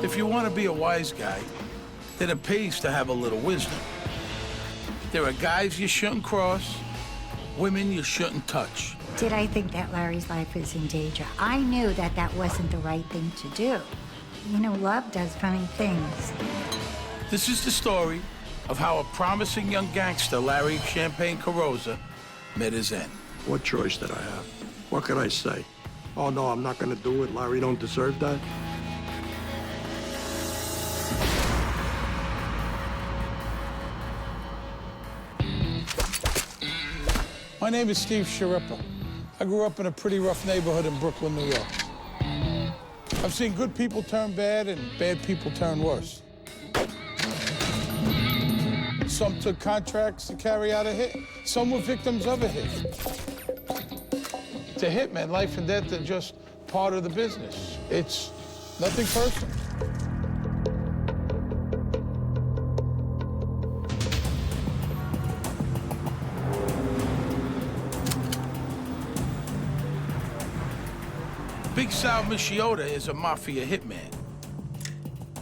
If you want to be a wise guy, then it pays to have a little wisdom. There are guys you shouldn't cross, women you shouldn't touch. Did I think that Larry's life was in danger? I knew that that wasn't the right thing to do. You know, love does funny things. This is the story of how a promising young gangster, Larry Champagne Cora, met his end. What choice did I have? What could I say? Oh, no, I'm not going to do it. Larry don't deserve that. My name is Steve Sharippa. I grew up in a pretty rough neighborhood in Brooklyn, New York. I've seen good people turn bad and bad people turn worse. Some took contracts to carry out a hit. Some were victims of a hit. To hitmen, life and death are just part of the business. It's nothing personal. Big Sal Mota is a Mafia hitman.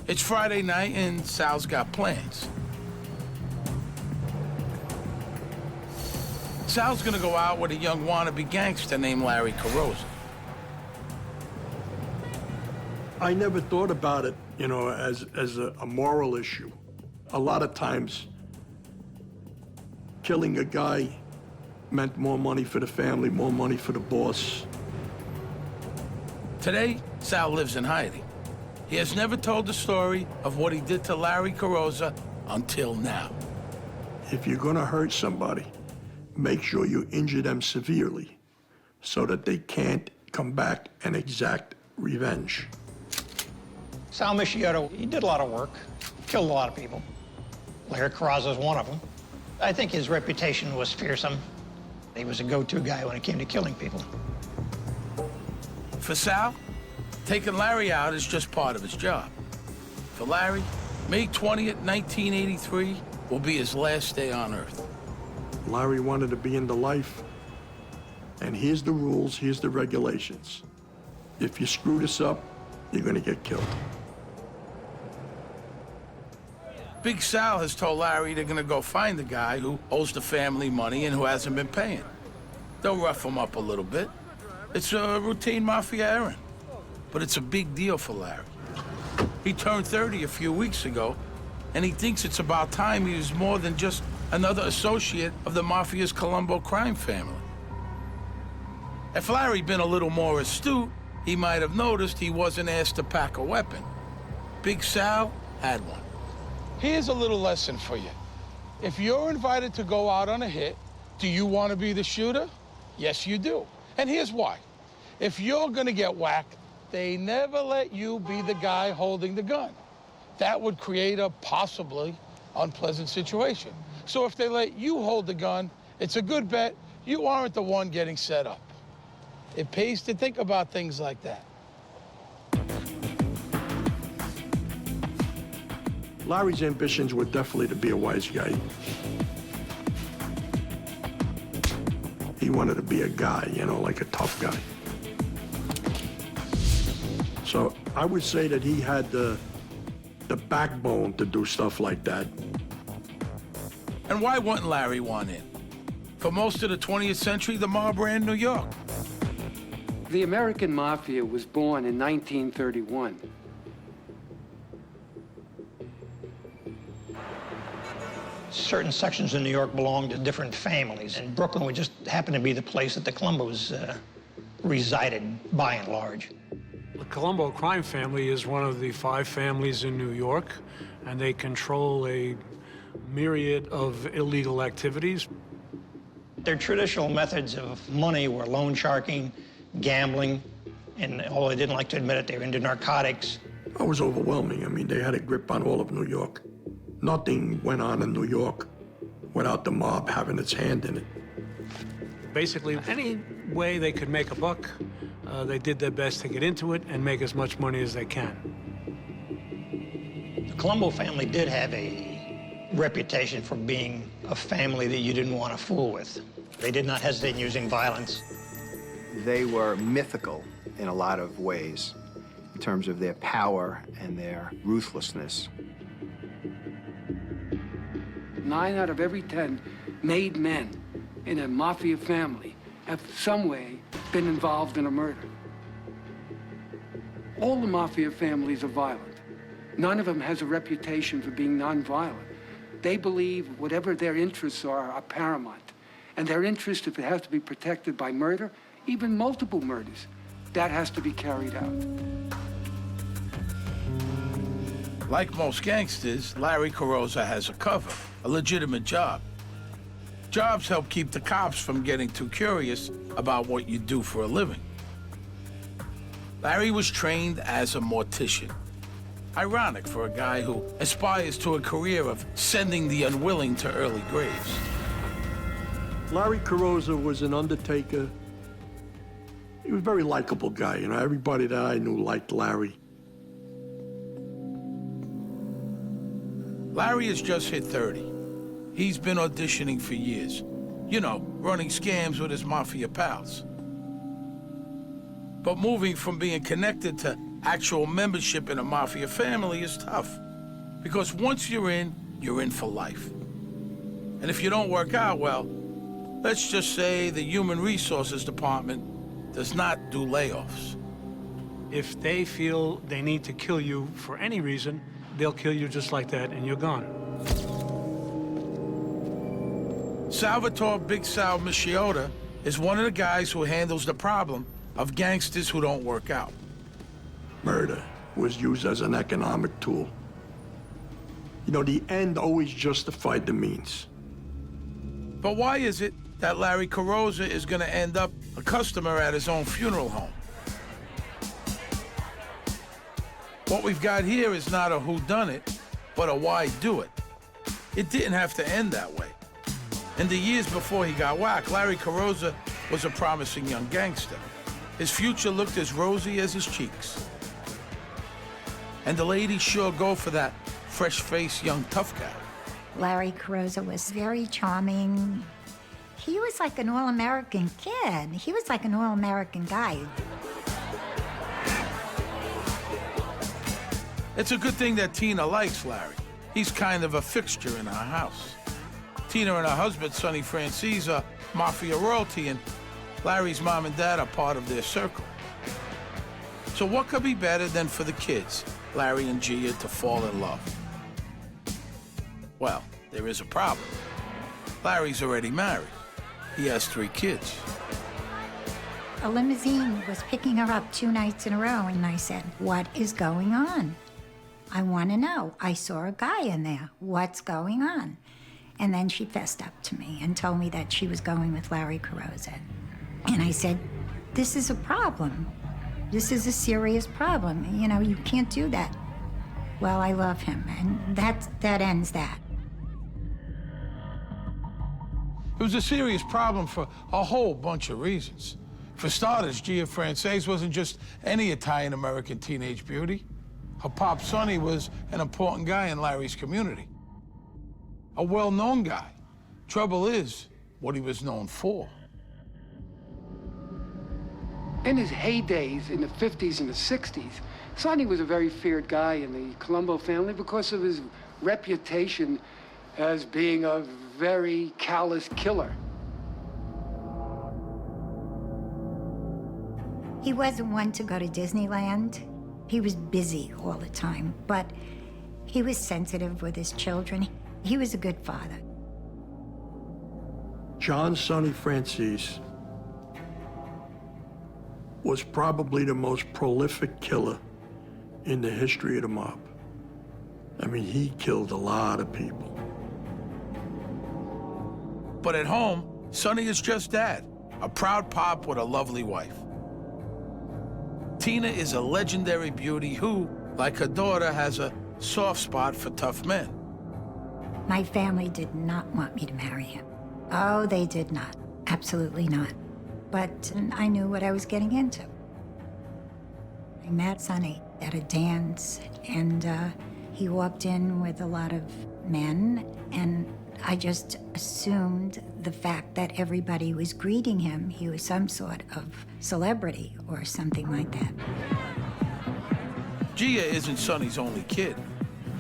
It's Friday night and Sal's got plans. Sal's gonna go out with a young wannabe gangster named Larry Cora. I never thought about it, you know, as a moral issue. A lot of times, killing a guy meant more money for the family, more money for the boss. Today, Sal lives in hiding. He has never told the story of what he did to Larry Cora until now. If you're gonna hurt somebody, make sure you injure them severely so that they can't come back and exact revenge. Sal Mota, he did a lot of work, killed a lot of people. Larry Cora was one of them. I think his reputation was fearsome. He was a go-to guy when it came to killing people. For Sal, taking Larry out is just part of his job. For Larry, May 20th, 1983 will be his last day on Earth. Larry wanted to be in the life, and here's the rules, here's the regulations. If you screw this up, you're gonna get killed. Big Sal has told Larry they're gonna go find the guy who owes the family money and who hasn't been paying. They'll rough him up a little bit. It's a routine Mafia errand, but it's a big deal for Larry. He turned 30 a few weeks ago, and he thinks it's about time he was more than just another associate of the Mafia's Colombo crime family. If Larry'd been a little more astute, he might have noticed he wasn't asked to pack a weapon. Big Sal had one. Here's a little lesson for you. If you're invited to go out on a hit, do you want to be the shooter? Yes, you do. And here's why. If you're gonna get whacked, they never let you be the guy holding the gun. That would create a possibly unpleasant situation. So if they let you hold the gun, it's a good bet you aren't the one getting set up. It pays to think about things like that. Larry's ambitions were definitely to be a wise guy. He wanted to be a guy, you know, like a tough guy. So I would say that he had the backbone to do stuff like that. And why wouldn't Larry want in? For most of the 20th century, the mob ran New York. The American Mafia was born in 1931. Certain sections in New York belonged to different families, and Brooklyn would just happen to be the place that the Colombos resided, by and large. The Colombo crime family is one of the 5 families in New York, and they control a myriad of illegal activities. Their traditional methods of money were loan sharking, gambling, and although they didn't like to admit it, they were into narcotics. It was overwhelming. I mean, they had a grip on all of New York. Nothing went on in New York without the mob having its hand in it. Basically, any way they could make a buck, they did their best to get into it and make as much money as they can. The Colombo family did have a reputation for being a family that you didn't want to fool with. They did not hesitate in using violence. They were mythical in a lot of ways. in terms of their power and their ruthlessness. 9 out of every 10 made men in a mafia family have some way been involved in a murder. All the mafia families are violent. None of them has a reputation for being nonviolent. They believe whatever their interests are paramount. And their interest, if it has to be protected by murder, even multiple murders, that has to be carried out. Like most gangsters, Larry Carosa has a cover, a legitimate job. Jobs help keep the cops from getting too curious about what you do for a living. Larry was trained as a mortician. Ironic for a guy who aspires to a career of sending the unwilling to early graves. Larry Carosa was an undertaker. He was a very likable guy, you know. Everybody that I knew liked Larry. Larry has just hit 30. He's been auditioning for years. You know, running scams with his mafia pals. But moving from being connected to actual membership in a mafia family is tough. Because once you're in for life. And if you don't work out, well, let's just say the human resources department does not do layoffs. If they feel they need to kill you for any reason, they'll kill you just like that, and you're gone. Salvatore Big Sal Mota is one of the guys who handles the problem of gangsters who don't work out. Murder was used as an economic tool. You know, the end always justified the means. But why is it that Larry Carosa is going to end up a customer at his own funeral home? What we've got here is not a whodunit, but a why do it. It didn't have to end that way. In the years before he got whacked, Larry Carosa was a promising young gangster. His future looked as rosy as his cheeks. And the ladies sure go for that fresh-faced young tough guy. Larry Carosa was very charming. He was like an all-American kid. He was like an all-American guy. It's a good thing that Tina likes Larry. He's kind of a fixture in our house. Tina and her husband, Sonny Francis, are mafia royalty, and Larry's mom and dad are part of their circle. So what could be better than for the kids, Larry and Gia, to fall in love? Well, there is a problem. Larry's already married. He has 3 kids. A limousine was picking her up 2 nights in a row, and I said, "What is going on? I want to know. I saw a guy in there. What's going on?" And then she fessed up to me and told me that she was going with Larry Carosa. And I said, "This is a problem. This is a serious problem. You know, you can't do that." Well, I love him, and that ends that. It was a serious problem for a whole bunch of reasons. For starters, Gia Frances wasn't just any Italian-American teenage beauty. Her pop, Sonny, was an important guy in Larry's community. A well-known guy. Trouble is, what he was known for. In his heydays in the 50s and the 60s, Sonny was a very feared guy in the Colombo family because of his reputation as being a very callous killer. He wasn't one to go to Disneyland. He was busy all the time, but he was sensitive with his children. He was a good father. John Sonny Francis was probably the most prolific killer in the history of the mob. I mean, he killed a lot of people. But at home, Sonny is just dad, a proud pop with a lovely wife. Tina is a legendary beauty who, like her daughter, has a soft spot for tough men. My family did not want me to marry him. Oh, they did not. Absolutely not. But I knew what I was getting into. I met Sonny at a dance, and he walked in with a lot of men, and I just assumed the fact that everybody was greeting him, he was some sort of celebrity or something like that. Gia isn't Sonny's only kid.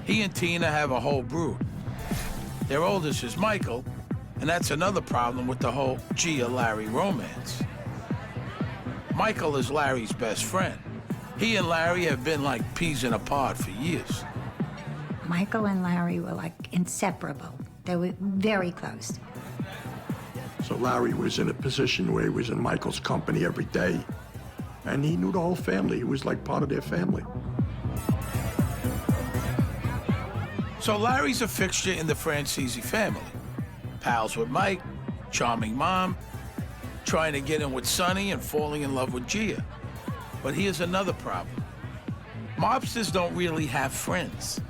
He and Tina have a whole brood. Their oldest is Michael, and that's another problem with the whole Gia-Larry romance. Michael is Larry's best friend. He and Larry have been like peas in a pod for years. Michael and Larry were like inseparable. They were very close. So Larry was in a position where he was in Michael's company every day, and he knew the whole family. He was like part of their family. So Larry's a fixture in the Francesi family. Pals with Mike, charming mom, trying to get in with Sonny and falling in love with Gia. But here's another problem. Mobsters don't really have friends.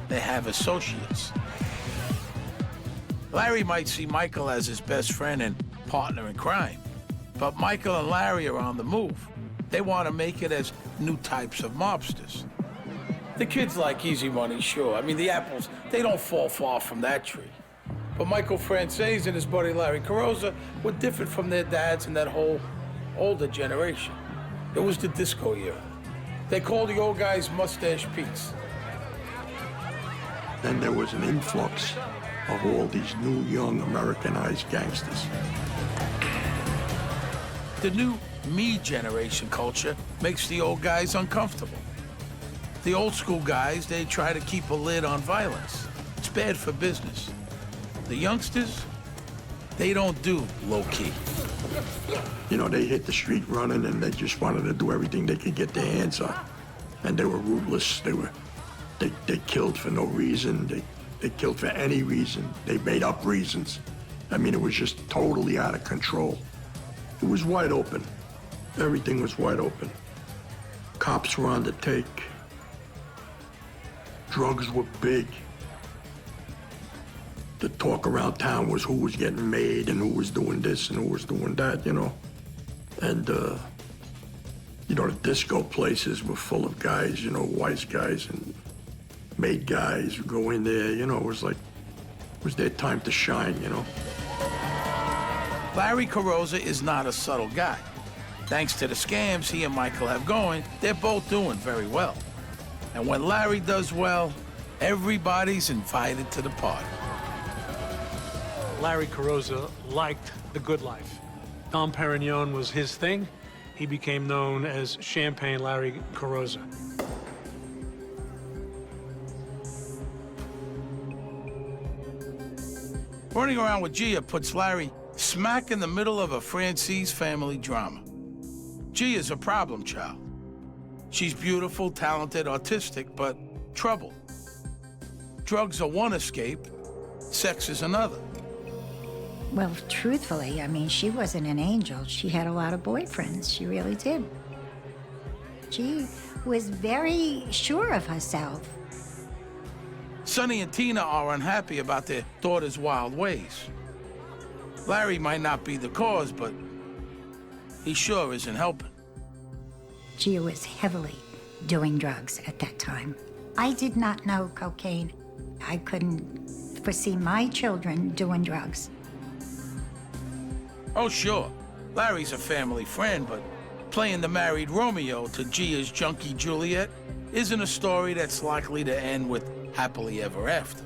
They have associates. Larry might see Michael as his best friend and partner in crime, but Michael and Larry are on the move. They want to make it as new types of mobsters. The kids like easy money, sure. I mean, the apples, they don't fall far from that tree. But Michael Francese and his buddy Larry Carosa were different from their dads and that whole older generation. It was the disco era. They called the old guys Mustache Pete's. Then there was an influx of all these new, young, Americanized gangsters. The new me generation culture makes the old guys uncomfortable. The old school guys, they try to keep a lid on violence. It's bad for business. The youngsters, they don't do low-key. You know, they hit the street running and they just wanted to do everything they could get their hands on. And they were ruthless. They killed for no reason. They killed for any reason. They made up reasons. I mean, it was just totally out of control. It was wide open. Everything was wide open. Cops were on the take. Drugs were big. The talk around town was who was getting made and who was doing this and who was doing that, you know. And, you know, the disco places were full of guys, you know, wise guys and made guys who go in there, you know, it was their time to shine, you know. Larry Carosa is not a subtle guy. Thanks to the scams he and Michael have going, they're both doing very well. And when Larry does well, everybody's invited to the party. Larry Carosa liked the good life. Dom Perignon was his thing. He became known as Champagne Larry Carosa. Running around with Gia puts Larry smack in the middle of a Francese family drama. Gia's a problem child. She's beautiful, talented, artistic, but trouble. Drugs are one escape, sex is another. Well, truthfully, I mean, she wasn't an angel. She had a lot of boyfriends. She really did. She was very sure of herself. Sonny and Tina are unhappy about their daughter's wild ways. Larry might not be the cause, but he sure isn't helping. Gia was heavily doing drugs at that time. I did not know cocaine. I couldn't foresee my children doing drugs. Oh, sure, Larry's a family friend, but playing the married Romeo to Gia's junkie Juliet isn't a story that's likely to end with happily ever after.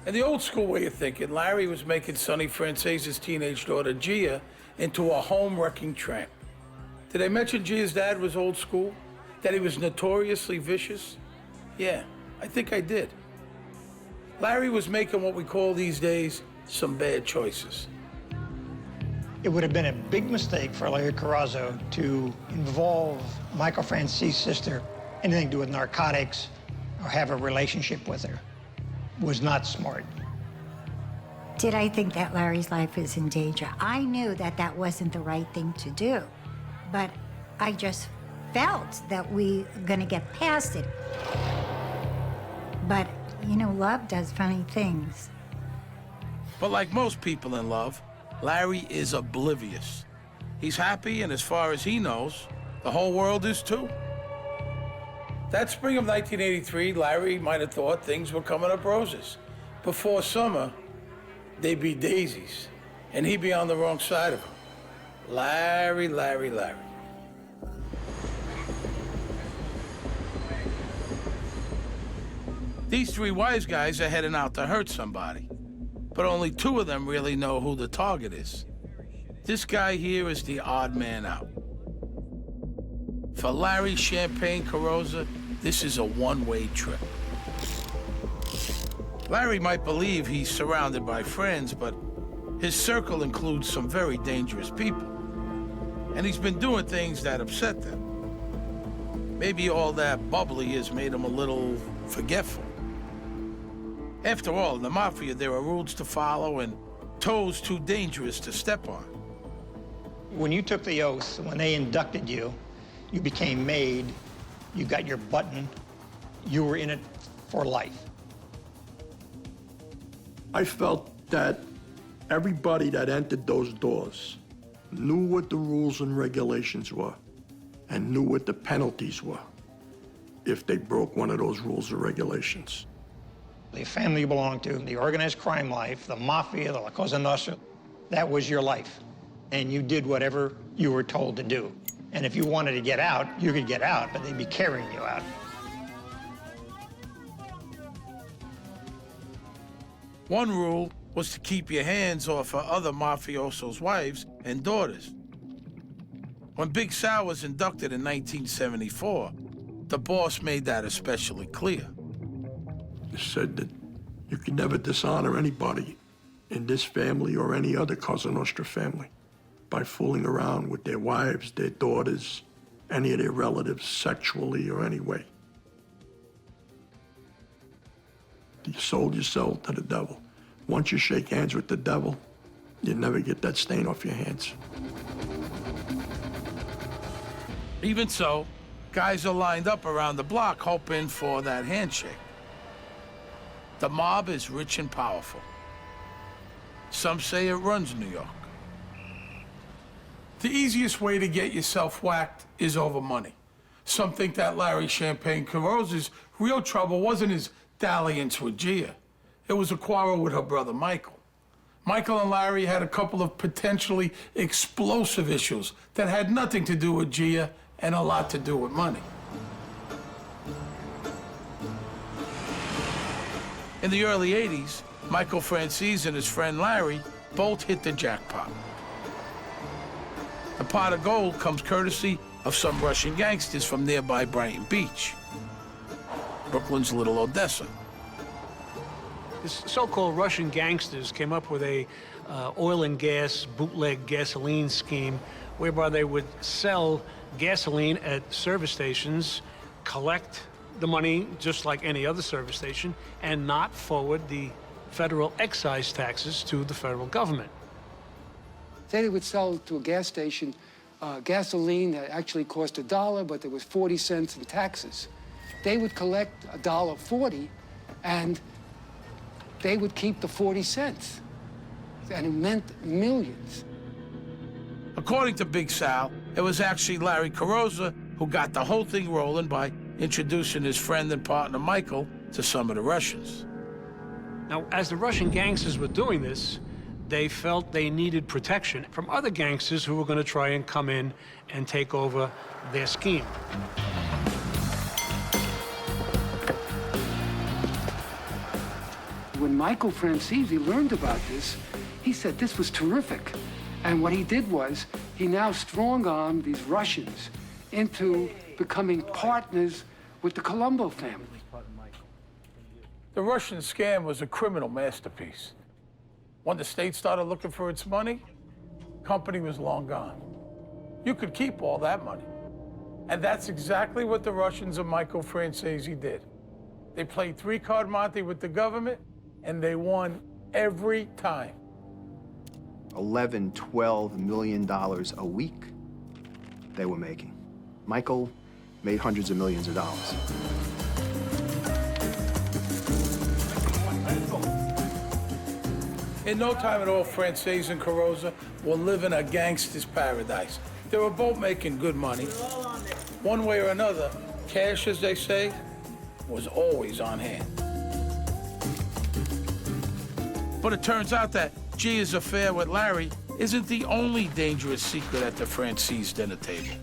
In the old school way of thinking, Larry was making Sonny Francese's teenage daughter Gia into a home-wrecking tramp. Did I mention Gia's dad was old school? That he was notoriously vicious? Yeah, I think I did. Larry was making what we call these days some bad choices. It would have been a big mistake for Larry Carosa to involve Michael Francese's sister, anything to do with narcotics, or have a relationship with her. Was not smart. Did I think that Larry's life is in danger? I knew that that wasn't the right thing to do, but I just felt that we were gonna get past it. But, you know, love does funny things. But like most people in love, Larry is oblivious. He's happy, and as far as he knows, the whole world is too. That spring of 1983, Larry might have thought things were coming up roses. Before summer, they'd be daisies, and he'd be on the wrong side of them. Larry, Larry, Larry. These three wise guys are heading out to hurt somebody, but only two of them really know who the target is. This guy here is the odd man out. For Larry Champagne Cora, this is a one-way trip. Larry might believe he's surrounded by friends, but his circle includes some very dangerous people. And he's been doing things that upset them. Maybe all that bubbly has made him a little forgetful. After all, in the Mafia, there are rules to follow and toes too dangerous to step on. When you took the oath, when they inducted you, you became made, you got your button, you were in it for life. I felt that everybody that entered those doors knew what the rules and regulations were and knew what the penalties were if they broke one of those rules or regulations. The family you belonged to, the organized crime life, the Mafia, the La Cosa Nostra, that was your life. And you did whatever you were told to do. And if you wanted to get out, you could get out, but they'd be carrying you out. One rule was to keep your hands off of other mafiosos' wives and daughters. When Big Sal was inducted in 1974, the boss made that especially clear. He said that you could never dishonor anybody in this family or any other Cosa Nostra family by fooling around with their wives, their daughters, any of their relatives sexually or any way. You sold your soul to the devil. Once you shake hands with the devil, you never get that stain off your hands. Even so, guys are lined up around the block hoping for that handshake. The mob is rich and powerful. Some say it runs New York. The easiest way to get yourself whacked is over money. Some think that Larry Champagne Cora's real trouble wasn't his dalliance with Gia. It was a quarrel with her brother, Michael. Michael and Larry had a couple of potentially explosive issues that had nothing to do with Gia and a lot to do with money. In the early 80s, Michael Francis and his friend Larry both hit the jackpot. The pot of gold comes courtesy of some Russian gangsters from nearby Brighton Beach, Brooklyn's Little Odessa. This so-called Russian gangsters came up with a oil and gas bootleg gasoline scheme whereby they would sell gasoline at service stations, collect the money just like any other service station, and not forward the federal excise taxes to the federal government. They would sell to a gas station gasoline that actually cost $1, but there was 40 cents in taxes. They would collect $1.40, and they would keep the 40 cents. And it meant millions. According to Big Sal, it was actually Larry Cora who got the whole thing rolling by introducing his friend and partner Michael to some of the Russians. Now, as the Russian gangsters were doing this, they felt they needed protection from other gangsters who were going to try and come in and take over their scheme. When Michael Francis learned about this, he said this was terrific. And what he did was, he now strong-armed these Russians into becoming partners with the Colombo family. The Russian scam was a criminal masterpiece. When the state started looking for its money, company was long gone. You could keep all that money. And that's exactly what the Russians and Michael Francesi did. They played three-card Monte with the government, and they won every time. $11, $12 million a week they were making. Michael made hundreds of millions of dollars. In no time at all, Francis and Cora will live in a gangster's paradise. They were both making good money. One way or another, cash, as they say, was always on hand. But it turns out that Gia's affair with Larry isn't the only dangerous secret at the Francis dinner table.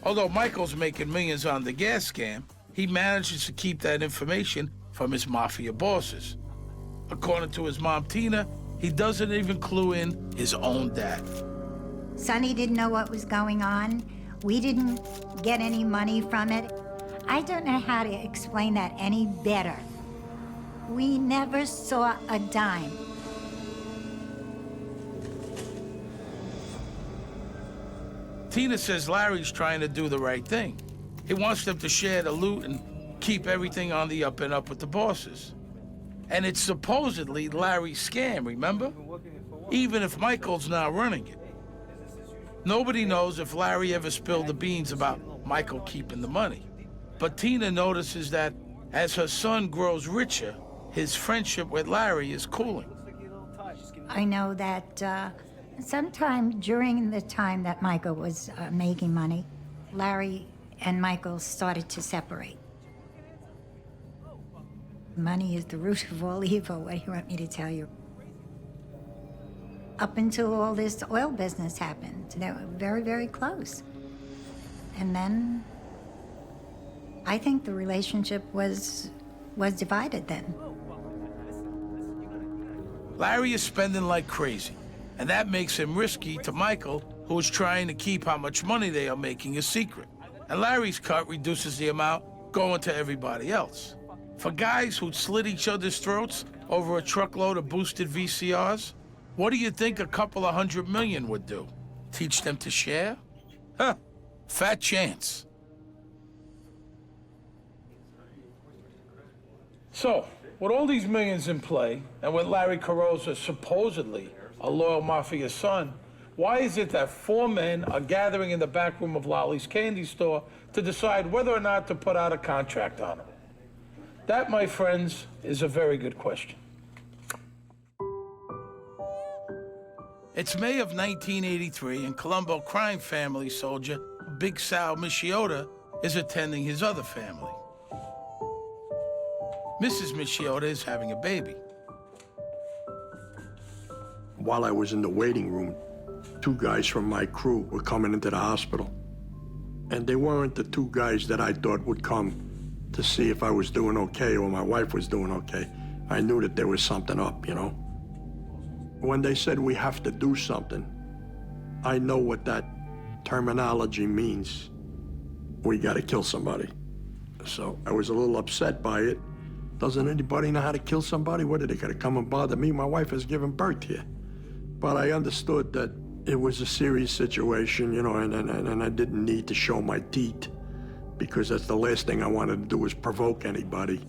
Although Michael's making millions on the gas scam, he manages to keep that information from his Mafia bosses. According to his mom, Tina, he doesn't even clue in his own dad. Sonny didn't know what was going on. We didn't get any money from it. I don't know how to explain that any better. We never saw a dime. Tina says Larry's trying to do the right thing. He wants them to share the loot and keep everything on the up and up with the bosses. And it's supposedly Larry's scam, remember? Even if Michael's not running it. Nobody knows if Larry ever spilled the beans about Michael keeping the money. But Tina notices that as her son grows richer, his friendship with Larry is cooling. I know that sometime during the time that Michael was making money, Larry and Michael started to separate. Money is the root of all evil. What do you want me to tell you? Up until all this oil business happened, they were very, very close. And then I think the relationship was divided then. Larry is spending like crazy, and that makes him risky to Michael, who is trying to keep how much money they are making a secret. And Larry's cut reduces the amount going to everybody else. For guys who'd slit each other's throats over a truckload of boosted VCRs, what do you think a couple of $100 million would do? Teach them to share? Huh, fat chance. So, with all these millions in play, and with Larry Carosa supposedly a loyal Mafia son, why is it that 4 men are gathering in the back room of Lolly's candy store to decide whether or not to put out a contract on him? That, my friends, is a very good question. It's May of 1983, and Colombo crime family soldier Big Sal Mota is attending his other family. Mrs. Mota is having a baby. While I was in the waiting room, 2 guys from my crew were coming into the hospital. And they weren't the 2 guys that I thought would come to see if I was doing okay or my wife was doing okay. I knew that there was something up, you know. When they said we have to do something, I know what that terminology means. We gotta kill somebody. So I was a little upset by it. Doesn't anybody know how to kill somebody? What, are they gonna come and bother me? My wife has given birth here. But I understood that it was a serious situation, you know, and I didn't need to show my teeth, because that's the last thing I wanted to do was provoke anybody.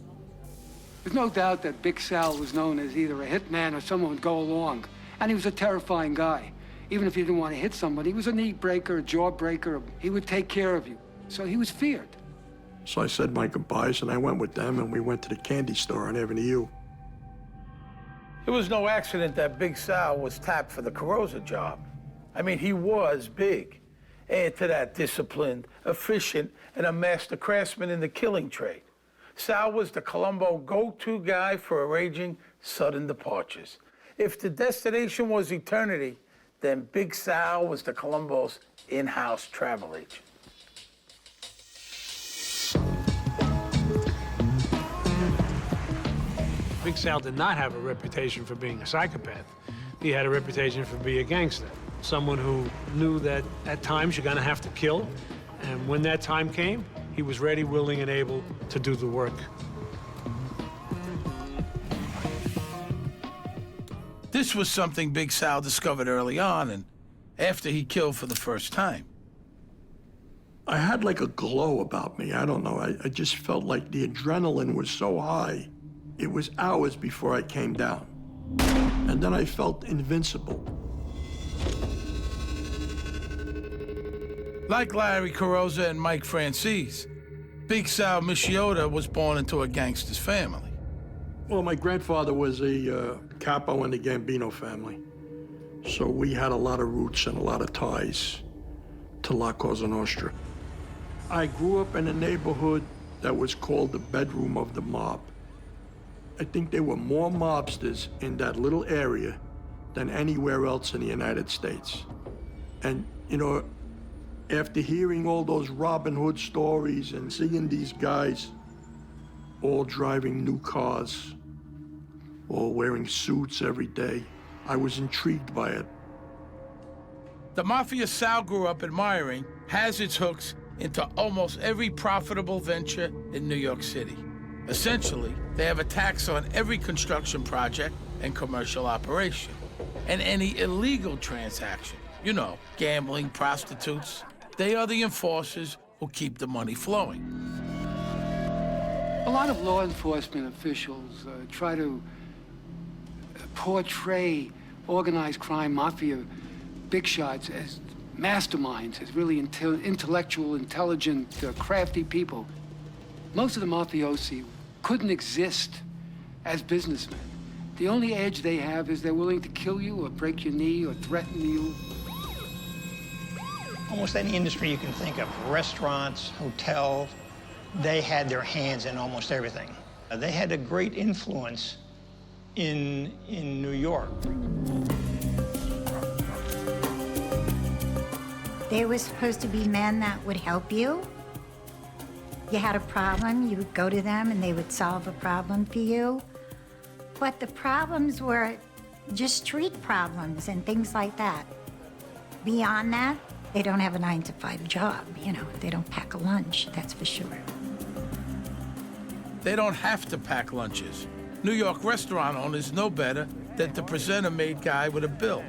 There's no doubt that Big Sal was known as either a hitman or someone who'd go along. And he was a terrifying guy. Even if he didn't want to hit somebody, he was a knee breaker, a jaw breaker. He would take care of you. So he was feared. So I said my goodbyes, and I went with them, and we went to the candy store on Avenue U. It was no accident that Big Sal was tapped for the Carosa job. I mean, he was big. Add to that, disciplined, efficient, and a master craftsman in the killing trade. Sal was the Colombo go-to guy for arranging sudden departures. If the destination was eternity, then Big Sal was the Colombo's in-house travel agent. Big Sal did not have a reputation for being a psychopath. He had a reputation for being a gangster, someone who knew that at times you're gonna have to kill, and when that time came, he was ready, willing, and able to do the work. This was something Big Sal discovered early on and after he killed for the first time. I had like a glow about me. I don't know. I just felt like the adrenaline was so high. It was hours before I came down. And then I felt invincible. Like Larry Carosa and Mike Francis, Big Sal Mota was born into a gangster's family. Well, my grandfather was a capo in the Gambino family. So we had a lot of roots and a lot of ties to La Cosa Nostra. I grew up in a neighborhood that was called the bedroom of the mob. I think there were more mobsters in that little area than anywhere else in the United States. And, you know, after hearing all those Robin Hood stories and seeing these guys all driving new cars, all wearing suits every day. I was intrigued by it. The Mafia Sal grew up admiring has its hooks into almost every profitable venture in New York City. Essentially, they have a tax on every construction project and commercial operation, and any illegal transaction. You know, gambling, prostitutes. They are the enforcers who keep the money flowing. A lot of law enforcement officials try to portray organized crime mafia big shots as masterminds, as really intellectual, intelligent, crafty people. Most of the mafiosi couldn't exist as businessmen. The only edge they have is they're willing to kill you or break your knee or threaten you. Almost any industry you can think of, restaurants, hotels, they had their hands in almost everything. They had a great influence in New York. They were supposed to be men that would help you. You had a problem, you would go to them and they would solve a problem for you. But the problems were just street problems and things like that. Beyond that, they don't have a 9-to-5 job, you know. They don't pack a lunch, that's for sure. They don't have to pack lunches. New York restaurant owners know better than to present a made guy with a bill.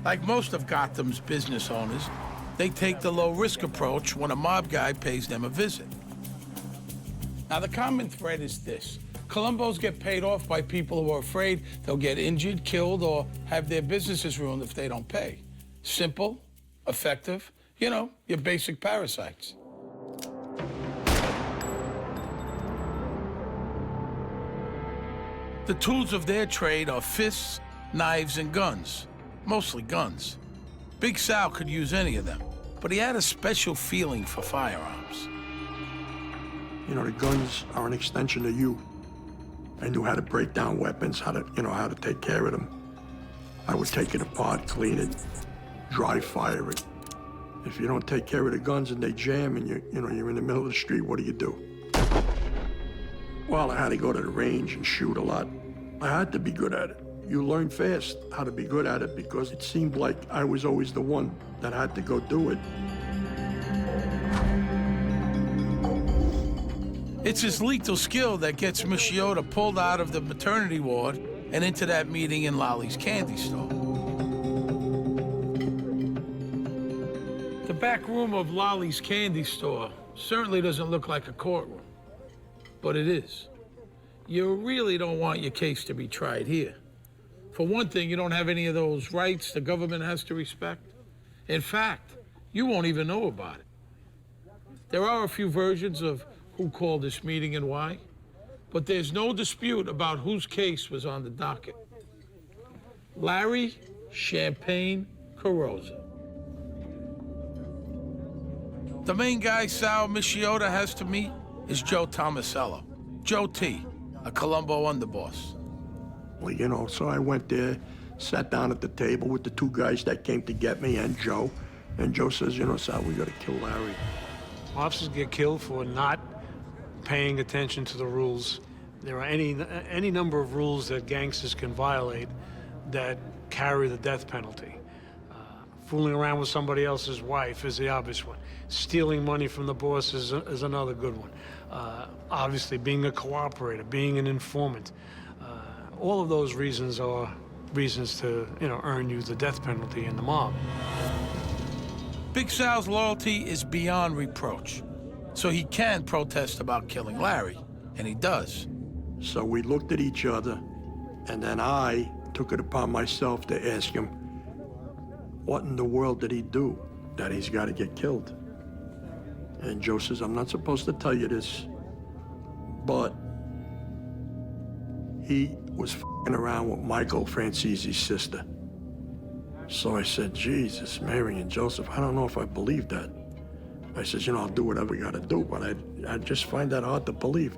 Like most of Gotham's business owners, they take the low-risk approach when a mob guy pays them a visit. Now, the common thread is this. Colombos get paid off by people who are afraid they'll get injured, killed, or have their businesses ruined if they don't pay. Simple, effective, you know, your basic parasites. The tools of their trade are fists, knives, and guns. Mostly guns. Big Sal could use any of them, but he had a special feeling for firearms. You know, the guns are an extension of you. I knew how to break down weapons, how to take care of them. I would take it apart, clean it, dry fire it. If you don't take care of the guns and they jam and you're in the middle of the street, what do? Well, I had to go to the range and shoot a lot. I had to be good at it. You learn fast how to be good at it because it seemed like I was always the one that had to go do it. It's his lethal skill that gets Mota pulled out of the maternity ward and into that meeting in Lolly's candy store. The back room of Lolly's candy store certainly doesn't look like a courtroom, but it is. You really don't want your case to be tried here. For one thing, you don't have any of those rights the government has to respect. In fact, you won't even know about it. There are a few versions of who called this meeting and why, but there's no dispute about whose case was on the docket. Larry Champagne Cora. The main guy Sal Mota has to meet is Joe Tomasello. Joe T, a Colombo underboss. Well, you know, so I went there, sat down at the table with the two guys that came to get me and Joe. And Joe says, you know, Sal, we gotta kill Larry. Officers get killed for not paying attention to the rules. There are any number of rules that gangsters can violate that carry the death penalty. Fooling around with somebody else's wife is the obvious one. Stealing money from the boss is another good one. Obviously, being a cooperator, being an informant. All of those reasons are reasons to, earn you the death penalty in the mob. Big Sal's loyalty is beyond reproach, so he can protest about killing Larry, and he does. So we looked at each other, and then I took it upon myself to ask him, what in the world did he do that he's got to get killed? And Joe says, I'm not supposed to tell you this, but he was f***ing around with Michael Francise's sister. So I said, Jesus, Mary and Joseph, I don't know if I believe that. I said, I'll do whatever we got to do, but I just find that hard to believe.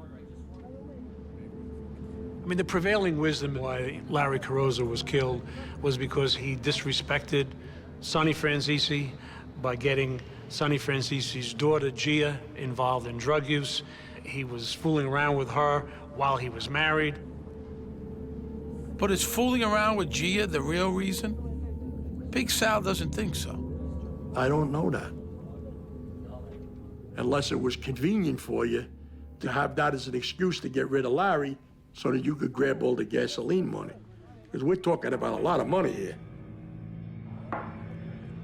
I mean, the prevailing wisdom why Larry Cora was killed was because he disrespected Sonny Francese by getting Sonny Francese's daughter, Gia, involved in drug use. he was fooling around with her while he was married. But is fooling around with Gia the real reason? Big Sal doesn't think so. I don't know that. Unless it was convenient for you to have that as an excuse to get rid of Larry so that you could grab all the gasoline money. Because we're talking about a lot of money here.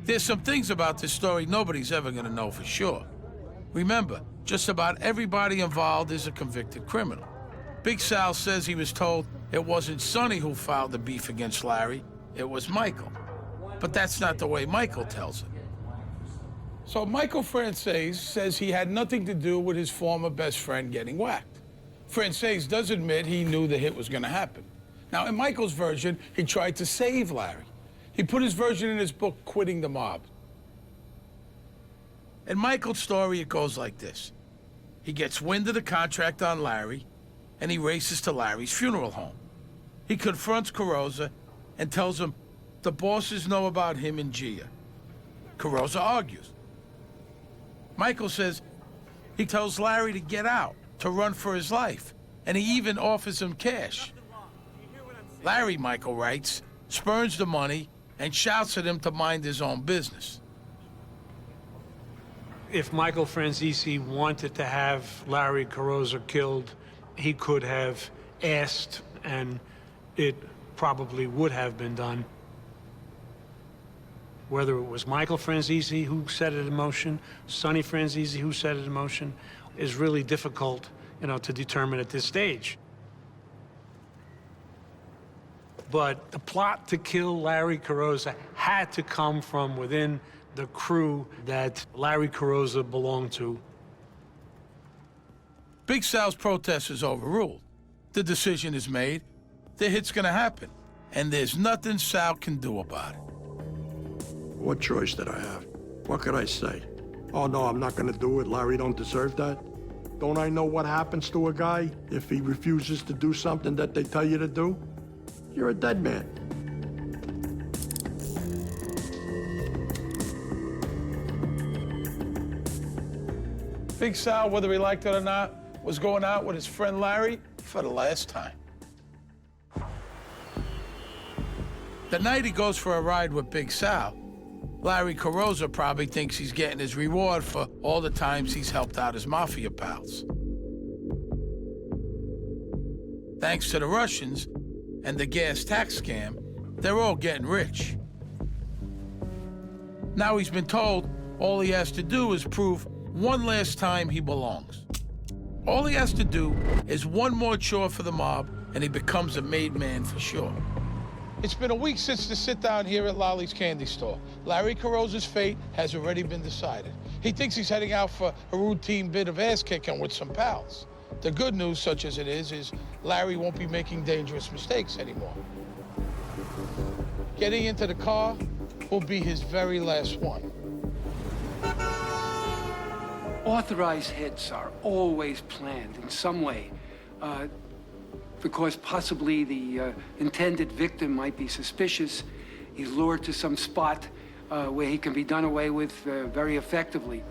There's some things about this story nobody's ever gonna know for sure. Remember, just about everybody involved is a convicted criminal. Big Sal says he was told it wasn't Sonny who filed the beef against Larry, it was Michael. But that's not the way Michael tells it. So Michael Frances says he had nothing to do with his former best friend getting whacked. Frances does admit he knew the hit was gonna happen. Now, in Michael's version, he tried to save Larry. He put his version in his book, Quitting the Mob. In Michael's story, it goes like this. He gets wind of the contract on Larry, and he races to Larry's funeral home. He confronts Carosa and tells him the bosses know about him and Gia. Carosa argues. Michael says he tells Larry to get out, to run for his life, and he even offers him cash. Larry, Michael writes, spurns the money and shouts at him to mind his own business. If Michael Frances wanted to have Larry Carosa killed, he could have asked, and it probably would have been done. Whether it was Michael Frances who set it in motion, Sonny Frances who set it in motion, is really difficult, to determine at this stage. But the plot to kill Larry Carosa had to come from within the crew that Larry Carosa belonged to. Big Sal's protest is overruled. The decision is made, the hit's gonna happen, and there's nothing Sal can do about it. What choice did I have? What could I say? Oh, no, I'm not gonna do it. Larry don't deserve that. Don't I know what happens to a guy if he refuses to do something that they tell you to do? You're a dead man. Big Sal, whether he liked it or not, was going out with his friend Larry for the last time. The night he goes for a ride with Big Sal, Larry Carosa probably thinks he's getting his reward for all the times he's helped out his Mafia pals. Thanks to the Russians and the gas tax scam, they're all getting rich. Now he's been told all he has to do is prove one last time he belongs. All he has to do is one more chore for the mob, and he becomes a made man for sure. It's been a week since the sit-down here at Lolly's Candy Store. Larry Carosa's fate has already been decided. He thinks he's heading out for a routine bit of ass-kicking with some pals. The good news, such as it is Larry won't be making dangerous mistakes anymore. Getting into the car will be his very last one. Authorized hits are always planned in some way, because possibly the intended victim might be suspicious. He's lured to some spot where he can be done away with very effectively.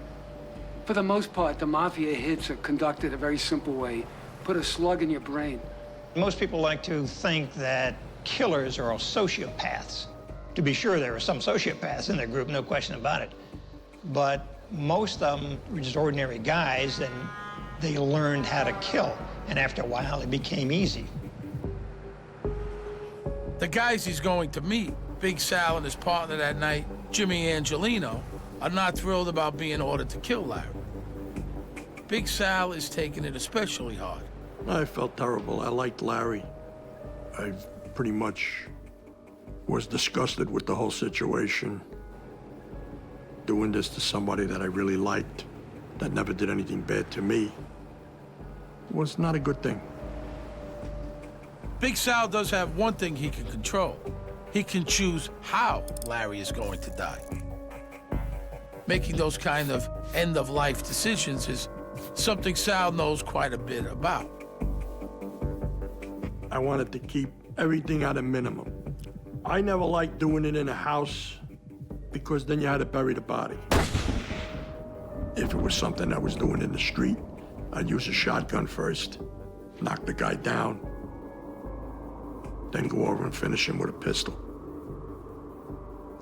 For the most part, the Mafia hits are conducted a very simple way. Put a slug in your brain. Most people like to think that killers are all sociopaths. To be sure, there are some sociopaths in their group, no question about it. But most of them were just ordinary guys, and they learned how to kill. And after a while, it became easy. The guys he's going to meet, Big Sal and his partner that night, Jimmy Angelino, are not thrilled about being ordered to kill Larry. Big Sal is taking it especially hard. I felt terrible. I liked Larry. I pretty much was disgusted with the whole situation. Doing this to somebody that I really liked, that never did anything bad to me, was not a good thing. Big Sal does have one thing he can control. He can choose how Larry is going to die. Making those kind of end-of-life decisions is something Sal knows quite a bit about. I wanted to keep everything at a minimum. I never liked doing it in a house because then you had to bury the body. If it was something I was doing in the street, I'd use a shotgun first, knock the guy down, then go over and finish him with a pistol.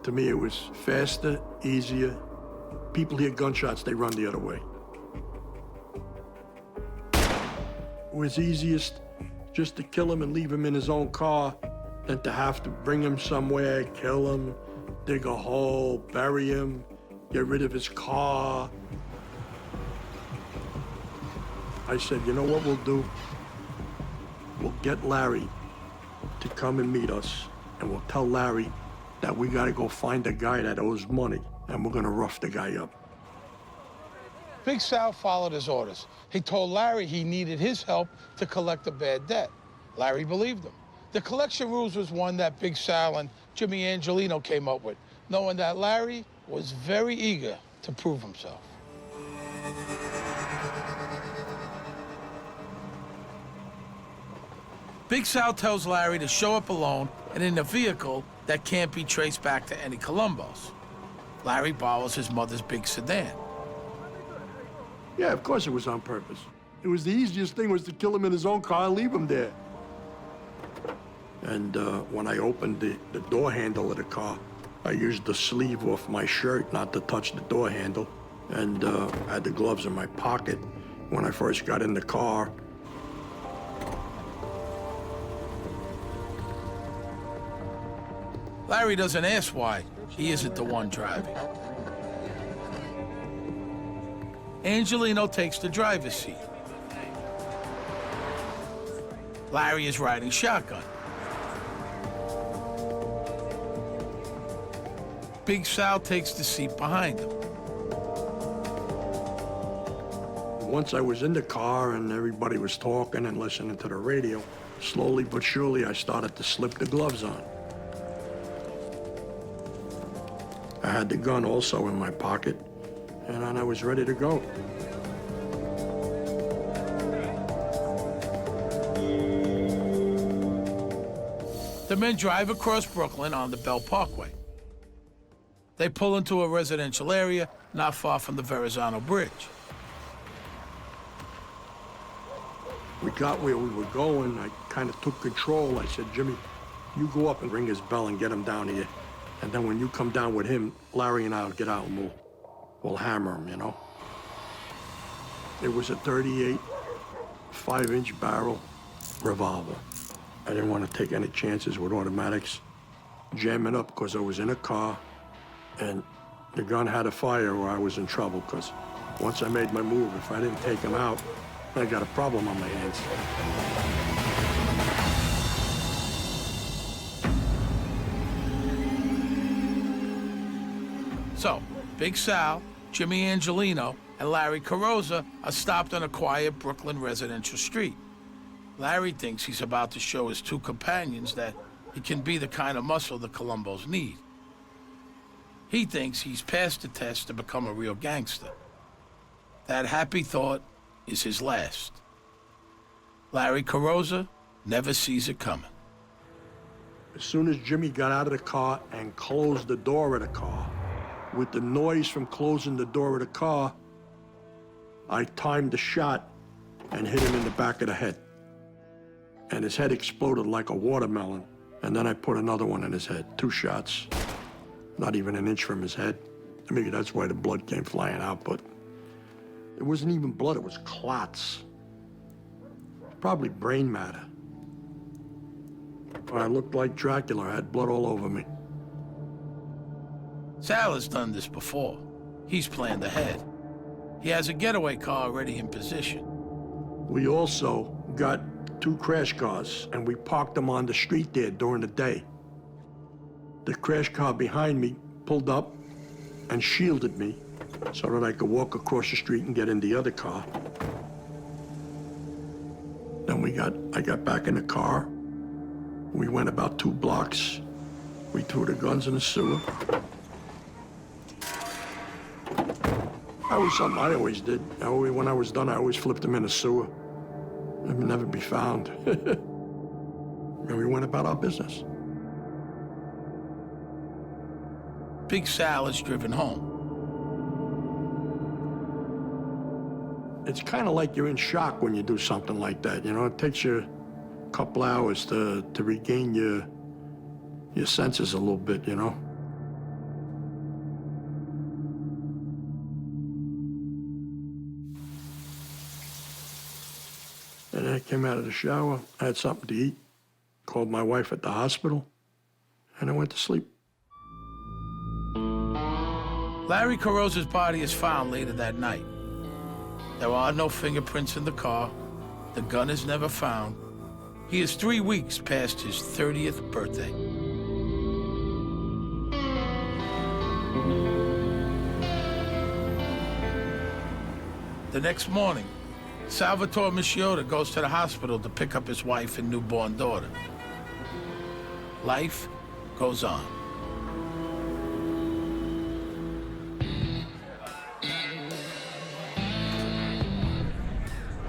To me, it was faster, easier. People hear gunshots, they run the other way. It was easiest just to kill him and leave him in his own car than to have to bring him somewhere, kill him, dig a hole, bury him, get rid of his car. I said, you know what we'll do? We'll get Larry to come and meet us, and we'll tell Larry that we gotta go find a guy that owes money, and we're gonna rough the guy up. Big Sal followed his orders. He told Larry he needed his help to collect a bad debt. Larry believed him. The collection rules was one that Big Sal and Jimmy Angelino came up with, knowing that Larry was very eager to prove himself. Big Sal tells Larry to show up alone and in a vehicle that can't be traced back to any Colombos. Larry borrows his mother's big sedan. Yeah, of course it was on purpose. It was the easiest thing was to kill him in his own car and leave him there. And when I opened the door handle of the car, I used the sleeve off my shirt not to touch the door handle, and I had the gloves in my pocket when I first got in the car. Larry doesn't ask why he isn't the one driving. Angelino takes the driver's seat. Larry is riding shotgun. Big Sal takes the seat behind him. Once I was in the car and everybody was talking and listening to the radio, slowly but surely I started to slip the gloves on. I had the gun also in my pocket, and then I was ready to go. The men drive across Brooklyn on the Bell Parkway. They pull into a residential area not far from the Verrazano Bridge. We got where we were going. I kind of took control. I said, Jimmy, you go up and ring his bell and get him down here. And then when you come down with him, Larry and I'll get out and we'll hammer him, you know? It was a 38 5-inch barrel revolver. I didn't want to take any chances with automatics, jamming up because I was in a car and the gun had a fire or I was in trouble because once I made my move, if I didn't take him out, I got a problem on my hands. So, Big Sal, Jimmy Angelino, and Larry Carrozza are stopped on a quiet Brooklyn residential street. Larry thinks he's about to show his two companions that he can be the kind of muscle the Colombos need. He thinks he's passed the test to become a real gangster. That happy thought is his last. Larry Carrozza never sees it coming. As soon as Jimmy got out of the car and closed the door of the car, with the noise from closing the door of the car, I timed the shot and hit him in the back of the head. And his head exploded like a watermelon. And then I put another one in his head, 2 shots, not even an inch from his head. I mean, that's why the blood came flying out, but it wasn't even blood, it was clots. Probably brain matter. I looked like Dracula, I had blood all over me. Sal has done this before. He's planned ahead. He has a getaway car already in position. We also got 2 crash cars, and we parked them on the street there during the day. The crash car behind me pulled up and shielded me so that I could walk across the street and get in the other car. Then I got back in the car. We went about 2 blocks. We threw the guns in the sewer. That was something I always did. When I was done, I always flipped them in the sewer. They would never be found. And we went about our business. Big Sal is driven home. It's kind of like you're in shock when you do something like that, you know? It takes you a couple hours to regain your senses a little bit, you know? And I came out of the shower, I had something to eat, called my wife at the hospital, and I went to sleep. Larry Carosa's body is found later that night. There are no fingerprints in the car. The gun is never found. He is 3 weeks past his 30th birthday. The next morning, Salvatore Mischiota goes to the hospital to pick up his wife and newborn daughter. Life goes on.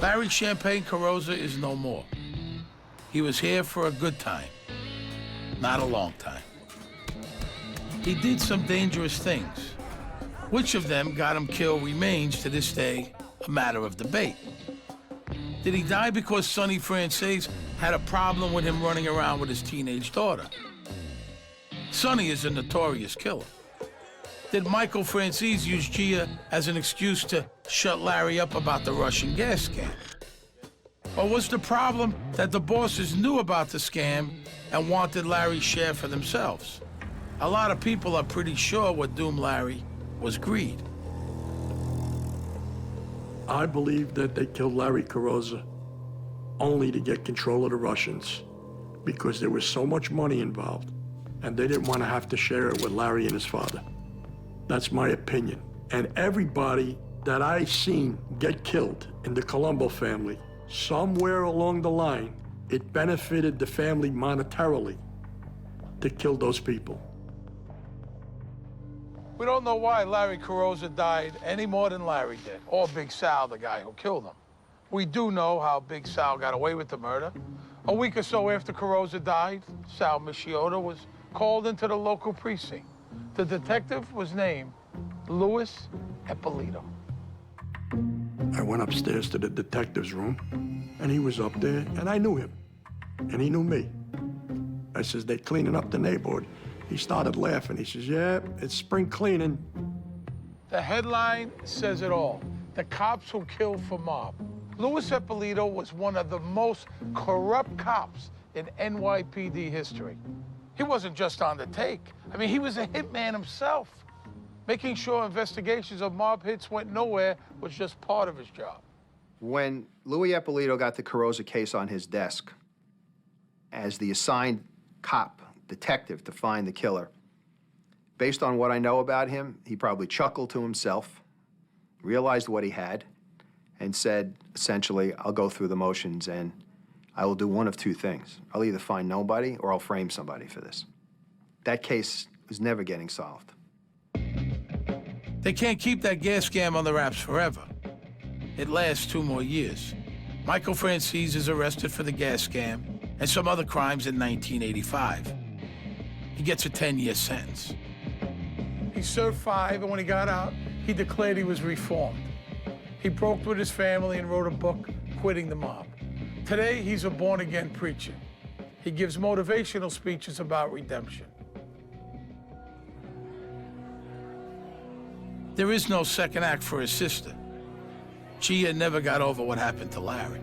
Larry Champagne Cora is no more. He was here for a good time, not a long time. He did some dangerous things. Which of them got him killed remains to this day a matter of debate. Did he die because Sonny Francis had a problem with him running around with his teenage daughter? Sonny is a notorious killer. Did Michael Francis use Gia as an excuse to shut Larry up about the Russian gas scam? Or was the problem that the bosses knew about the scam and wanted Larry's share for themselves? A lot of people are pretty sure what doomed Larry was greed. I believe that they killed Larry Cora only to get control of the Russians because there was so much money involved and they didn't want to have to share it with Larry and his father. That's my opinion. And everybody that I seen get killed in the Colombo family, somewhere along the line, it benefited the family monetarily to kill those people. We don't know why Larry Carosa died any more than Larry did, or Big Sal, the guy who killed him. We do know how Big Sal got away with the murder. A week or so after Carosa died, Sal Mischiota was called into the local precinct. The detective was named Louis Eppolito. I went upstairs to the detective's room, and he was up there, and I knew him, and he knew me. I says, "They cleaning up the neighborhood." He started laughing. He says, "Yeah, it's spring cleaning." The headline says it all. The cops who killed for mob. Louis Eppolito was one of the most corrupt cops in NYPD history. He wasn't just on the take. I mean, he was a hitman himself. Making sure investigations of mob hits went nowhere was just part of his job. When Louis Eppolito got the Carosa case on his desk, as the assigned cop, detective to find the killer, based on what I know about him, he probably chuckled to himself, realized what he had, and said, essentially, I'll go through the motions and I will do one of two things. I'll either find nobody or I'll frame somebody for this. That case was never getting solved. They can't keep that gas scam on the wraps forever. It lasts 2 more years. Michael Francis is arrested for the gas scam and some other crimes in 1985. He gets a 10-year sentence. He served 5, and when he got out, he declared he was reformed. He broke with his family and wrote a book, Quitting the Mob. Today, he's a born-again preacher. He gives motivational speeches about redemption. There is no second act for his sister. Gia never got over what happened to Larry.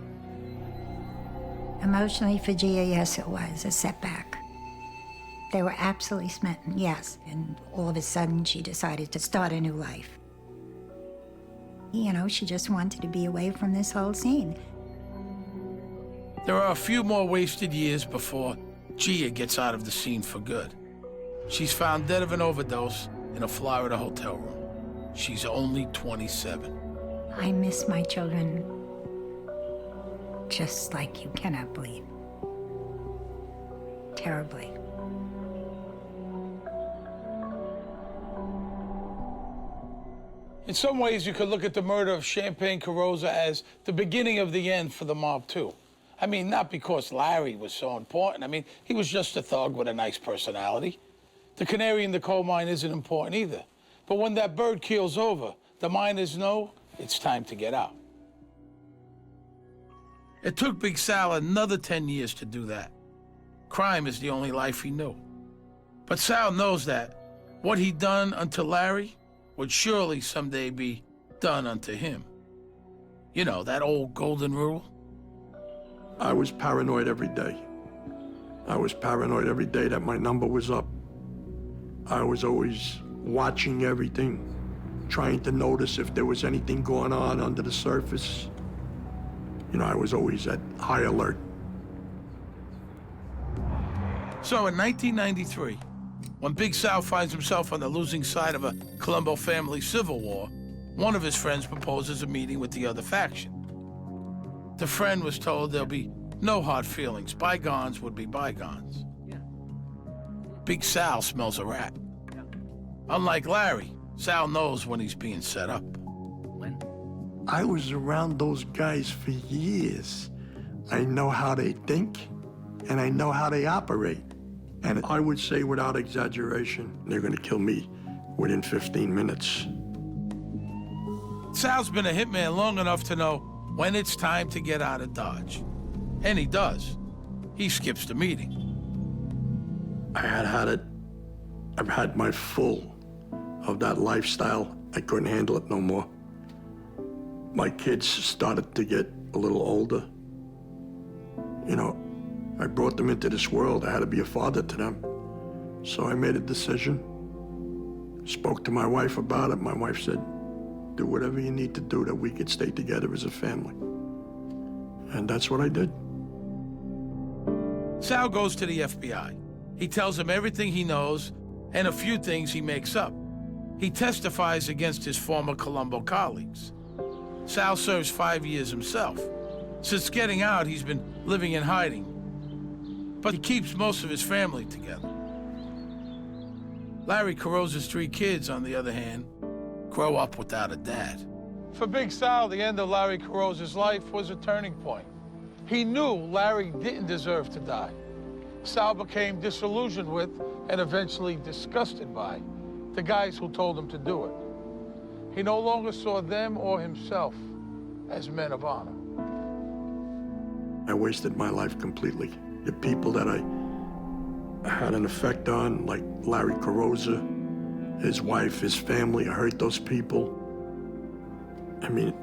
Emotionally for Gia, yes, it was a setback. They were absolutely smitten, yes. And all of a sudden, she decided to start a new life. You know, she just wanted to be away from this whole scene. There are a few more wasted years before Gia gets out of the scene for good. She's found dead of an overdose in a Florida hotel room. She's only 27. I miss my children just like you cannot believe. Terribly. In some ways, you could look at the murder of Champagne Cora as the beginning of the end for the mob, too. I mean, not because Larry was so important. I mean, he was just a thug with a nice personality. The canary in the coal mine isn't important either. But when that bird keels over, the miners know it's time to get out. It took Big Sal another 10 years to do that. Crime is the only life he knew. But Sal knows that what he'd done unto Larry would surely someday be done unto him. You know, that old golden rule? I was paranoid every day. I was paranoid every day that my number was up. I was always watching everything, trying to notice if there was anything going on under the surface. You know, I was always at high alert. So in 1993, when Big Sal finds himself on the losing side of a Colombo family civil war, one of his friends proposes a meeting with the other faction. The friend was told there'll be no hard feelings. Bygones would be bygones. Big Sal smells a rat. Unlike Larry, Sal knows when he's being set up. I was around those guys for years. I know how they think, and I know how they operate. And I would say without exaggeration, they're gonna kill me within 15 minutes. Sal's been a hitman long enough to know when it's time to get out of Dodge. And he does. He skips the meeting. I've had my full of that lifestyle. I couldn't handle it no more. My kids started to get a little older. You know, I brought them into this world. I had to be a father to them. So I made a decision. Spoke to my wife about it. My wife said, do whatever you need to do that we could stay together as a family. And that's what I did. Sal goes to the FBI. He tells them everything he knows and a few things he makes up. He testifies against his former Colombo colleagues. Sal serves 5 years himself. Since getting out, he's been living in hiding. But he keeps most of his family together. Larry Carosa's 3 kids, on the other hand, grow up without a dad. For Big Sal, the end of Larry Carosa's life was a turning point. He knew Larry didn't deserve to die. Sal became disillusioned with, and eventually disgusted by, the guys who told him to do it. He no longer saw them or himself as men of honor. I wasted my life completely. The people that I had an effect on, like Larry Carosa, his wife, his family, I hurt those people. I mean,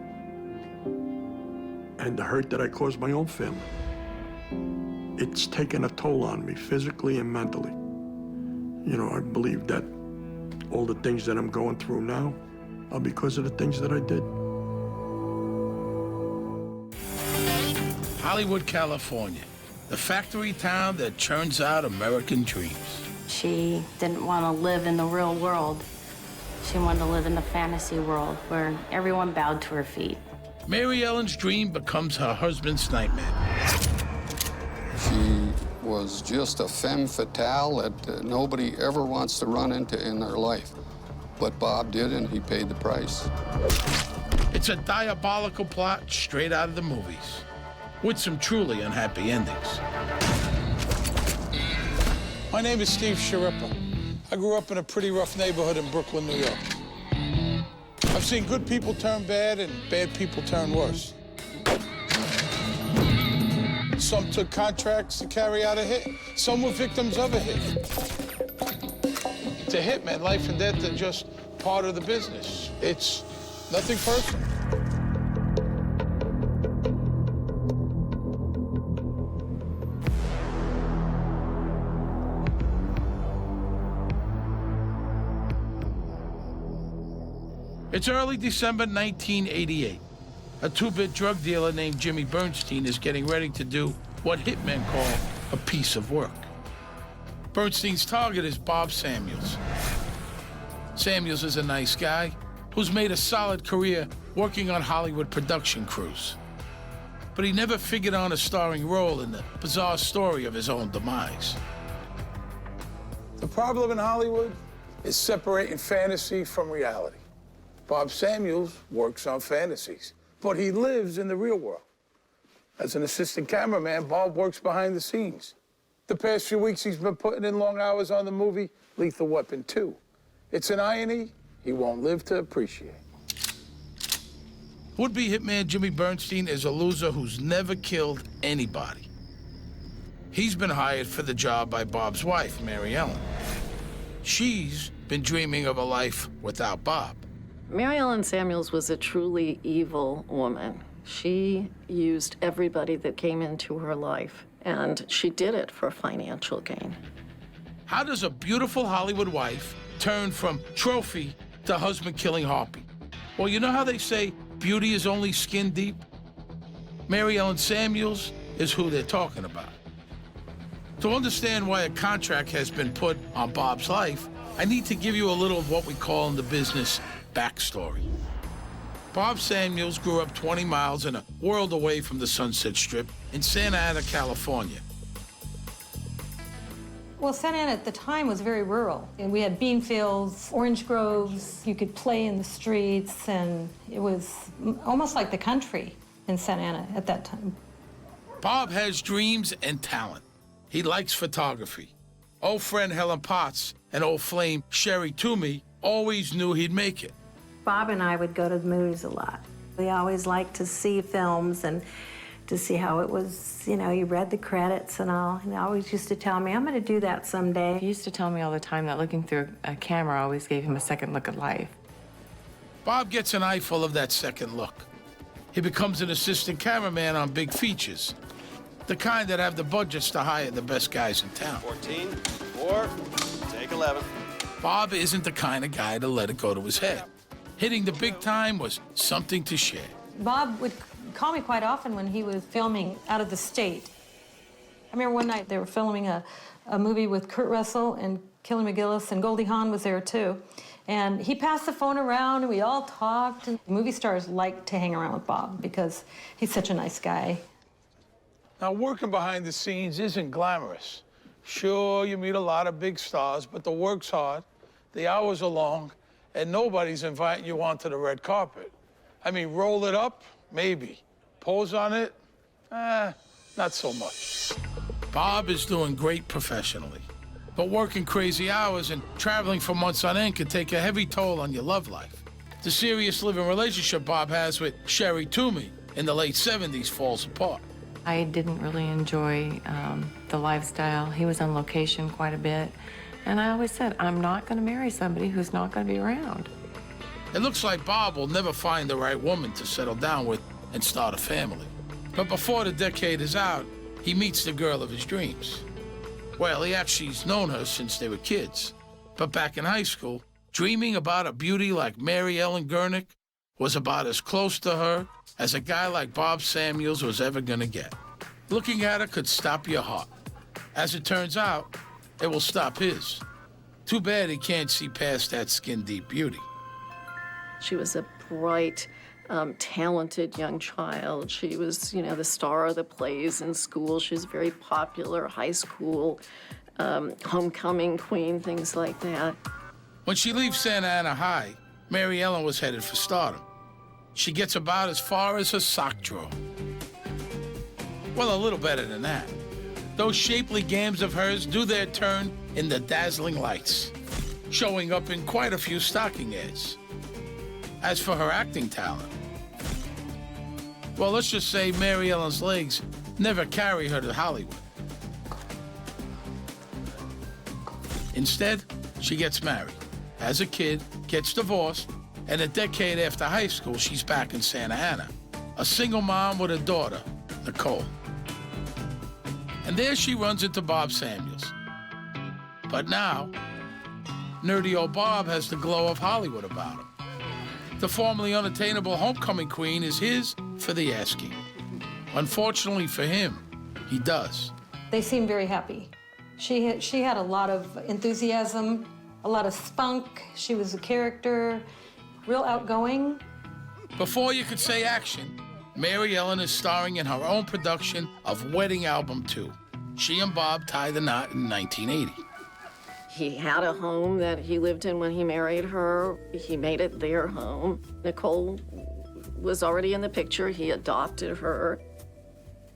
and the hurt that I caused my own family. It's taken a toll on me, physically and mentally. You know, I believe that all the things that I'm going through now are because of the things that I did. Hollywood, California, the factory town that churns out American dreams. She didn't want to live in the real world. She wanted to live in the fantasy world where everyone bowed to her feet. Mary Ellen's dream becomes her husband's nightmare. She was just a femme fatale that nobody ever wants to run into in their life. But Bob did, and he paid the price. It's a diabolical plot straight out of the movies, with some truly unhappy endings. My name is Steve Sharippa. I grew up in a pretty rough neighborhood in Brooklyn, New York. I've seen good people turn bad and bad people turn worse. Some took contracts to carry out a hit. Some were victims of a hit. To hitmen, life and death are just part of the business. It's nothing personal. It's early December 1988. A 2-bit drug dealer named Jimmy Bernstein is getting ready to do what hitmen call a piece of work. Bernstein's target is Bob Samuels. Samuels is a nice guy who's made a solid career working on Hollywood production crews. But he never figured on a starring role in the bizarre story of his own demise. The problem in Hollywood is separating fantasy from reality. Bob Samuels works on fantasies, but he lives in the real world. As an assistant cameraman, Bob works behind the scenes. The past few weeks, he's been putting in long hours on the movie Lethal Weapon 2. It's an irony he won't live to appreciate. Would-be hitman Jimmy Bernstein is a loser who's never killed anybody. He's been hired for the job by Bob's wife, Mary Ellen. She's been dreaming of a life without Bob. Mary Ellen Samuels was a truly evil woman. She used everybody that came into her life, and she did it for financial gain. How does a beautiful Hollywood wife turn from trophy to husband-killing harpy? Well, you know how they say beauty is only skin deep? Mary Ellen Samuels is who they're talking about. To understand why a contract has been put on Bob's life, I need to give you a little of what we call in the business backstory. Bob Samuels grew up 20 miles and a world away from the Sunset Strip in Santa Ana, California. Well, Santa Ana at the time was very rural. And we had bean fields, orange groves. You could play in the streets, and it was almost like the country in Santa Ana at that time. Bob has dreams and talent. He likes photography. Old friend Helen Potts and old flame Sherry Toomey always knew he'd make it. Bob and I would go to the movies a lot. We always liked to see films and to see how it was, you know, you read the credits and all. And he always used to tell me, I'm going to do that someday. He used to tell me all the time that looking through a camera always gave him a second look at life. Bob gets an eyeful of that second look. He becomes an assistant cameraman on big features, the kind that have the budgets to hire the best guys in town. 14, 4, take 11. Bob isn't the kind of guy to let it go to his head. Hitting the big time was something to share. Bob would call me quite often when he was filming out of the state. I remember one night they were filming a movie with Kurt Russell and Kelly McGillis, and Goldie Hawn was there too. And he passed the phone around and we all talked. And movie stars like to hang around with Bob because he's such a nice guy. Now, working behind the scenes isn't glamorous. Sure, you meet a lot of big stars, but the work's hard, the hours are long, and nobody's inviting you onto the red carpet. I mean, roll it up, maybe. Pose on it, not so much. Bob is doing great professionally, but working crazy hours and traveling for months on end can take a heavy toll on your love life. The serious living relationship Bob has with Sherry Toomey in the late 70s falls apart. I didn't really enjoy the lifestyle. He was on location quite a bit. And I always said, I'm not going to marry somebody who's not going to be around. It looks like Bob will never find the right woman to settle down with and start a family. But before the decade is out, he meets the girl of his dreams. Well, he actually's known her since they were kids. But back in high school, dreaming about a beauty like Mary Ellen Gurnick was about as close to her as a guy like Bob Samuels was ever gonna get. Looking at her could stop your heart. As it turns out, it will stop his. Too bad he can't see past that skin-deep beauty. She was a bright, talented young child. She was, you know, the star of the plays in school. She was very popular, high school, homecoming queen, things like that. When she leaves Santa Ana High, Mary Ellen was headed for stardom. She gets about as far as her sock drawer. Well, a little better than that. Those shapely gams of hers do their turn in the dazzling lights, showing up in quite a few stocking ads. As for her acting talent, well, let's just say Mary Ellen's legs never carry her to Hollywood. Instead, she gets married, has a kid, gets divorced, and a decade after high school, she's back in Santa Ana, a single mom with a daughter, Nicole. And there she runs into Bob Samuels. But now, nerdy old Bob has the glow of Hollywood about him. The formerly unattainable homecoming queen is his for the asking. Unfortunately for him, he does. They seemed very happy. She had a lot of enthusiasm, a lot of spunk. She was a character, real outgoing. Before you could say action, Mary Ellen is starring in her own production of Wedding Album 2. She and Bob tie the knot in 1980. He had a home that he lived in when he married her. He made it their home. Nicole was already in the picture. He adopted her.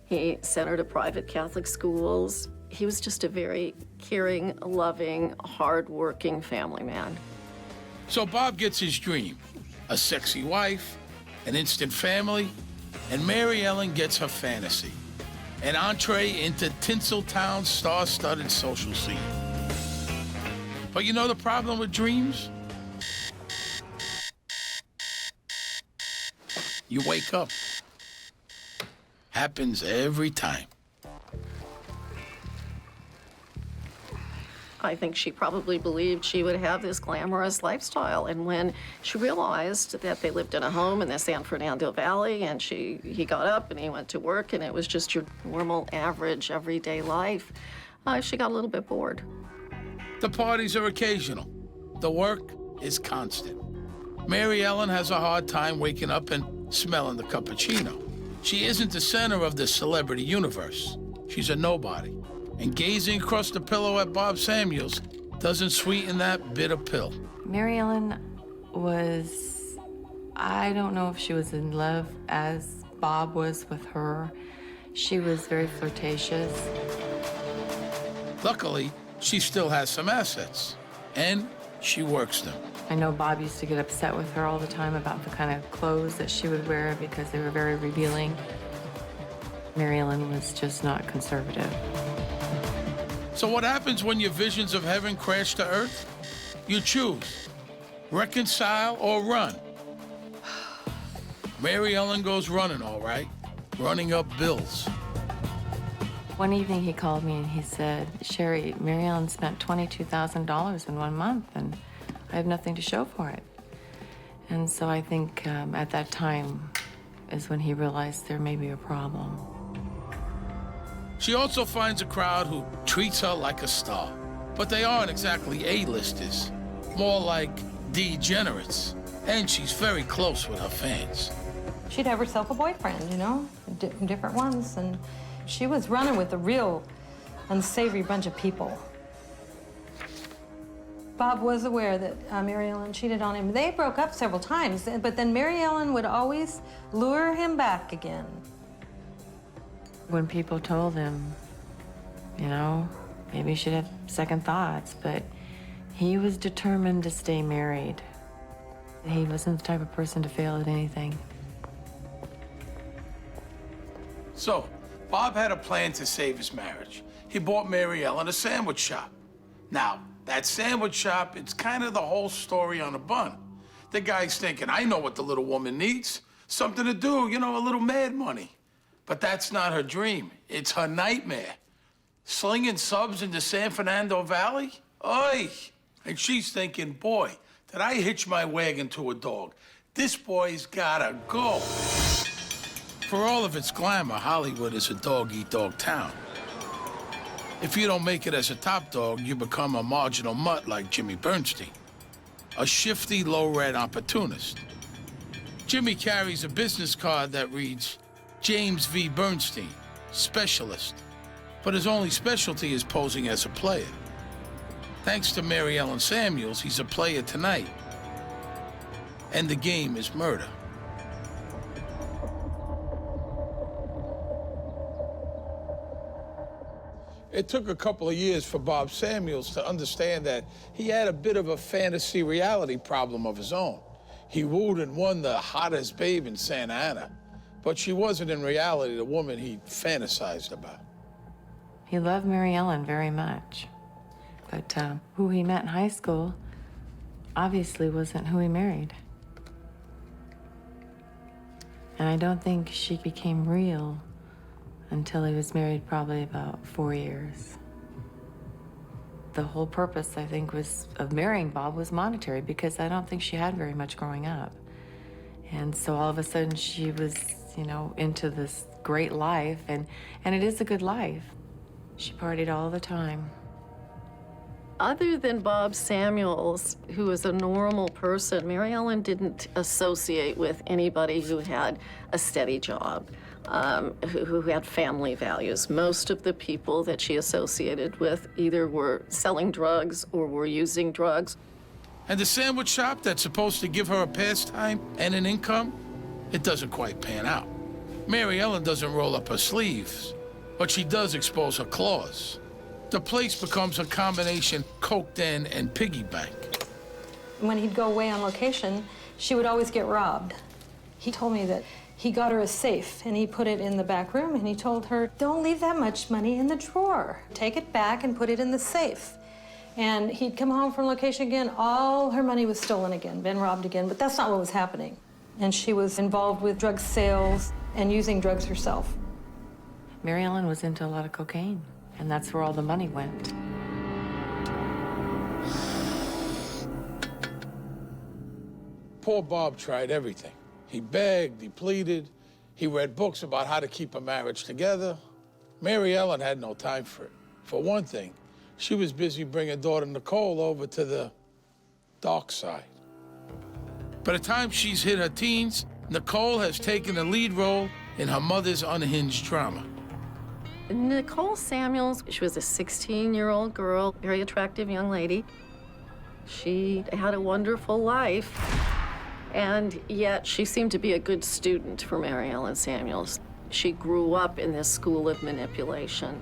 He sent her to private Catholic schools. He was just a very caring, loving, hard-working family man. So Bob gets his dream, a sexy wife an instant family, and Mary Ellen gets her fantasy. An entree into Tinseltown's star-studded social scene. But you know the problem with dreams? You wake up. Happens every time. I think she probably believed she would have this glamorous lifestyle. And when she realized that they lived in a home in the San Fernando Valley, and he got up and he went to work, and it was just your normal, average, everyday life, she got a little bit bored. The parties are occasional. The work is constant. Mary Ellen has a hard time waking up and smelling the cappuccino. She isn't the center of the celebrity universe. She's a nobody. And gazing across the pillow at Bob Samuels doesn't sweeten that bitter pill. Mary Ellen was, I don't know if she was in love as Bob was with her. She was very flirtatious. Luckily, she still has some assets, and she works them. I know Bob used to get upset with her all the time about the kind of clothes that she would wear because they were very revealing. Mary Ellen was just not conservative. So what happens when your visions of heaven crash to earth? You choose, reconcile or run. Mary Ellen goes running, all right, running up bills. One evening he called me and he said, Sherry, Mary Ellen spent $22,000 in 1 month and I have nothing to show for it. And so I think at that time is when he realized there may be a problem. She also finds a crowd who treats her like a star. But they aren't exactly A-listers, more like degenerates. And she's very close with her fans. She'd have herself a boyfriend, you know, different ones, and she was running with a real unsavory bunch of people. Bob was aware that Mary Ellen cheated on him. They broke up several times, but then Mary Ellen would always lure him back again. When people told him, you know, maybe you should have second thoughts, but he was determined to stay married. He wasn't the type of person to fail at anything. So, Bob had a plan to save his marriage. He bought Mary Ellen a sandwich shop. Now, that sandwich shop, it's kind of the whole story on a bun. The guy's thinking, I know what the little woman needs. Something to do, you know, a little mad money. But that's not her dream. It's her nightmare. Slinging subs into San Fernando Valley? Oy! And she's thinking, boy, did I hitch my wagon to a dog? This boy's gotta go. For all of its glamour, Hollywood is a dog-eat-dog town. If you don't make it as a top dog, you become a marginal mutt like Jimmy Bernstein, a shifty, low-rent opportunist. Jimmy carries a business card that reads, James V. Bernstein, specialist. But his only specialty is posing as a player. Thanks to Mary Ellen Samuels, he's a player tonight. And the game is murder. It took a couple of years for Bob Samuels to understand that he had a bit of a fantasy reality problem of his own. He wooed and won the hottest babe in Santa Ana, but she wasn't in reality the woman he fantasized about. He loved Mary Ellen very much, but who he met in high school obviously wasn't who he married. And I don't think she became real until he was married probably about 4 years. The whole purpose, I think, of marrying Bob was monetary, because I don't think she had very much growing up. And so all of a sudden she was, you know, into this great life, and it is a good life. She partied all the time. Other than Bob Samuels, who was a normal person, Mary Ellen didn't associate with anybody who had a steady job, who had family values. Most of the people that she associated with either were selling drugs or were using drugs. And the sandwich shop that's supposed to give her a pastime and an income, it doesn't quite pan out. Mary Ellen doesn't roll up her sleeves, but she does expose her claws. The place becomes a combination coke den and piggy bank. When he'd go away on location, she would always get robbed. He told me that he got her a safe and he put it in the back room and he told her, don't leave that much money in the drawer. Take it back and put it in the safe. And he'd come home from location again, all her money was stolen again, been robbed again, but that's not what was happening. And she was involved with drug sales and using drugs herself. Mary Ellen was into a lot of cocaine, and that's where all the money went. Poor Bob tried everything. He begged, he pleaded, he read books about how to keep a marriage together. Mary Ellen had no time for it. For one thing, she was busy bringing daughter Nicole over to the dark side. By the time she's hit her teens, Nicole has taken the lead role in her mother's unhinged drama. Nicole Samuels, she was a 16-year-old girl, very attractive young lady. She had a wonderful life, and yet she seemed to be a good student for Mary Ellen Samuels. She grew up in this school of manipulation.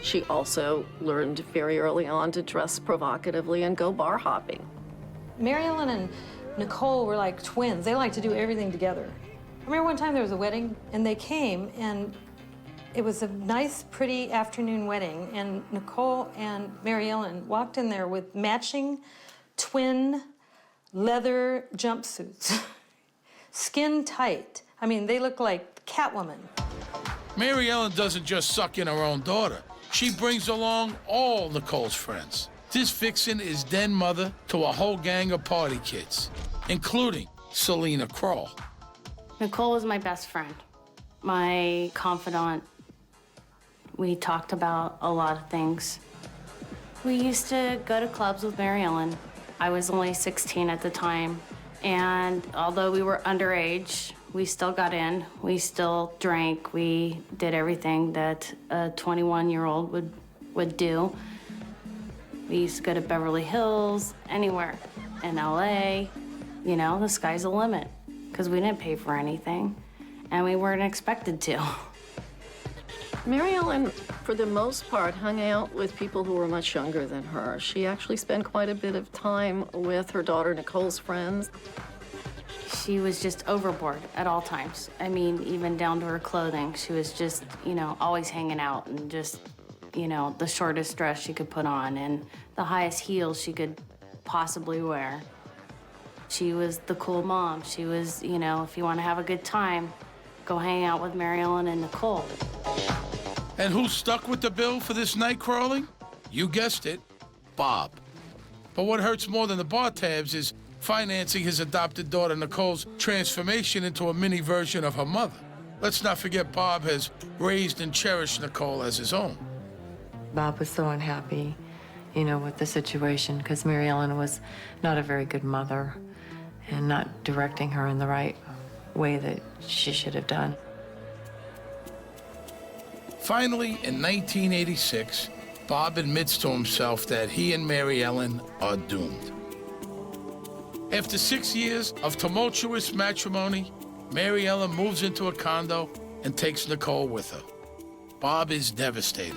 She also learned very early on to dress provocatively and go bar hopping. Mary Ellen and Nicole were like twins. They liked to do everything together. I remember one time there was a wedding, and they came, and it was a nice, pretty afternoon wedding, and Nicole and Mary Ellen walked in there with matching twin leather jumpsuits, skin tight. I mean, they look like Catwoman. Mary Ellen doesn't just suck in her own daughter. She brings along all Nicole's friends. This vixen is den mother to a whole gang of party kids, including Selena Kroll. Nicole was my best friend, my confidant. We talked about a lot of things. We used to go to clubs with Mary Ellen. I was only 16 at the time, and although we were underage, we still got in. We still drank. We did everything that a 21-year-old would do. We used to go to Beverly Hills, anywhere in LA. You know, the sky's the limit, because we didn't pay for anything, and we weren't expected to. Mary Ellen, for the most part, hung out with people who were much younger than her. She actually spent quite a bit of time with her daughter Nicole's friends. She was just overboard at all times. I mean, even down to her clothing. She was just, you know, always hanging out and just, you know, the shortest dress she could put on and the highest heels she could possibly wear. She was the cool mom. She was, you know, if you want to have a good time, go hang out with Mary Ellen and Nicole. And who stuck with the bill for this night crawling? You guessed it, Bob. But what hurts more than the bar tabs is financing his adopted daughter Nicole's transformation into a mini version of her mother. Let's not forget Bob has raised and cherished Nicole as his own. Bob was so unhappy, you know, with the situation, because Mary Ellen was not a very good mother and not directing her in the right way that she should have done. Finally, in 1986, Bob admits to himself that he and Mary Ellen are doomed. After 6 years of tumultuous matrimony, Mary Ellen moves into a condo and takes Nicole with her. Bob is devastated.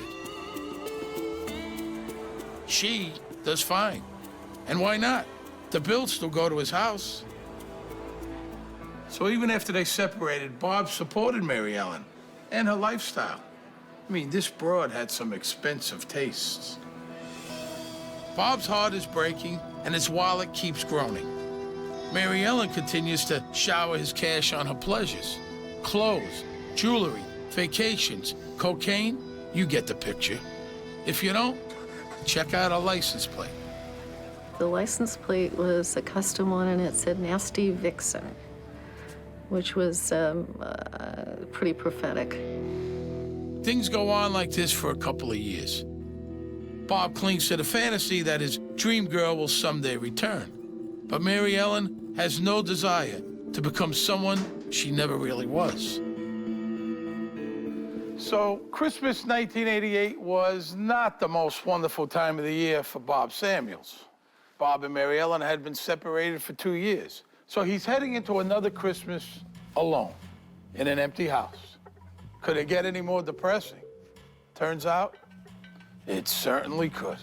She does fine. And why not? The bills still go to his house. So even after they separated, Bob supported Mary Ellen and her lifestyle. I mean, this broad had some expensive tastes. Bob's heart is breaking and his wallet keeps groaning. Mary Ellen continues to shower his cash on her pleasures. Clothes, jewelry, vacations, cocaine, you get the picture. If you don't, check out her license plate. The license plate was a custom one, and it said Nasty Vixen, which was pretty prophetic. Things go on like this for a couple of years. Bob clings to the fantasy that his dream girl will someday return. But Mary Ellen has no desire to become someone she never really was. So Christmas 1988 was not the most wonderful time of the year for Bob Samuels. Bob and Mary Ellen had been separated for 2 years. So he's heading into another Christmas alone in an empty house. Could it get any more depressing? Turns out, it certainly could.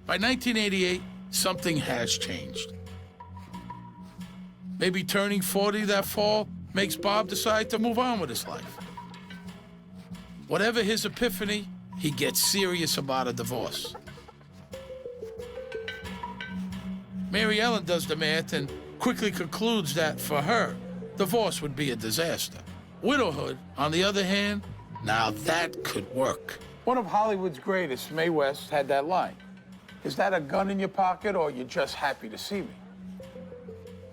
By 1988, something has changed. Maybe turning 40 that fall makes Bob decide to move on with his life. Whatever his epiphany, he gets serious about a divorce. Mary Ellen does the math and quickly concludes that, for her, divorce would be a disaster. Widowhood, on the other hand, now that could work. One of Hollywood's greatest, Mae West, had that line. Is that a gun in your pocket, or you're just happy to see me?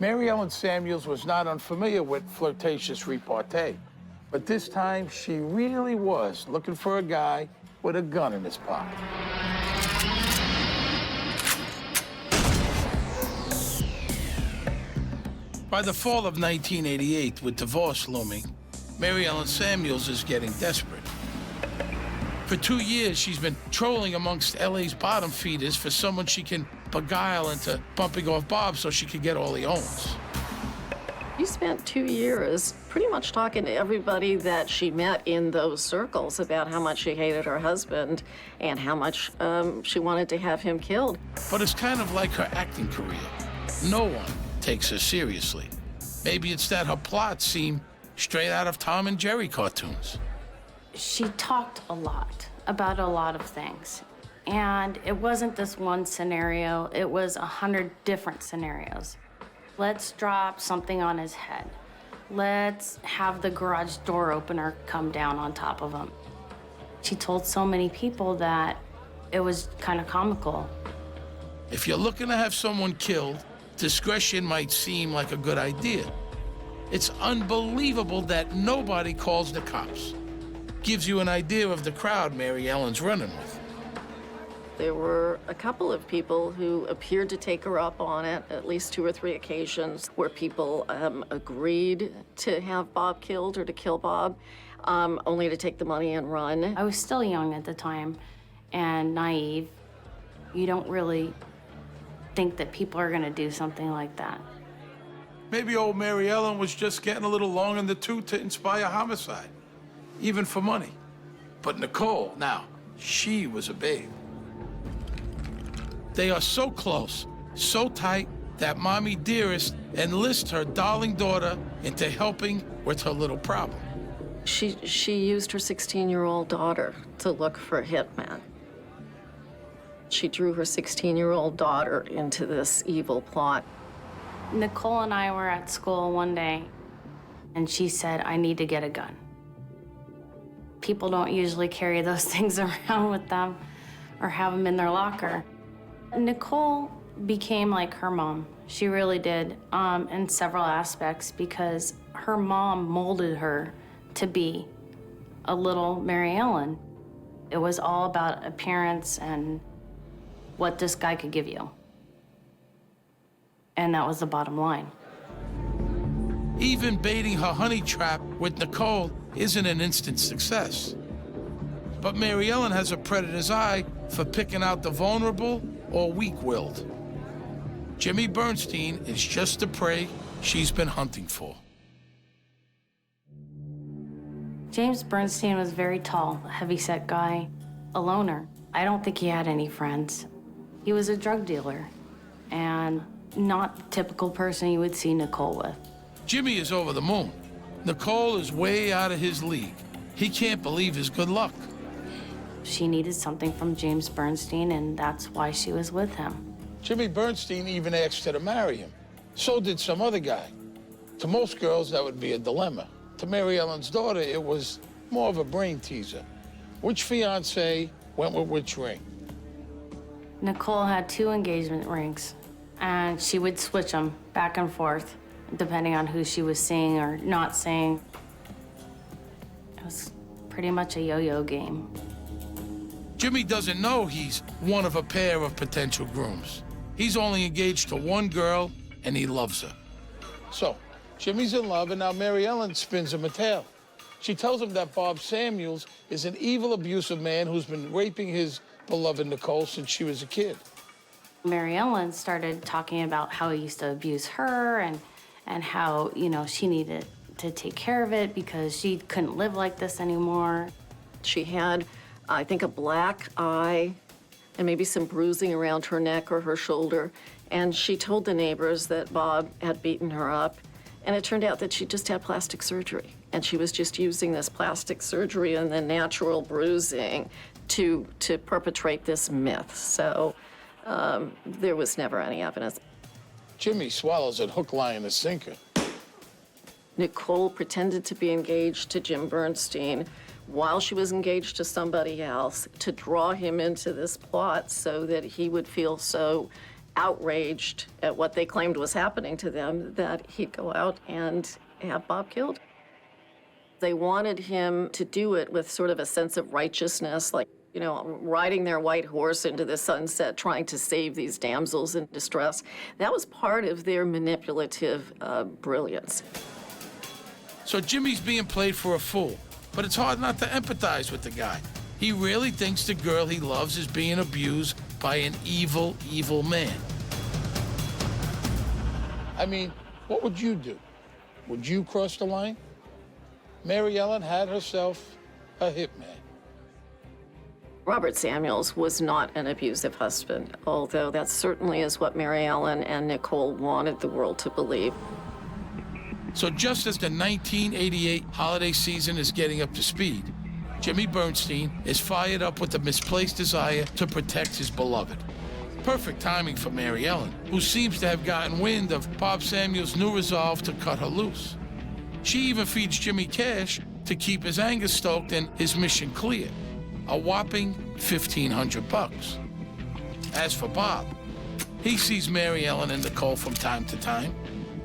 Mary Ellen Samuels was not unfamiliar with flirtatious repartee, but this time she really was looking for a guy with a gun in his pocket. By the fall of 1988, with divorce looming, Mary Ellen Samuels is getting desperate. For 2 years, she's been trolling amongst LA's bottom feeders for someone she can beguile into bumping off Bob so she can get all he owns. She spent 2 years pretty much talking to everybody that she met in those circles about how much she hated her husband and how much she wanted to have him killed. But it's kind of like her acting career. No one takes her seriously. Maybe it's that her plots seem straight out of Tom and Jerry cartoons. She talked a lot about a lot of things. And it wasn't this one scenario, it was 100 different scenarios. Let's drop something on his head. Let's have the garage door opener come down on top of him. She told so many people that it was kind of comical. If you're looking to have someone killed, discretion might seem like a good idea. It's unbelievable that nobody calls the cops. Gives you an idea of the crowd Mary Ellen's running with. There were a couple of people who appeared to take her up on it, at least 2 or 3 occasions, where people agreed to have Bob killed or to kill Bob, only to take the money and run. I was still young at the time and naive. You don't really think that people are gonna do something like that. Maybe old Mary Ellen was just getting a little long in the tooth to inspire homicide, even for money. But Nicole, now, she was a babe. They are so close, so tight, that Mommy Dearest enlists her darling daughter into helping with her little problem. She used her 16-year-old daughter to look for a hitman. She drew her 16-year-old daughter into this evil plot. Nicole and I were at school one day, and she said, I need to get a gun. People don't usually carry those things around with them or have them in their locker. Nicole became like her mom. She really did, in several aspects, because her mom molded her to be a little Mary Ellen. It was all about appearance and what this guy could give you. And that was the bottom line. Even baiting her honey trap with Nicole isn't an instant success. But Mary Ellen has a predator's eye for picking out the vulnerable or weak-willed. Jimmy Bernstein is just the prey she's been hunting for. James Bernstein was very tall, a heavy-set guy, a loner. I don't think he had any friends. He was a drug dealer, and not the typical person you would see Nicole with. Jimmy is over the moon. Nicole is way out of his league. He can't believe his good luck. She needed something from James Bernstein, and that's why she was with him. Jimmy Bernstein even asked her to marry him. So did some other guy. To most girls, that would be a dilemma. To Mary Ellen's daughter, it was more of a brain teaser. Which fiancé went with which ring? Nicole had 2 engagement rings, and she would switch them back and forth, depending on who she was seeing or not seeing. It was pretty much a yo-yo game. Jimmy doesn't know he's one of a pair of potential grooms. He's only engaged to one girl, and he loves her. So, Jimmy's in love, and now Mary Ellen spins him a tale. She tells him that Bob Samuels is an evil, abusive man who's been raping his beloved Nicole since she was a kid. Mary Ellen started talking about how he used to abuse her and how, you know, she needed to take care of it because she couldn't live like this anymore. She had, I think, a black eye and maybe some bruising around her neck or her shoulder. And she told the neighbors that Bob had beaten her up. And it turned out that she just had plastic surgery. And she was just using this plastic surgery and the natural bruising to perpetrate this myth. So there was never any evidence. Jimmy swallows it hook, line, and sinker. Nicole pretended to be engaged to Jim Bernstein while she was engaged to somebody else to draw him into this plot so that he would feel so outraged at what they claimed was happening to them that he'd go out and have Bob killed. They wanted him to do it with sort of a sense of righteousness, like, you know, riding their white horse into the sunset, trying to save these damsels in distress. That was part of their manipulative brilliance. So Jimmy's being played for a fool, but it's hard not to empathize with the guy. He really thinks the girl he loves is being abused by an evil, evil man. I mean, what would you do? Would you cross the line? Mary Ellen had herself a hitman. Robert Samuels was not an abusive husband, although that certainly is what Mary Ellen and Nicole wanted the world to believe. So just as the 1988 holiday season is getting up to speed, Jimmy Bernstein is fired up with a misplaced desire to protect his beloved. Perfect timing for Mary Ellen, who seems to have gotten wind of Bob Samuels' new resolve to cut her loose. She even feeds Jimmy cash to keep his anger stoked and his mission clear, a whopping $1,500. As for Bob, he sees Mary Ellen and Nicole from time to time.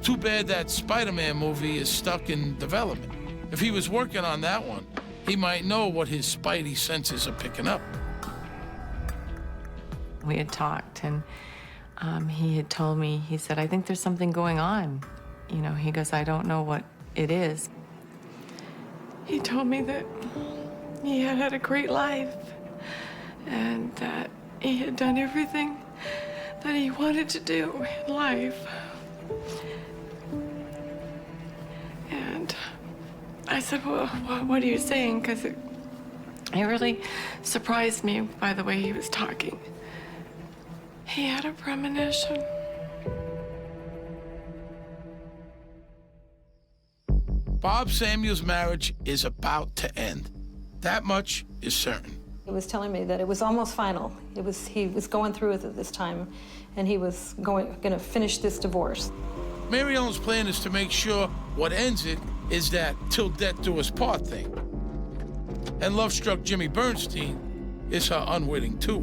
Too bad that Spider-Man movie is stuck in development. If he was working on that one, he might know what his spidey senses are picking up. We had talked, and he had told me, he said, I think there's something going on. You know, he goes, I don't know what it is. He told me that he had had a great life and that he had done everything that he wanted to do in life. And I said, well, what are you saying? Because it really surprised me by the way he was talking. He had a premonition. Bob Samuels' marriage is about to end. That much is certain. He was telling me that it was almost final. He was going through with it this time, and he was going to finish this divorce. Mary Ellen's plan is to make sure what ends it is that till death do us part thing. And love-struck Jimmy Bernstein is her unwitting tool.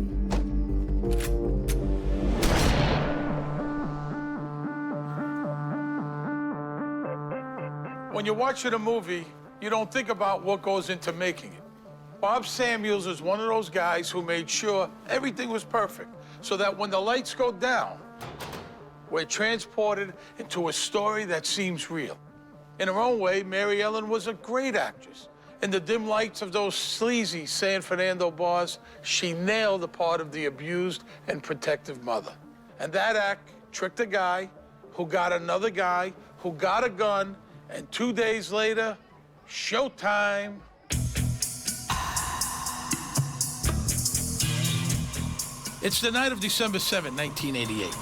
When you're watching a movie, you don't think about what goes into making it. Bob Samuels is one of those guys who made sure everything was perfect, so that when the lights go down, we're transported into a story that seems real. In her own way, Mary Ellen was a great actress. In the dim lights of those sleazy San Fernando bars, she nailed the part of the abused and protective mother. And that act tricked a guy who got another guy who got a gun, and 2 days later, showtime. It's the night of December 7, 1988.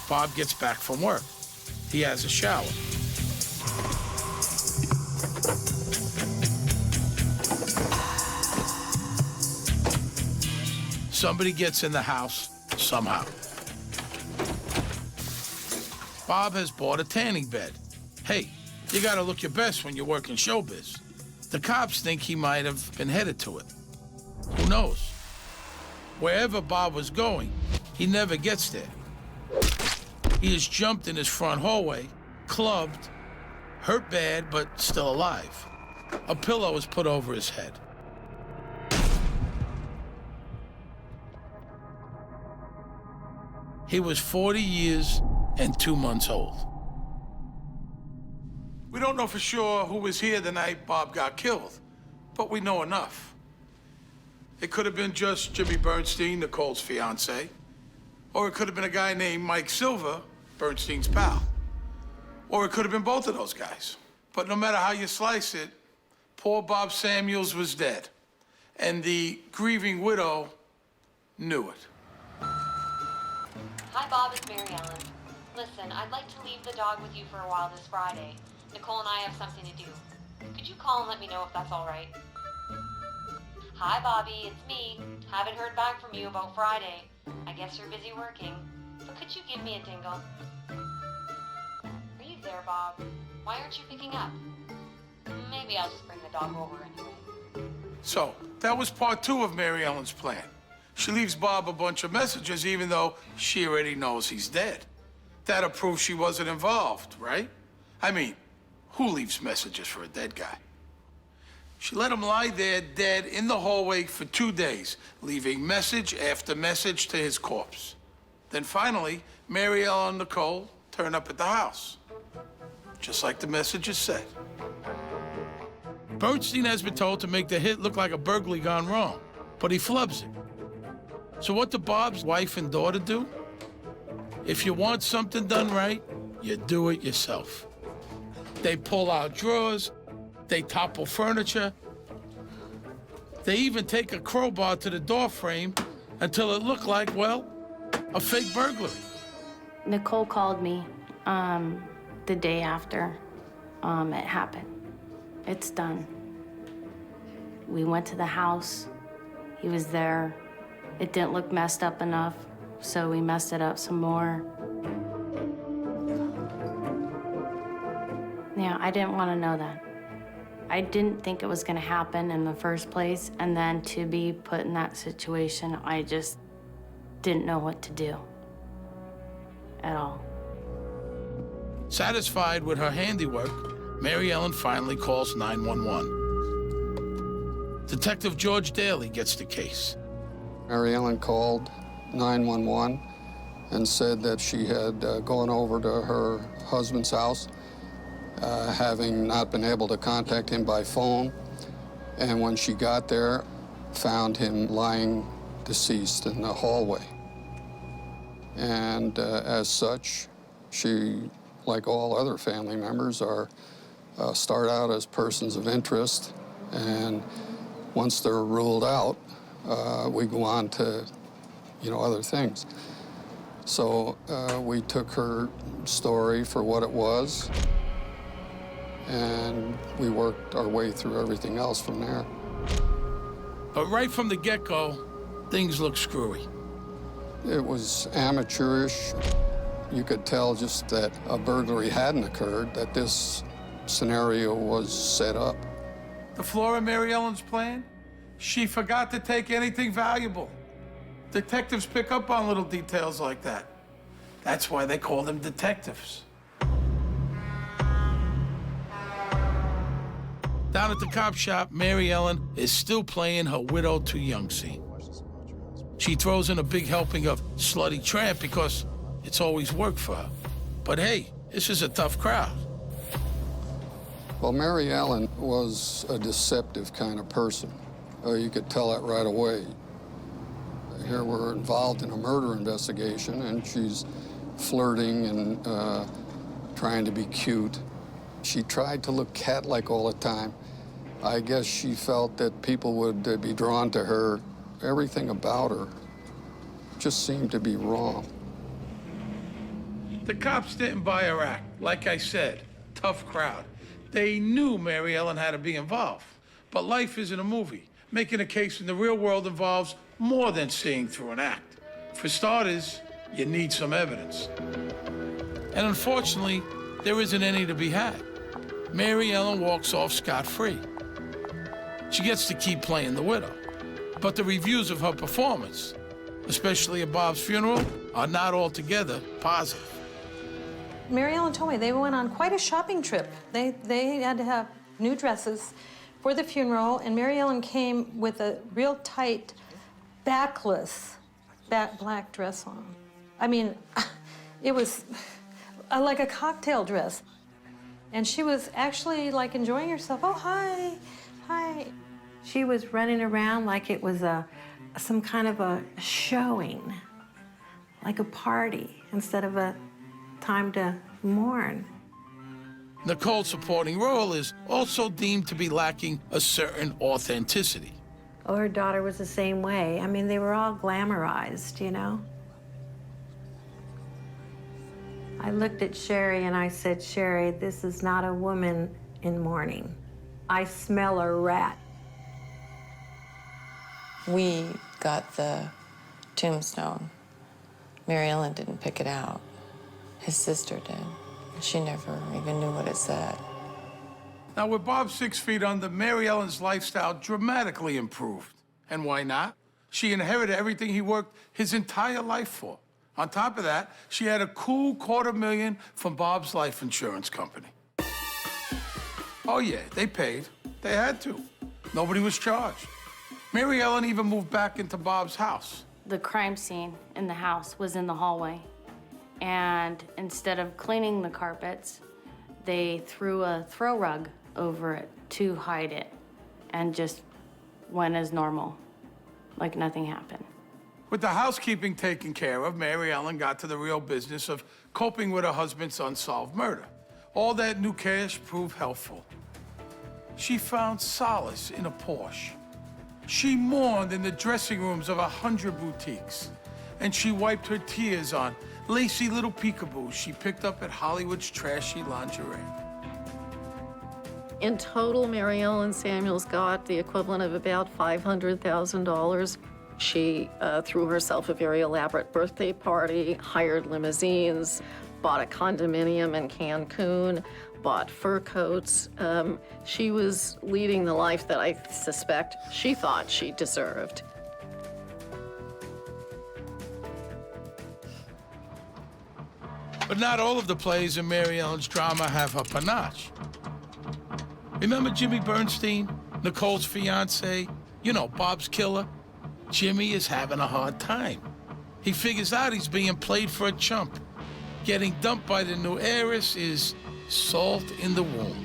Bob gets back from work. He has a shower. Somebody gets in the house somehow. Bob has bought a tanning bed. Hey, you gotta look your best when you work in showbiz. The cops think he might have been headed to it. Who knows? Wherever Bob was going, he never gets there. He is jumped in his front hallway, clubbed, hurt bad, but still alive. A pillow is put over his head. He was 40 years and 2 months old. We don't know for sure who was here the night Bob got killed, but we know enough. It could have been just Jimmy Bernstein, Nicole's fiancé, or it could have been a guy named Mike Silver, Bernstein's pal. Or it could have been both of those guys. But no matter how you slice it, poor Bob Samuels was dead, and the grieving widow knew it. Hi, Bob, it's Mary Ellen. Listen, I'd like to leave the dog with you for a while this Friday. Nicole and I have something to do. Could you call and let me know if that's all right? Hi, Bobby, it's me. Haven't heard back from you about Friday. I guess you're busy working. But could you give me a dingle? Are you there, Bob? Why aren't you picking up? Maybe I'll just bring the dog over anyway. So, that was part 2 of Mary Ellen's plan. She leaves Bob a bunch of messages even though she already knows he's dead. That'll prove she wasn't involved, right? I mean, who leaves messages for a dead guy? She let him lie there dead in the hallway for 2 days, leaving message after message to his corpse. Then finally, Mary Ellen and Nicole turn up at the house, just like the messages said. Bernstein has been told to make the hit look like a burglary gone wrong, but he flubs it. So what do Bob's wife and daughter do? If you want something done right, you do it yourself. They pull out drawers, they topple furniture, they even take a crowbar to the door frame until it looked like, well, a fake burglary. Nicole called me the day after it happened. It's done. We went to the house. He was there. It didn't look messed up enough, so we messed it up some more. Yeah, I didn't want to know that. I didn't think it was going to happen in the first place, and then to be put in that situation, I just didn't know what to do at all. Satisfied with her handiwork, Mary Ellen finally calls 911. Detective George Daly gets the case. Mary Ellen called 911 and said that she had gone over to her husband's house, having not been able to contact him by phone. And when she got there, found him lying deceased in the hallway. And as such, she, like all other family members, start out as persons of interest. And once they're ruled out, we go on to, other things. So we took her story for what it was, and we worked our way through everything else from there. But right from the get-go, things look screwy. It was amateurish. You could tell just that a burglary hadn't occurred, that this scenario was set up. The flaw in Mary Ellen's plan? She forgot to take anything valuable. Detectives pick up on little details like that. That's why they call them detectives. Down at the cop shop, Mary Ellen is still playing her widow too young scene. She throws in a big helping of slutty tramp because it's always worked for her. But hey, this is a tough crowd. Well, Mary Ellen was a deceptive kind of person. You could tell that right away. Here we're involved in a murder investigation, and she's flirting and trying to be cute. She tried to look cat-like all the time. I guess she felt that people would be drawn to her. Everything about her just seemed to be wrong. The cops didn't buy her act. Like I said, tough crowd. They knew Mary Ellen had to be involved. But life isn't a movie. Making a case in the real world involves more than seeing through an act. For starters, you need some evidence. And unfortunately, there isn't any to be had. Mary Ellen walks off scot-free. She gets to keep playing the widow. But the reviews of her performance, especially at Bob's funeral, are not altogether positive. Mary Ellen told me they went on quite a shopping trip. They had to have new dresses for the funeral, and Mary Ellen came with a real tight, backless, black dress on. I mean, it was like a cocktail dress. And she was actually like enjoying herself. Oh, hi, hi. She was running around like it was some kind of a showing, like a party, instead of a time to mourn. Nicole's supporting role is also deemed to be lacking a certain authenticity. Oh, her daughter was the same way. I mean, they were all glamorized, I looked at Sherry and I said, Sherry, this is not a woman in mourning. I smell a rat. We got the tombstone. Mary Ellen didn't pick it out. His sister did. She never even knew what it said. Now, with Bob 6 feet under, Mary Ellen's lifestyle dramatically improved. And why not? She inherited everything he worked his entire life for. On top of that, she had a cool $250,000 from Bob's life insurance company. Oh yeah, they paid. They had to. Nobody was charged. Mary Ellen even moved back into Bob's house. The crime scene in the house was in the hallway. And instead of cleaning the carpets, they threw a throw rug over it to hide it and just went as normal, like nothing happened. With the housekeeping taken care of, Mary Ellen got to the real business of coping with her husband's unsolved murder. All that new cash proved helpful. She found solace in a Porsche. She mourned in the dressing rooms of 100 boutiques. And she wiped her tears on lacy little peekaboos she picked up at Hollywood's trashy lingerie. In total, Mary Ellen Samuels got the equivalent of about $500,000. She threw herself a very elaborate birthday party, hired limousines, bought a condominium in Cancun, bought fur coats. She was leading the life that I suspect she thought she deserved. But not all of the plays in Mary Ellen's drama have her panache. Remember Jimmy Bernstein, Nicole's fiance? You know, Bob's killer? Jimmy is having a hard time. He figures out he's being played for a chump. Getting dumped by the new heiress is salt in the wound.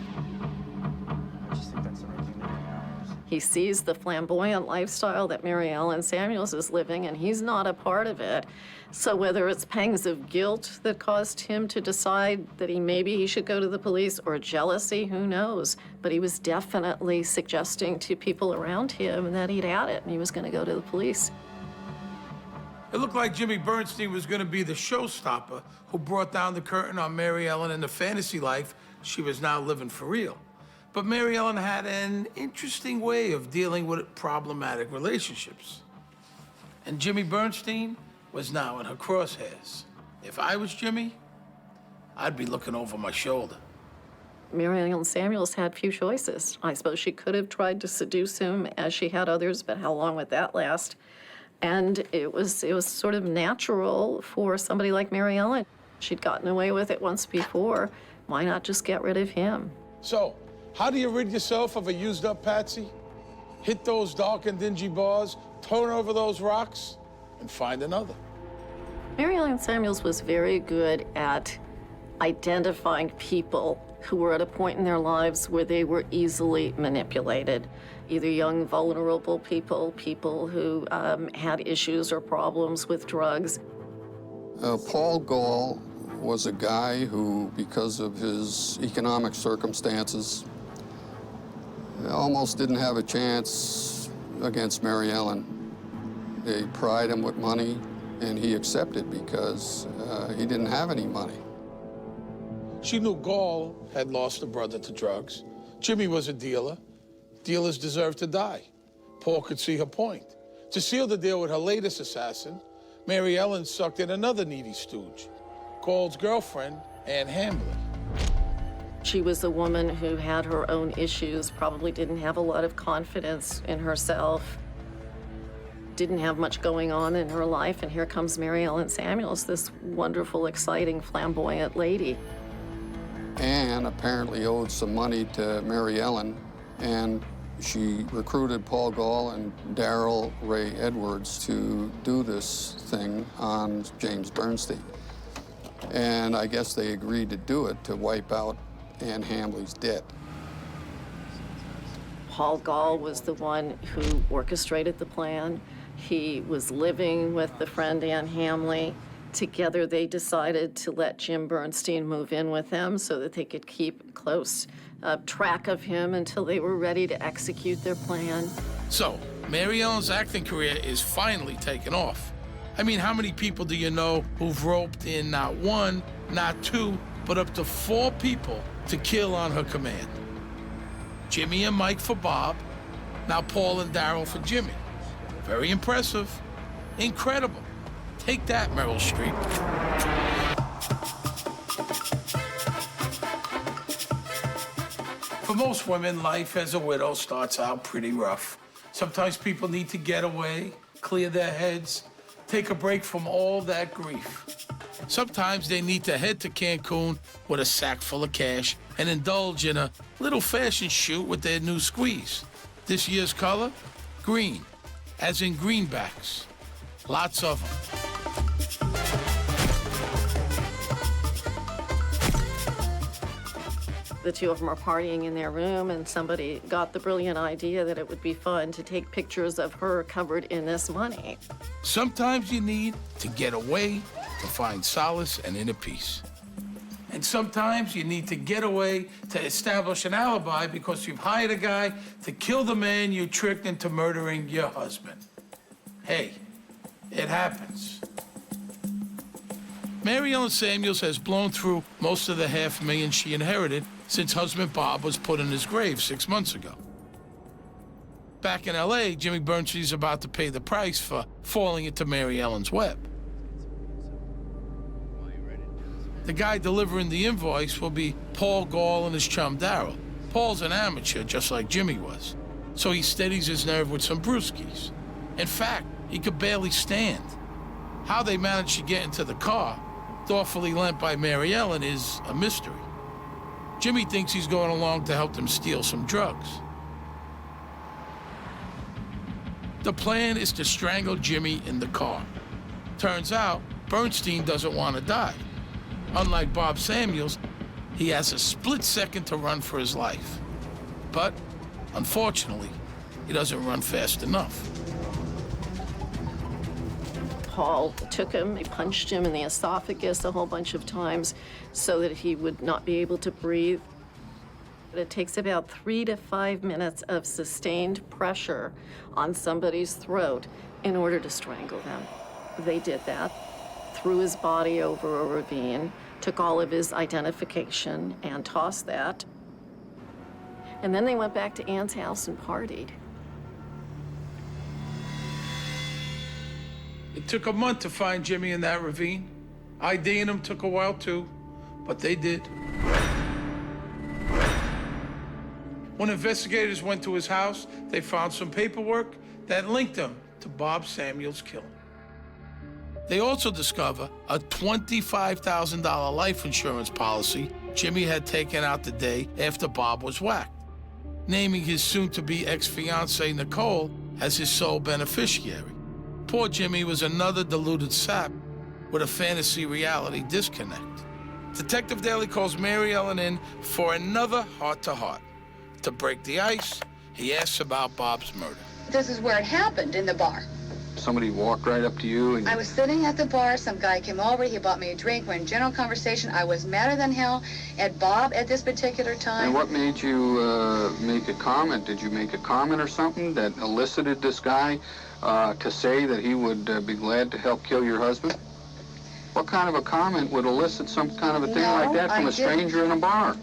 He sees the flamboyant lifestyle that Mary Ellen Samuels is living, and he's not a part of it. So whether it's pangs of guilt that caused him to decide that maybe he should go to the police, or jealousy, who knows? But he was definitely suggesting to people around him that he'd had it and he was going to go to the police. It looked like Jimmy Bernstein was going to be the showstopper who brought down the curtain on Mary Ellen and the fantasy life she was now living for real. But Mary Ellen had an interesting way of dealing with problematic relationships. And Jimmy Bernstein was now in her crosshairs. If I was Jimmy, I'd be looking over my shoulder. Mary Ellen Samuels had few choices. I suppose she could have tried to seduce him as she had others, but how long would that last? And it was sort of natural for somebody like Mary Ellen. She'd gotten away with it once before. Why not just get rid of him? So, how do you rid yourself of a used-up patsy? Hit those dark and dingy bars, turn over those rocks, and find another. Mary Ellen Samuels was very good at identifying people who were at a point in their lives where they were easily manipulated. Either young, vulnerable people, people who had issues or problems with drugs. Paul Gall was a guy who, because of his economic circumstances, almost didn't have a chance against Mary Ellen. They pried him with money, and he accepted because he didn't have any money. She knew Gall had lost a brother to drugs. Jimmy was a dealer. Dealers deserved to die. Paul could see her point. To seal the deal with her latest assassin, Mary Ellen sucked in another needy stooge, Gall's girlfriend, Ann Hambley. She was a woman who had her own issues, probably didn't have a lot of confidence in herself, didn't have much going on in her life, and here comes Mary Ellen Samuels, this wonderful, exciting, flamboyant lady. Anne apparently owed some money to Mary Ellen, and she recruited Paul Gall and Darrell Ray Edwards to do this thing on James Bernstein. And I guess they agreed to do it to wipe out Ann Hambley's debt. Paul Gall was the one who orchestrated the plan. He was living with the friend Ann Hambley. Together, they decided to let Jim Bernstein move in with them so that they could keep close track of him until they were ready to execute their plan. So, Mary Ellen's acting career is finally taking off. I mean, how many people do you know who've roped in not one, not two, but up to 4 people to kill on her command? Jimmy and Mike for Bob, now Paul and Daryl for Jimmy. Very impressive. Incredible. Take that, Meryl Streep. For most women, life as a widow starts out pretty rough. Sometimes people need to get away, clear their heads, take a break from all that grief. Sometimes they need to head to Cancun with a sack full of cash and indulge in a little fashion shoot with their new squeeze. This year's color? Green, as in greenbacks. Lots of them. The two of them are partying in their room, and somebody got the brilliant idea that it would be fun to take pictures of her covered in this money. Sometimes you need to get away to find solace and inner peace. And sometimes you need to get away to establish an alibi because you've hired a guy to kill the man you tricked into murdering your husband. Hey, it happens. Mary Ellen Samuels has blown through most of the $500,000 she inherited since husband Bob was put in his grave 6 months ago. Back in L.A., Jimmy Bernstein's about to pay the price for falling into Mary Ellen's web. The guy delivering the invoice will be Paul Gall and his chum Daryl. Paul's an amateur, just like Jimmy was, so he steadies his nerve with some brewskis. In fact, he could barely stand. How they managed to get into the car, thoughtfully lent by Mary Ellen, is a mystery. Jimmy thinks he's going along to help them steal some drugs. The plan is to strangle Jimmy in the car. Turns out, Bernstein doesn't want to die. Unlike Bob Samuels, he has a split second to run for his life. But, unfortunately, he doesn't run fast enough. Paul took him, he punched him in the esophagus a whole bunch of times so that he would not be able to breathe. It takes about 3 to 5 minutes of sustained pressure on somebody's throat in order to strangle them. They did that, threw his body over a ravine, took all of his identification and tossed that. And then they went back to Ann's house and partied. It took a month to find Jimmy in that ravine. IDing him took a while too, but they did. When investigators went to his house, they found some paperwork that linked him to Bob Samuels' killing. They also discover a $25,000 life insurance policy Jimmy had taken out the day after Bob was whacked, naming his soon-to-be ex-fiancée Nicole as his sole beneficiary. Poor Jimmy was another deluded sap with a fantasy-reality disconnect. Detective Daly calls Mary Ellen in for another heart-to-heart. To break the ice, he asks about Bob's murder. This is where it happened, in the bar. Somebody walked right up to you and... I was sitting at the bar, some guy came over, he bought me a drink, we're in general conversation. I was madder than hell at Bob at this particular time. And what made you make a comment? Did you make a comment or something that elicited this guy to say that he would be glad to help kill your husband? What kind of a comment would elicit some kind of a thing like that from a stranger in a bar?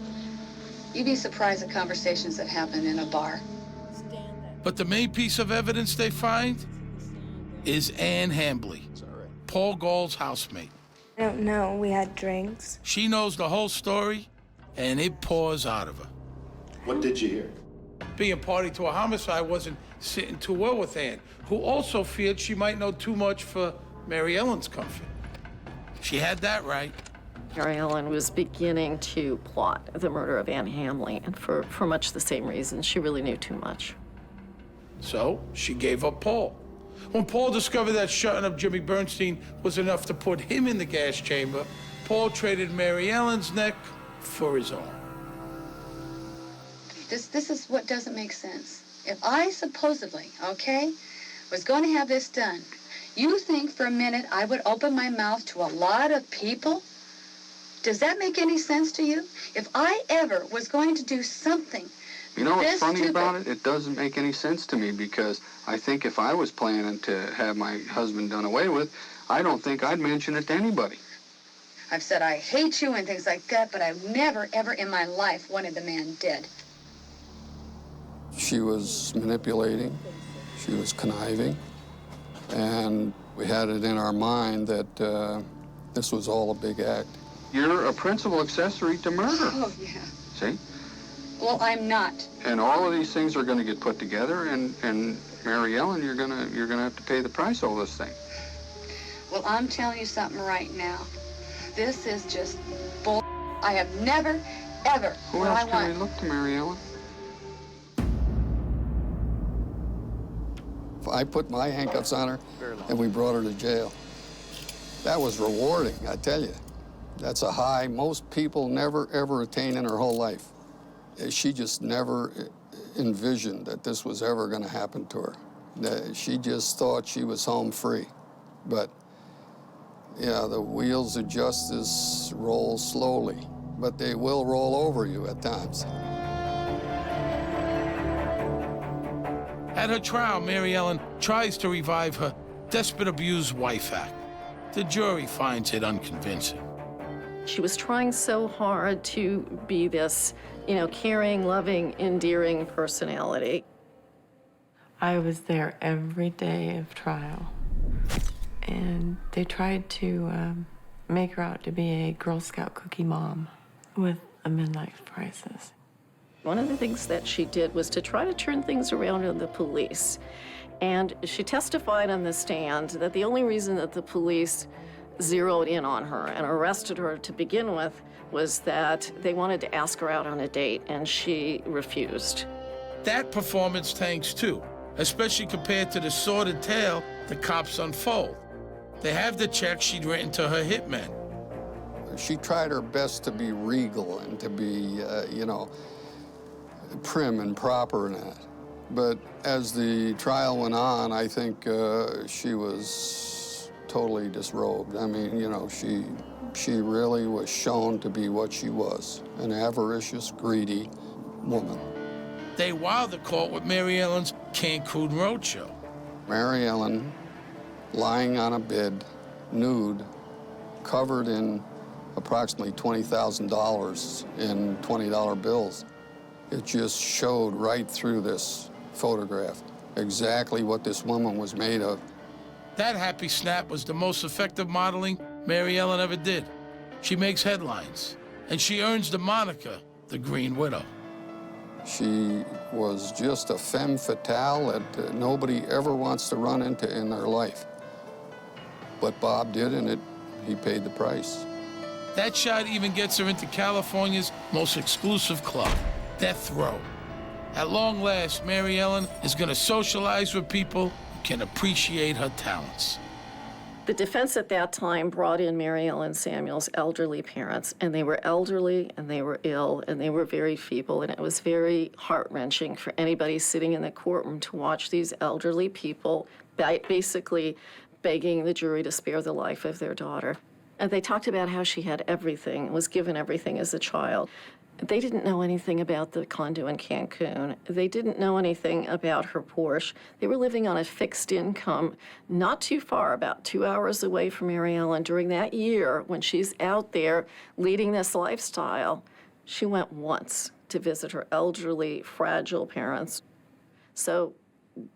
You'd be surprised at conversations that happen in a bar. But the main piece of evidence they find is Ann Hambley, Paul Gall's housemate. I don't know. We had drinks. She knows the whole story, and it pours out of her. What did you hear? Being party to a homicide wasn't sitting too well with Ann, who also feared she might know too much for Mary Ellen's comfort. She had that right. Mary Ellen was beginning to plot the murder of Ann Hambley, and for much the same reason. She really knew too much. So she gave up Paul. When Paul discovered that shutting up Jimmy Bernstein was enough to put him in the gas chamber, Paul traded Mary Ellen's neck for his own. This is what doesn't make sense. If I supposedly, was going to have this done, you think for a minute I would open my mouth to a lot of people? Does that make any sense to you? If I ever was going to do something You know what's funny stupid. about it? It doesn't make any sense to me because I think if I was planning to have my husband done away with, I don't think I'd mention it to anybody. I've said I hate you and things like that, but I've never, ever in my life wanted the man dead. She was manipulating, she was conniving, and we had it in our mind that this was all a big act. You're a principal accessory to murder. Oh, yeah. See? Well, I'm not. And all of these things are going to get put together, and Mary Ellen, you're gonna have to pay the price of this thing. Well, I'm telling you something right now. This is just bull. I have never, ever. Who else can we look to, Mary Ellen? I put my handcuffs on her, and we brought her to jail. That was rewarding, I tell you. That's a high most people never, ever attain in her whole life. She just never envisioned that this was ever going to happen to her. She just thought she was home free. But, yeah, the wheels of justice roll slowly, but they will roll over you at times. At her trial, Mary Ellen tries to revive her despot abused wife act. The jury finds it unconvincing. She was trying so hard to be this, caring, loving, endearing personality. I was there every day of trial, and they tried to make her out to be a Girl Scout cookie mom with a midlife crisis. One of the things that she did was to try to turn things around on the police. And she testified on the stand that the only reason that the police zeroed in on her and arrested her to begin with was that they wanted to ask her out on a date, and she refused. That performance tanks too, especially compared to the sordid tale the cops unfold. They have the check she'd written to her hitman. She tried her best to be regal and to be, prim and proper and that. But as the trial went on, I think she was totally disrobed. I mean, she really was shown to be what she was, an avaricious, greedy woman. They wowed the court with Mary Ellen's Cancun roadshow. Mary Ellen, lying on a bed, nude, covered in approximately $20,000 in $20 bills. It just showed right through this photograph exactly what this woman was made of. That happy snap was the most effective modeling Mary Ellen ever did. She makes headlines, and she earns the moniker, the Green Widow. She was just a femme fatale that nobody ever wants to run into in their life. But Bob did, and he paid the price. That shot even gets her into California's most exclusive club, Death Row. At long last, Mary Ellen is going to socialize with people who can appreciate her talents. The defense at that time brought in Mary Ellen Samuel's elderly parents, and they were elderly, and they were ill, and they were very feeble, and it was very heart-wrenching for anybody sitting in the courtroom to watch these elderly people basically begging the jury to spare the life of their daughter. And they talked about how she had everything, was given everything as a child. They didn't know anything about the condo in Cancun. They didn't know anything about her Porsche. They were living on a fixed income, not too far, about 2 hours away from Mary Ellen. During that year, when she's out there leading this lifestyle, she went once to visit her elderly, fragile parents. So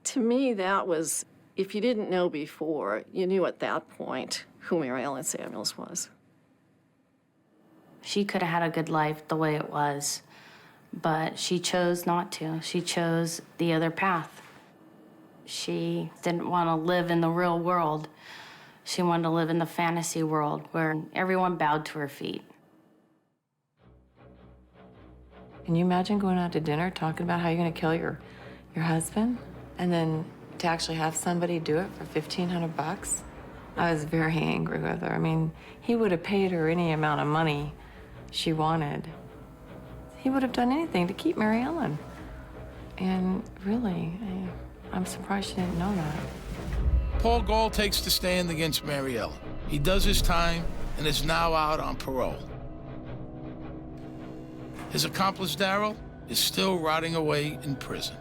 to me, that was, if you didn't know before, you knew at that point who Mary Ellen Samuels was. She could have had a good life the way it was, but she chose not to. She chose the other path. She didn't want to live in the real world. She wanted to live in the fantasy world where everyone bowed to her feet. Can you imagine going out to dinner talking about how you're going to kill your husband, and then to actually have somebody do it for $1,500? I was very angry with her. I mean, he would have paid her any amount of money she wanted. He would have done anything to keep Mary Ellen. And really, I'm surprised she didn't know that. Paul Gall takes the stand against Mary Ellen. He does his time and is now out on parole. His accomplice, Darryl, is still rotting away in prison.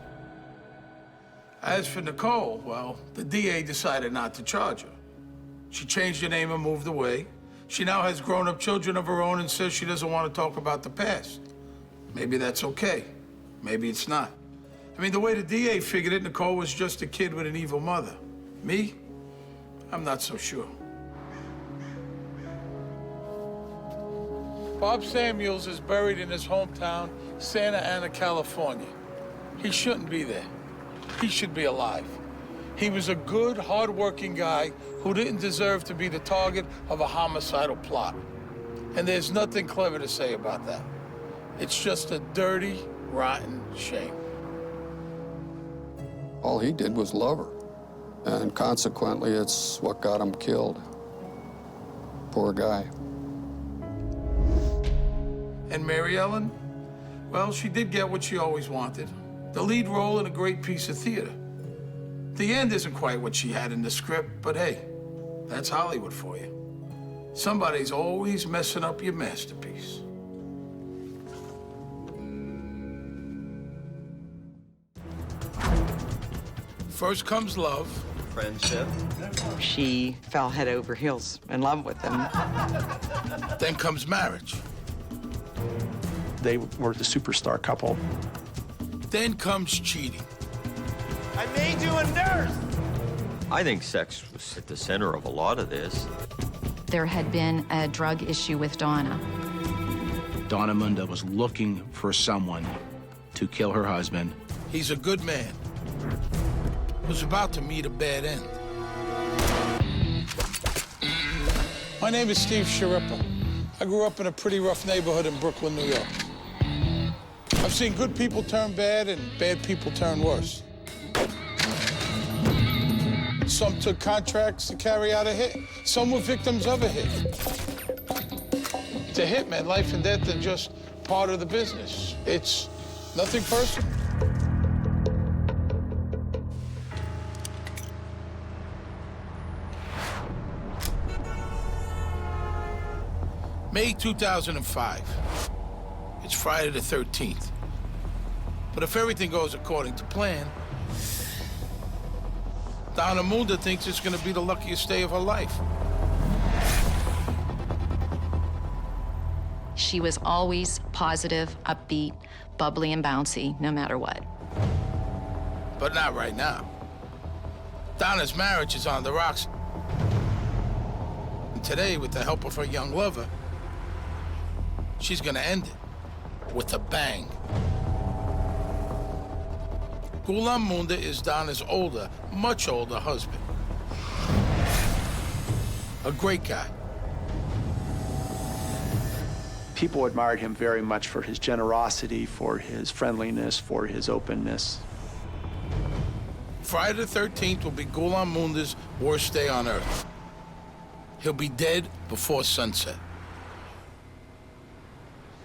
As for Nicole, well, the DA decided not to charge her. She changed her name and moved away. She now has grown-up children of her own and says she doesn't want to talk about the past. Maybe that's okay. Maybe it's not. I mean, the way the DA figured it, Nicole was just a kid with an evil mother. Me? I'm not so sure. Bob Samuels is buried in his hometown, Santa Ana, California. He shouldn't be there. He should be alive. He was a good, hard-working guy who didn't deserve to be the target of a homicidal plot. And there's nothing clever to say about that. It's just a dirty, rotten shame. All he did was love her. And consequently, it's what got him killed. Poor guy. And Mary Ellen? Well, she did get what she always wanted. The lead role in a great piece of theater. The end isn't quite what she had in the script, but hey, that's Hollywood for you. Somebody's always messing up your masterpiece. First comes love. Friendship. She fell head over heels in love with him. Then comes marriage. They were the superstar couple. Then comes cheating. I made you a nurse! I think sex was at the center of a lot of this. There had been a drug issue with Donna. Donna Munda was looking for someone to kill her husband. He's a good man. Was about to meet a bad end. My name is Steve Sharippa. I grew up in a pretty rough neighborhood in Brooklyn, New York. I've seen good people turn bad and bad people turn worse. Some took contracts to carry out a hit. Some were victims of a hit. To hitmen, life and death are just part of the business. It's nothing personal. May 2005. It's Friday the 13th. But if everything goes according to plan, Donna Munda thinks it's gonna be the luckiest day of her life. She was always positive, upbeat, bubbly, and bouncy, no matter what. But not right now. Donna's marriage is on the rocks. And today, with the help of her young lover, she's gonna end it with a bang. Ghulam Munda is Donna's older, much older husband. A great guy. People admired him very much for his generosity, for his friendliness, for his openness. Friday the 13th will be Ghulam Munda's worst day on earth. He'll be dead before sunset.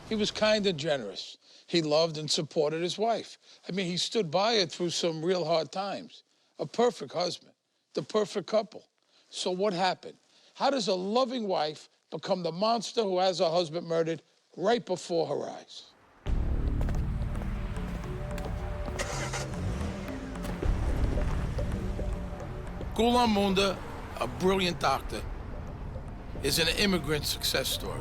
He was kind and generous. He loved and supported his wife. I mean, he stood by her through some real hard times. A perfect husband, the perfect couple. So what happened? How does a loving wife become the monster who has her husband murdered right before her eyes? Ghulam Munda, a brilliant doctor, is an immigrant success story.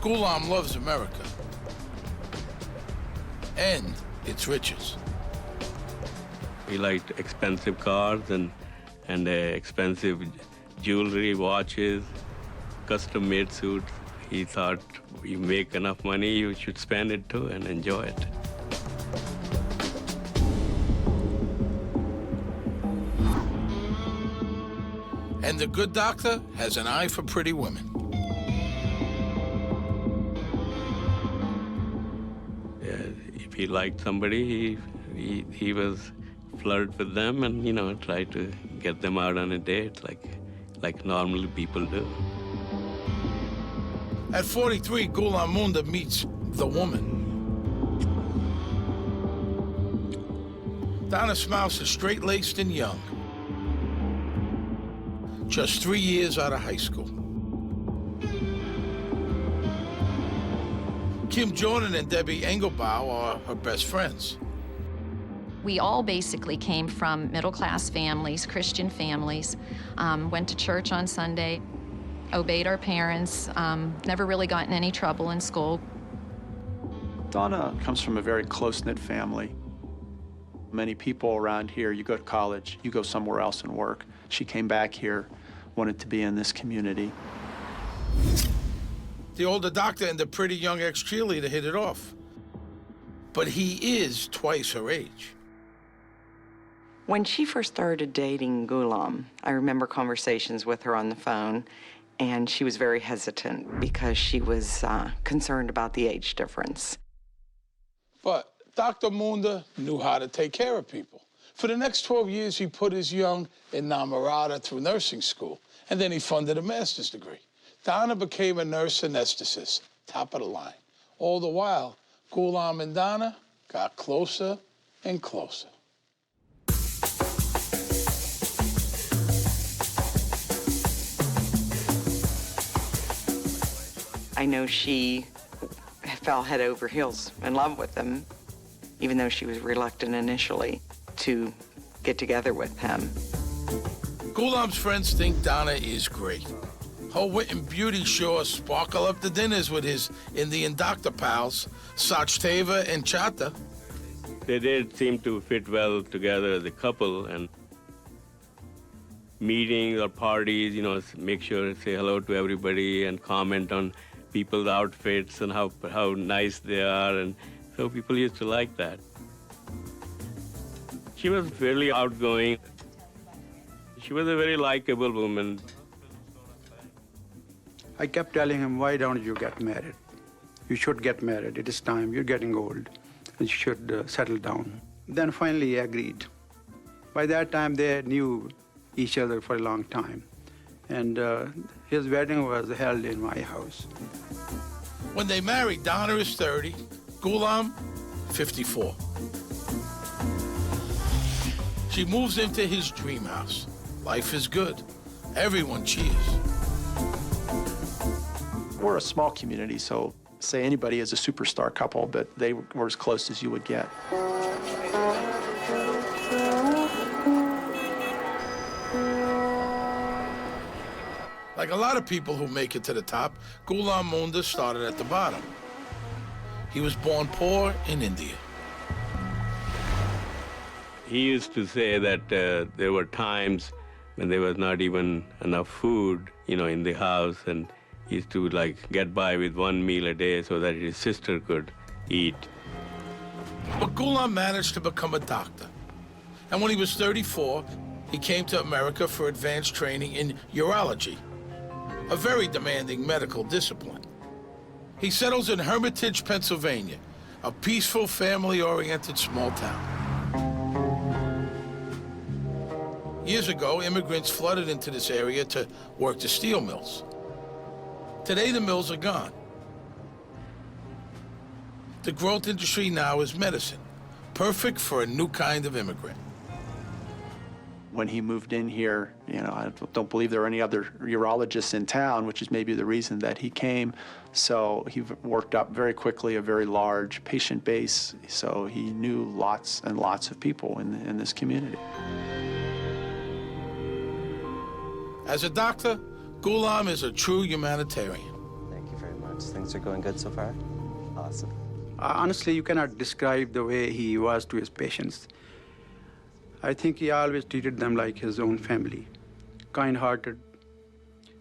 Ghulam loves America and its riches. He liked expensive cars and expensive jewelry, watches, custom-made suits. He thought you make enough money, you should spend it too and enjoy it. And the good doctor has an eye for pretty women. If he liked somebody, he was flirt with them and, you know, try to get them out on a date like normal people do. At 43, Ghulam Munda meets the woman. Donna Smouse is straight-laced and young. Just 3 years out of high school. Kim Jordan and Debbie Engelbau are her best friends. We all basically came from middle-class families, Christian families, went to church on Sunday, obeyed our parents, never really got in any trouble in school. Donna comes from a very close-knit family. Many people around here, you go to college, you go somewhere else and work. She came back here, wanted to be in this community. The older doctor and the pretty young ex-cheerleader hit it off. But he is twice her age. When she first started dating Ghulam, I remember conversations with her on the phone, and she was very hesitant because she was concerned about the age difference. But Dr. Munda knew how to take care of people. For the next 12 years, he put his young enamorada through nursing school, and then he funded a master's degree. Donna became a nurse anesthetist, top of the line. All the while, Ghulam and Donna got closer and closer. I know she fell head over heels in love with him, even though she was reluctant initially to get together with him. Ghulam's friends think Donna is great. Her wit and beauty sure sparkle up the dinners with his Indian doctor pals, Sachteva and Chata. They did seem to fit well together as a couple, and meetings or parties, you know, make sure to say hello to everybody and comment on people's outfits and how nice they are, and so people used to like that. She was fairly outgoing. She was a very likable woman. I kept telling him, why don't you get married? You should get married. It is time. You're getting old. And you should settle down. Then finally he agreed. By that time, they knew each other for a long time. And his wedding was held in my house. When they married, Donna is 30, Ghulam, 54. She moves into his dream house. Life is good. Everyone cheers. We're a small community, so say anybody is a superstar couple, but they were as close as you would get. Like a lot of people who make it to the top, Ghulam Munda started at the bottom. He was born poor in India. He used to say that there were times when there was not even enough food, you know, in the house, and he used to like get by with one meal a day so that his sister could eat. But Ghulam managed to become a doctor. And when he was 34, he came to America for advanced training in urology, a very demanding medical discipline. He settles in Hermitage, Pennsylvania, a peaceful, family-oriented small town. Years ago, immigrants flooded into this area to work the steel mills. Today, the mills are gone. The growth industry now is medicine, perfect for a new kind of immigrant. When he moved in here, you know, I don't believe there were any other urologists in town, which is maybe the reason that he came. So he worked up very quickly a very large patient base, so he knew lots and lots of people in this community. As a doctor, Ghulam is a true humanitarian. Thank you very much. Things are going good so far? Awesome. Honestly, you cannot describe the way he was to his patients. I think he always treated them like his own family, kind-hearted,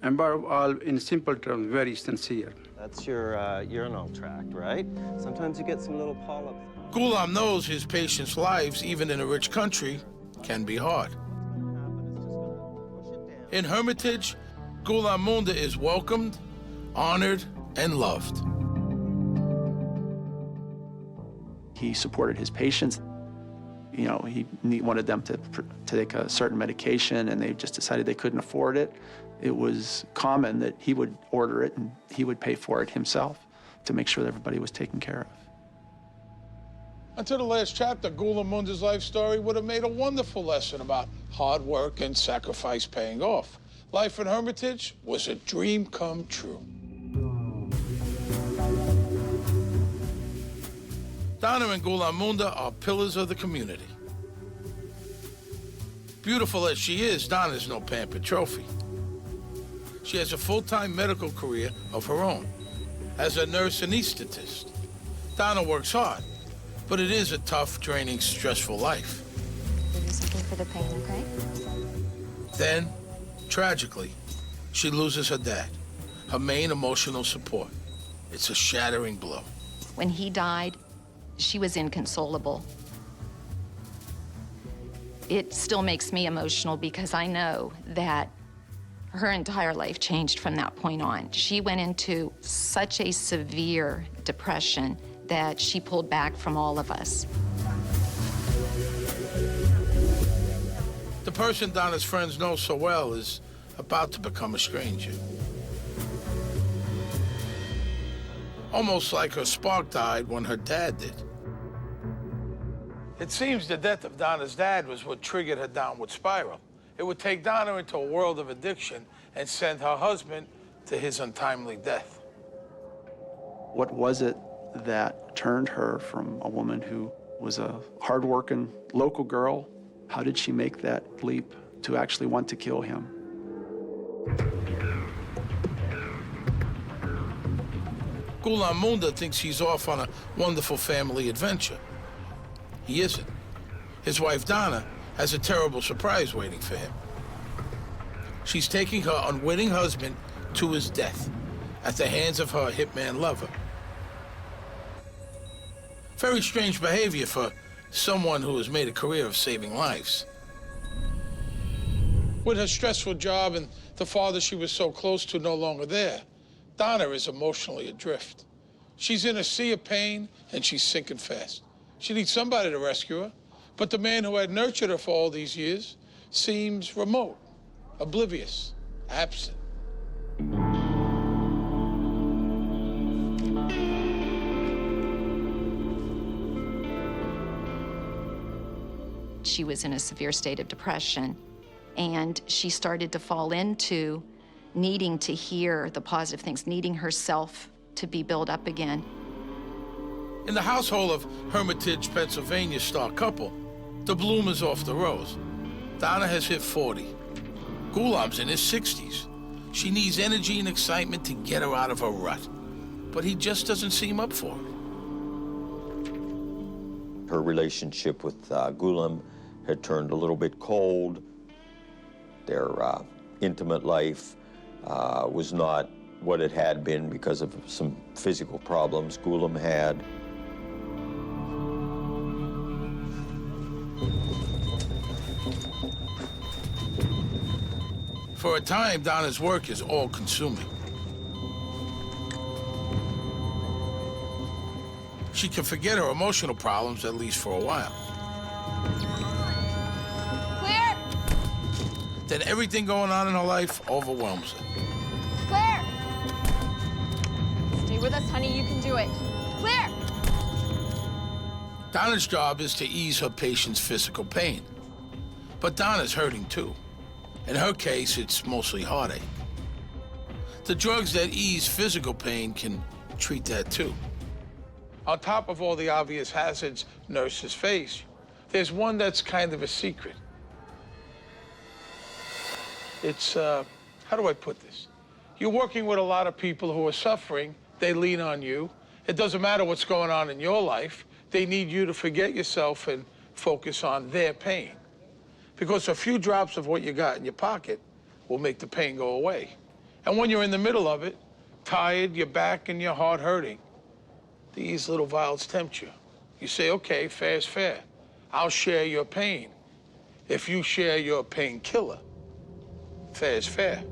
and above all, in simple terms, very sincere. That's your urinal tract, right? Sometimes you get some little polyps. Ghulam knows his patients' lives, even in a rich country, can be hard. In Hermitage, Ghulam Munda is welcomed, honored, and loved. He supported his patients. You know, he wanted them to take a certain medication, and they just decided they couldn't afford it. It was common that he would order it and he would pay for it himself to make sure that everybody was taken care of. Until the last chapter, Ghulam Munda's life story would have made a wonderful lesson about hard work and sacrifice paying off. Life in Hermitage was a dream come true. Donna and Ghulam Munda are pillars of the community. Beautiful as she is, Donna's no pampered trophy. She has a full-time medical career of her own as a nurse anesthetist. Donna works hard, but it is a tough, draining, stressful life. Give you something for the pain, okay? Then, tragically, she loses her dad, her main emotional support. It's a shattering blow. When he died, she was inconsolable. It still makes me emotional because I know that her entire life changed from that point on. She went into such a severe depression that she pulled back from all of us. The person Donna's friends know so well is about to become a stranger. Almost like her spark died when her dad did. It seems the death of Donna's dad was what triggered her downward spiral. It would take Donna into a world of addiction and send her husband to his untimely death. What was it that turned her from a woman who was a hardworking local girl? How did she make that leap to actually want to kill him? Ghulam Munda thinks he's off on a wonderful family adventure. He isn't. His wife, Donna, has a terrible surprise waiting for him. She's taking her unwitting husband to his death at the hands of her hitman lover. Very strange behavior for someone who has made a career of saving lives. With her stressful job and the father she was so close to no longer there, Donna is emotionally adrift. She's in a sea of pain and she's sinking fast. She needs somebody to rescue her, but the man who had nurtured her for all these years seems remote, oblivious, absent. She was in a severe state of depression, and she started to fall into needing to hear the positive things, needing herself to be built up again. In the household of Hermitage, Pennsylvania star couple, the bloom is off the rose. Donna has hit 40. Ghulam's in his 60s. She needs energy and excitement to get her out of her rut, but he just doesn't seem up for it. Her relationship with Ghulam had turned a little bit cold. Their intimate life was not what it had been because of some physical problems Ghulam had. For a time, Donna's work is all-consuming. She can forget her emotional problems, at least for a while. Clear! Then everything going on in her life overwhelms her. Clear! Stay with us, honey. You can do it. Clear! Donna's job is to ease her patient's physical pain. But Donna's hurting too. In her case, it's mostly heartache. The drugs that ease physical pain can treat that too. On top of all the obvious hazards nurses face, there's one that's kind of a secret. It's, how do I put this? You're working with a lot of people who are suffering. They lean on you. It doesn't matter what's going on in your life. They need you to forget yourself and focus on their pain. Because a few drops of what you got in your pocket will make the pain go away. And when you're in the middle of it, tired, your back and your heart hurting, these little vials tempt you. You say, okay, fair is fair. I'll share your pain. If you share your painkiller, fair is fair.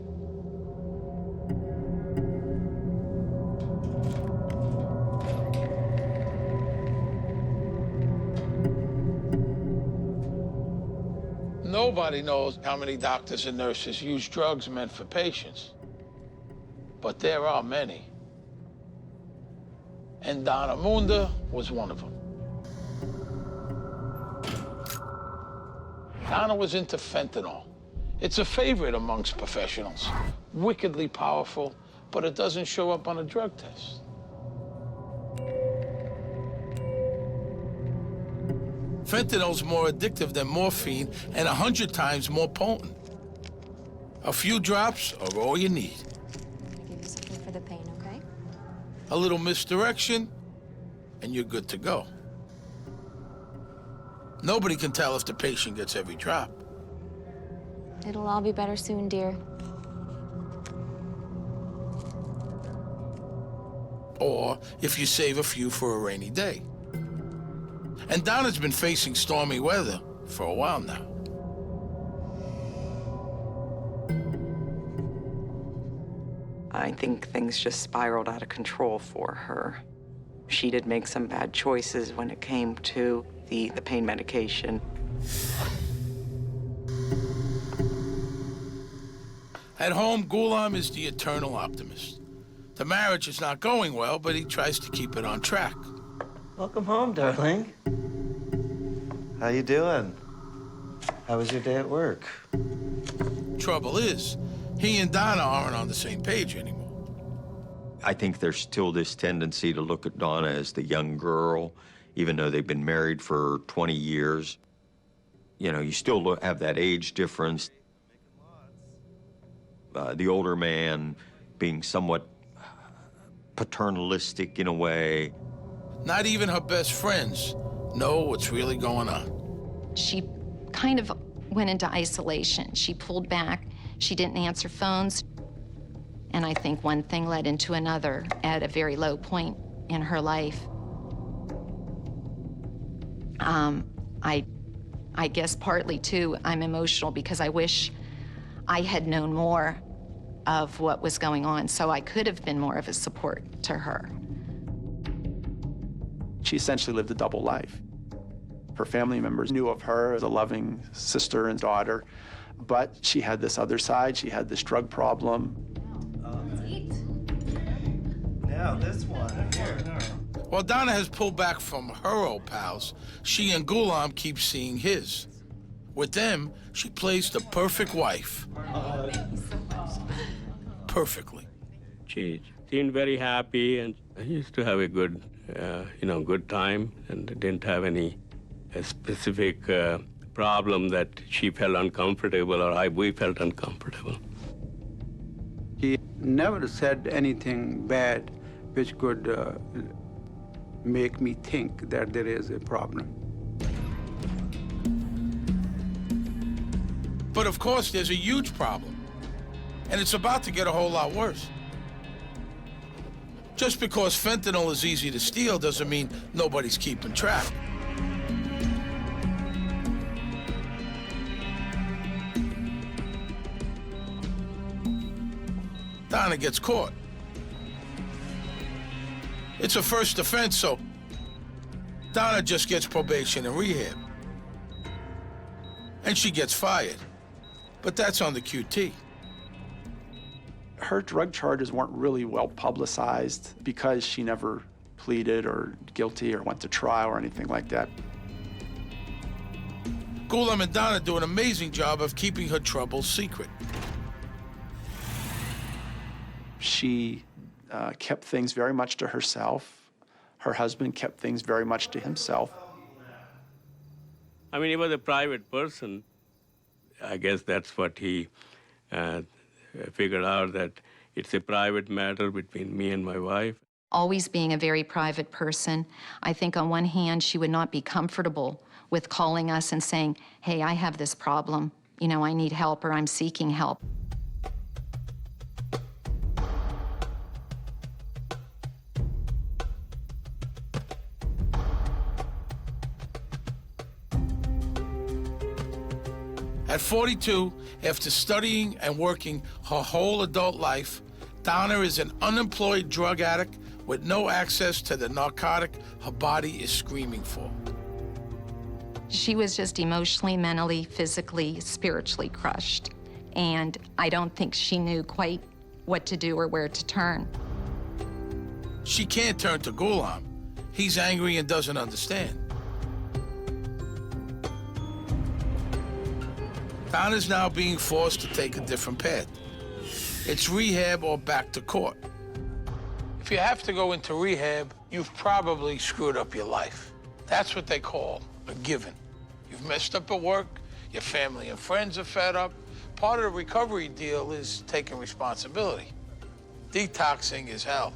Nobody knows how many doctors and nurses use drugs meant for patients. But there are many. And Donna Munda was one of them. Donna was into fentanyl. It's a favorite amongst professionals. Wickedly powerful, but it doesn't show up on a drug test. Fentanyl's more addictive than morphine and 100 times more potent. A few drops are all you need. Give you something for the pain, okay? A little misdirection, and you're good to go. Nobody can tell if the patient gets every drop. It'll all be better soon, dear. Or if you save a few for a rainy day. And Donna's been facing stormy weather for a while now. I think things just spiraled out of control for her. She did make some bad choices when it came to the pain medication. At home, Ghulam is the eternal optimist. The marriage is not going well, but he tries to keep it on track. Welcome home, darling. How you doing? How was your day at work? Trouble is, he and Donna aren't on the same page anymore. I think there's still this tendency to look at Donna as the young girl, even though they've been married for 20 years. You know, you still have that age difference. The older man being somewhat paternalistic in a way. Not even her best friends know what's really going on. She kind of went into isolation. She pulled back. She didn't answer phones. And I think one thing led into another at a very low point in her life. I guess partly, too, I'm emotional because I wish I had known more of what was going on, so I could have been more of a support to her. She essentially lived a double life. Her family members knew of her as a loving sister and daughter, but she had this other side. She had this drug problem. Now this one, here. While Donna has pulled back from her old pals, she and Ghulam keep seeing his. With them, she plays the perfect wife. Perfectly. She seemed very happy, and I used to have a good, good time, and didn't have any specific problem that she felt uncomfortable or we felt uncomfortable. He never said anything bad which could make me think that there is a problem. But of course, there's a huge problem. And it's about to get a whole lot worse. Just because fentanyl is easy to steal doesn't mean nobody's keeping track. Donna gets caught. It's a first offense, so Donna just gets probation and rehab. And she gets fired. But that's on the QT. Her drug charges weren't really well publicized because she never pleaded or guilty or went to trial or anything like that. Ghulam and Donna do an amazing job of keeping her troubles secret. She kept things very much to herself. Her husband kept things very much to himself. I mean, he was a private person. I guess that's what he figured out, that it's a private matter between me and my wife. Always being a very private person, I think on one hand, she would not be comfortable with calling us and saying, hey, I have this problem. You know, I need help or I'm seeking help. At 42, after studying and working her whole adult life, Donna is an unemployed drug addict with no access to the narcotic her body is screaming for. She was just emotionally, mentally, physically, spiritually crushed. And I don't think she knew quite what to do or where to turn. She can't turn to Ghulam. He's angry and doesn't understand. Donna's now being forced to take a different path. It's rehab or back to court. If you have to go into rehab, you've probably screwed up your life. That's what they call a given. You've messed up at work, your family and friends are fed up. Part of the recovery deal is taking responsibility. Detoxing is hell,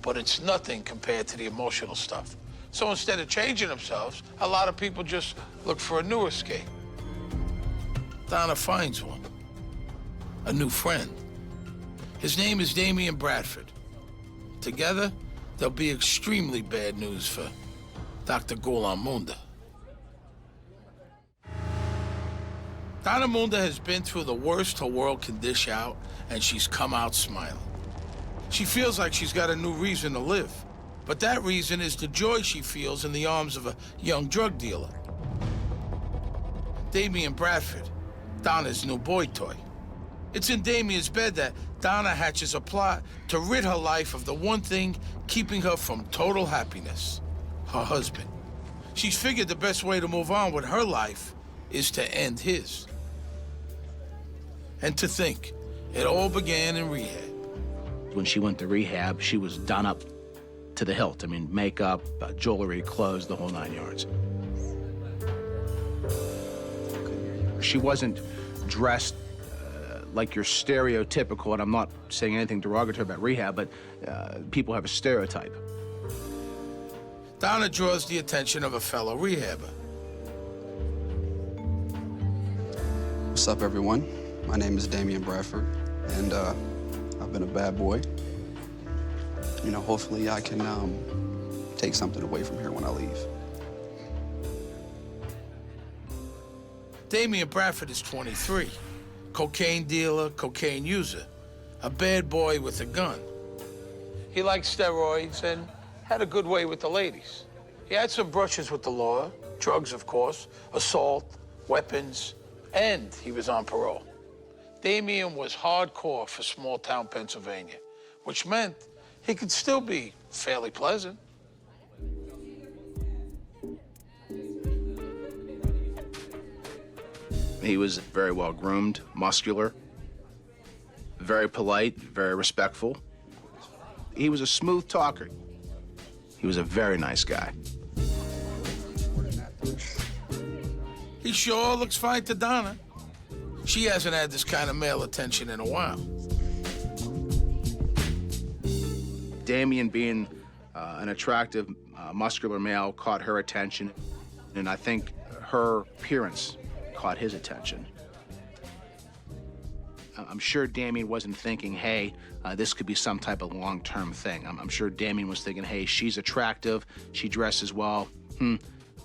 but it's nothing compared to the emotional stuff. So instead of changing themselves, a lot of people just look for a new escape. Donna finds one, a new friend. His name is Damian Bradford. Together, there'll be extremely bad news for Dr. Ghulam Munda. Donna Munda has been through the worst her world can dish out, and she's come out smiling. She feels like she's got a new reason to live, but that reason is the joy she feels in the arms of a young drug dealer. Damian Bradford, Donna's new boy toy. It's in Damian's bed that Donna hatches a plot to rid her life of the one thing keeping her from total happiness, her husband. She's figured the best way to move on with her life is to end his. And to think, it all began in rehab. When she went to rehab, she was done up to the hilt. I mean, makeup, jewelry, clothes, the whole 9 yards. She wasn't dressed like your stereotypical, and I'm not saying anything derogatory about rehab, but people have a stereotype. Donna draws the attention of a fellow rehabber. What's up, everyone? My name is Damian Bradford, and I've been a bad boy. You know, hopefully I can take something away from here when I leave. Damian Bradford is 23, cocaine dealer, cocaine user, a bad boy with a gun. He liked steroids and had a good way with the ladies. He had some brushes with the law, drugs, of course, assault, weapons, and he was on parole. Damian was hardcore for small-town Pennsylvania, which meant he could still be fairly pleasant. He was very well groomed, muscular, very polite, very respectful. He was a smooth talker. He was a very nice guy. He sure looks fine to Donna. She hasn't had this kind of male attention in a while. Damian, being an attractive, muscular male, caught her attention, and I think her appearance caught his attention. I'm sure Damian wasn't thinking, hey, this could be some type of long-term thing. I'm sure Damian was thinking, hey, she's attractive, she dresses well,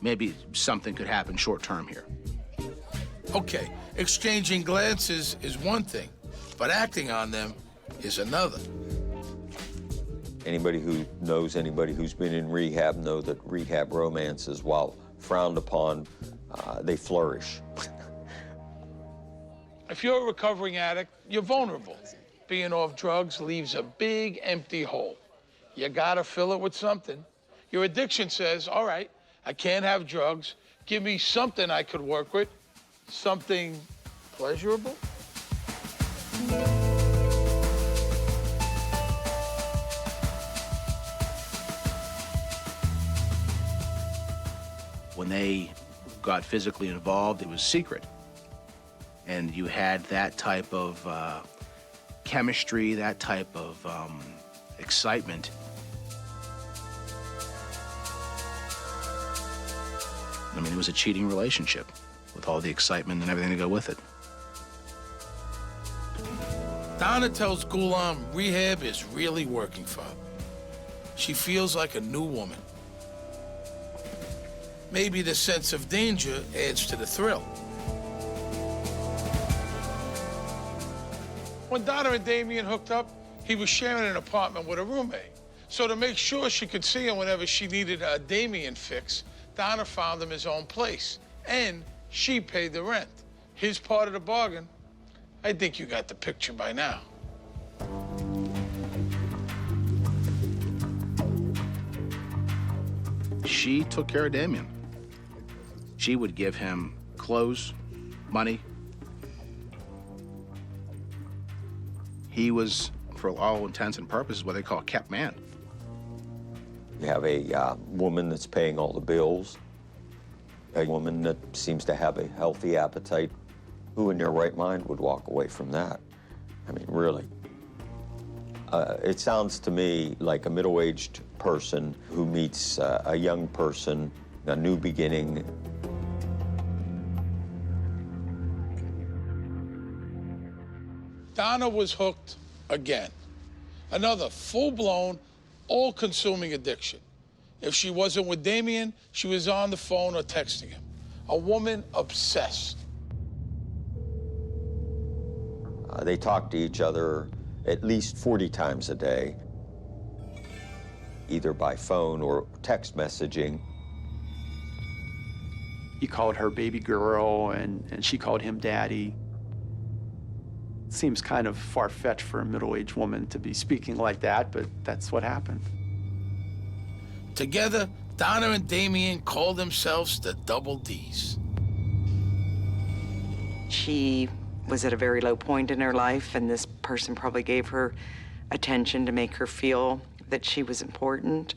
maybe something could happen short-term here. Okay, exchanging glances is one thing, but acting on them is another. Anybody who knows anybody who's been in rehab know that rehab romances, while frowned upon, they flourish. If you're a recovering addict, you're vulnerable. Being off drugs leaves a big, empty hole. You gotta fill it with something. Your addiction says, all right, I can't have drugs. Give me something I could work with, something pleasurable. When they got physically involved, it was secret. And you had that type of chemistry, that type of excitement. I mean, it was a cheating relationship with all the excitement and everything to go with it. Donna tells Ghulam rehab is really working for her. She feels like a new woman. Maybe the sense of danger adds to the thrill. When Donna and Damian hooked up, he was sharing an apartment with a roommate. So to make sure she could see him whenever she needed a Damian fix, Donna found him his own place, and she paid the rent. His part of the bargain. I think you got the picture by now. She took care of Damian. She would give him clothes, money. He was, for all intents and purposes, what they call a kept man. You have a woman that's paying all the bills, a woman that seems to have a healthy appetite. Who in their right mind would walk away from that? I mean, really. It sounds to me like a middle-aged person who meets a young person, a new beginning. Donna was hooked again. Another full-blown, all-consuming addiction. If she wasn't with Damien, she was on the phone or texting him. A woman obsessed. They talk to each other at least 40 times a day, either by phone or text messaging. He called her baby girl, and she called him daddy. Seems kind of far-fetched for a middle-aged woman to be speaking like that, but that's what happened. Together, Donna and Damien called themselves the Double Ds. She was at a very low point in her life, and this person probably gave her attention to make her feel that she was important.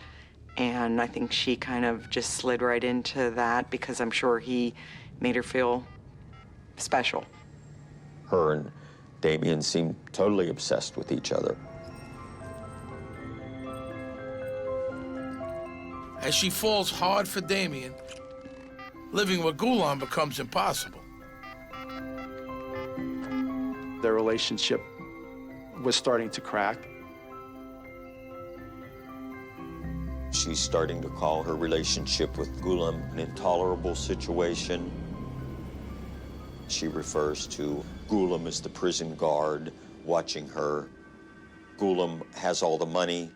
And I think she kind of just slid right into that because I'm sure he made her feel special. Her and Damien seemed totally obsessed with each other. As she falls hard for Damien, living with Ghulam becomes impossible. Their relationship was starting to crack. She's starting to call her relationship with Ghulam an intolerable situation. She refers to Ghulam as the prison guard watching her. Ghulam has all the money.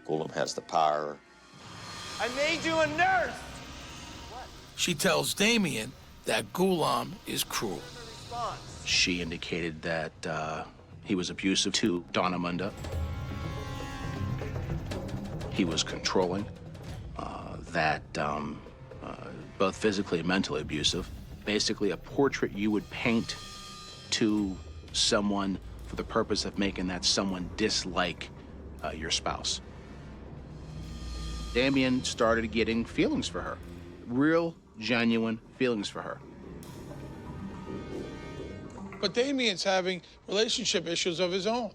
Ghulam has the power. I made you a nurse! She tells Damien that Ghulam is cruel. She indicated that he was abusive to Donna Munda. He was controlling, both physically and mentally abusive. Basically a portrait you would paint to someone for the purpose of making that someone dislike your spouse. Damien started getting feelings for her, real, genuine feelings for her. But Damien's having relationship issues of his own.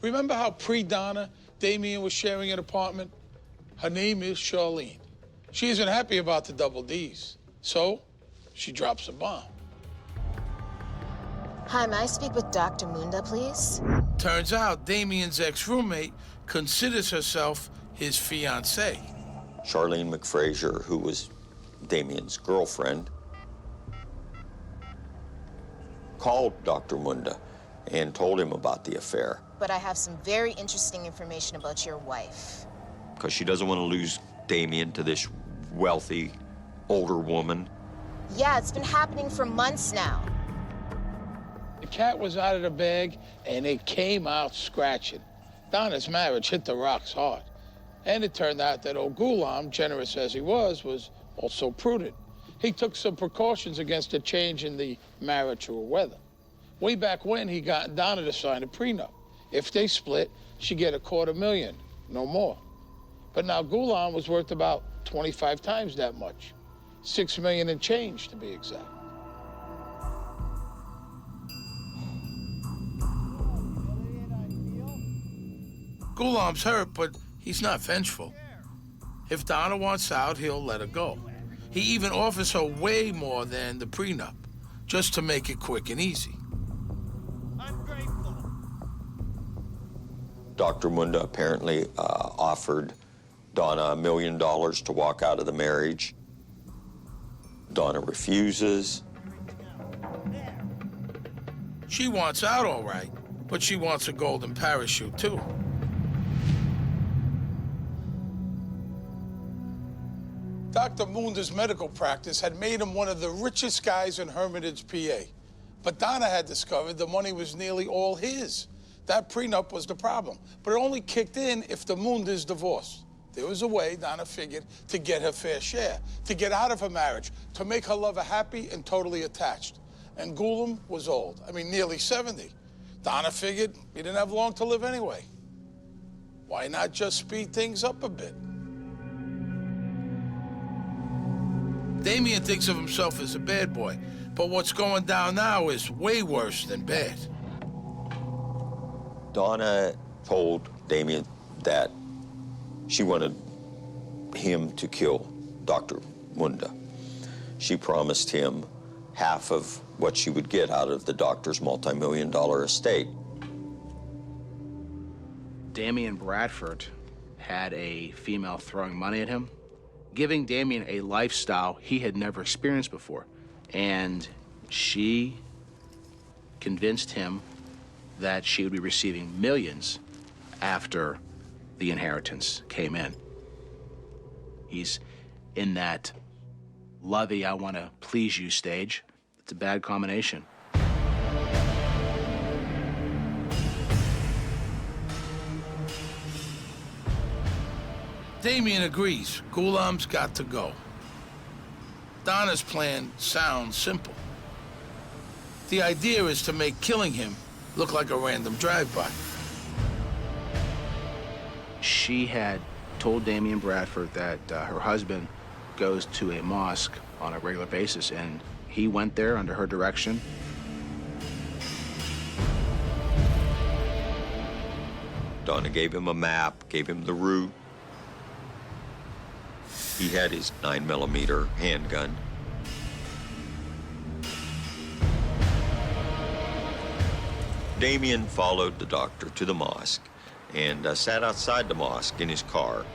Remember how pre-Donna, Damien was sharing an apartment? Her name is Charlene. She isn't happy about the Double Ds, so she drops a bomb. Hi, may I speak with Dr. Munda, please? Turns out Damien's ex-roommate considers herself his fiancée. Charlene McFrazier, who was Damien's girlfriend, called Dr. Munda and told him about the affair. But I have some very interesting information about your wife. Because she doesn't want to lose Damien to this wealthy, older woman. Yeah, it's been happening for months now. The cat was out of the bag, and it came out scratching. Donna's marriage hit the rocks hard. And it turned out that old Ghulam, generous as he was also prudent. He took some precautions against a change in the marital weather. Way back when, he got Donna to sign a prenup. If they split, she'd get $250,000, no more. But now Ghulam was worth about 25 times that much. $6 million and change, to be exact. Ghulam's hurt, but he's not vengeful. If Donna wants out, he'll let her go. He even offers her way more than the prenup, just to make it quick and easy. Dr. Munda apparently offered Donna $1 million to walk out of the marriage. Donna refuses. She wants out all right, but she wants a golden parachute too. Dr. Munda's medical practice had made him one of the richest guys in Hermitage, PA. But Donna had discovered the money was nearly all his. That prenup was the problem, but it only kicked in if the Mundas divorced. There was a way, Donna figured, to get her fair share, to get out of her marriage, to make her lover happy and totally attached. And Ghulam was old, nearly 70. Donna figured he didn't have long to live anyway. Why not just speed things up a bit? Damien thinks of himself as a bad boy, but what's going down now is way worse than bad. Donna told Damien that she wanted him to kill Dr. Munda. She promised him half of what she would get out of the doctor's multi-million-dollar estate. Damien Bradford had a female throwing money at him, giving Damien a lifestyle he had never experienced before. And she convinced him that she would be receiving millions after the inheritance came in. He's in that lovey, I want to please you stage. It's a bad combination. Damien agrees. Ghulam's got to go. Donna's plan sounds simple. The idea is to make killing him look like a random drive-by. She had told Damien Bradford that her husband goes to a mosque on a regular basis, and he went there under her direction. Donna gave him a map, gave him the route. He had his 9mm handgun. Damien followed the doctor to the mosque and sat outside the mosque in his car.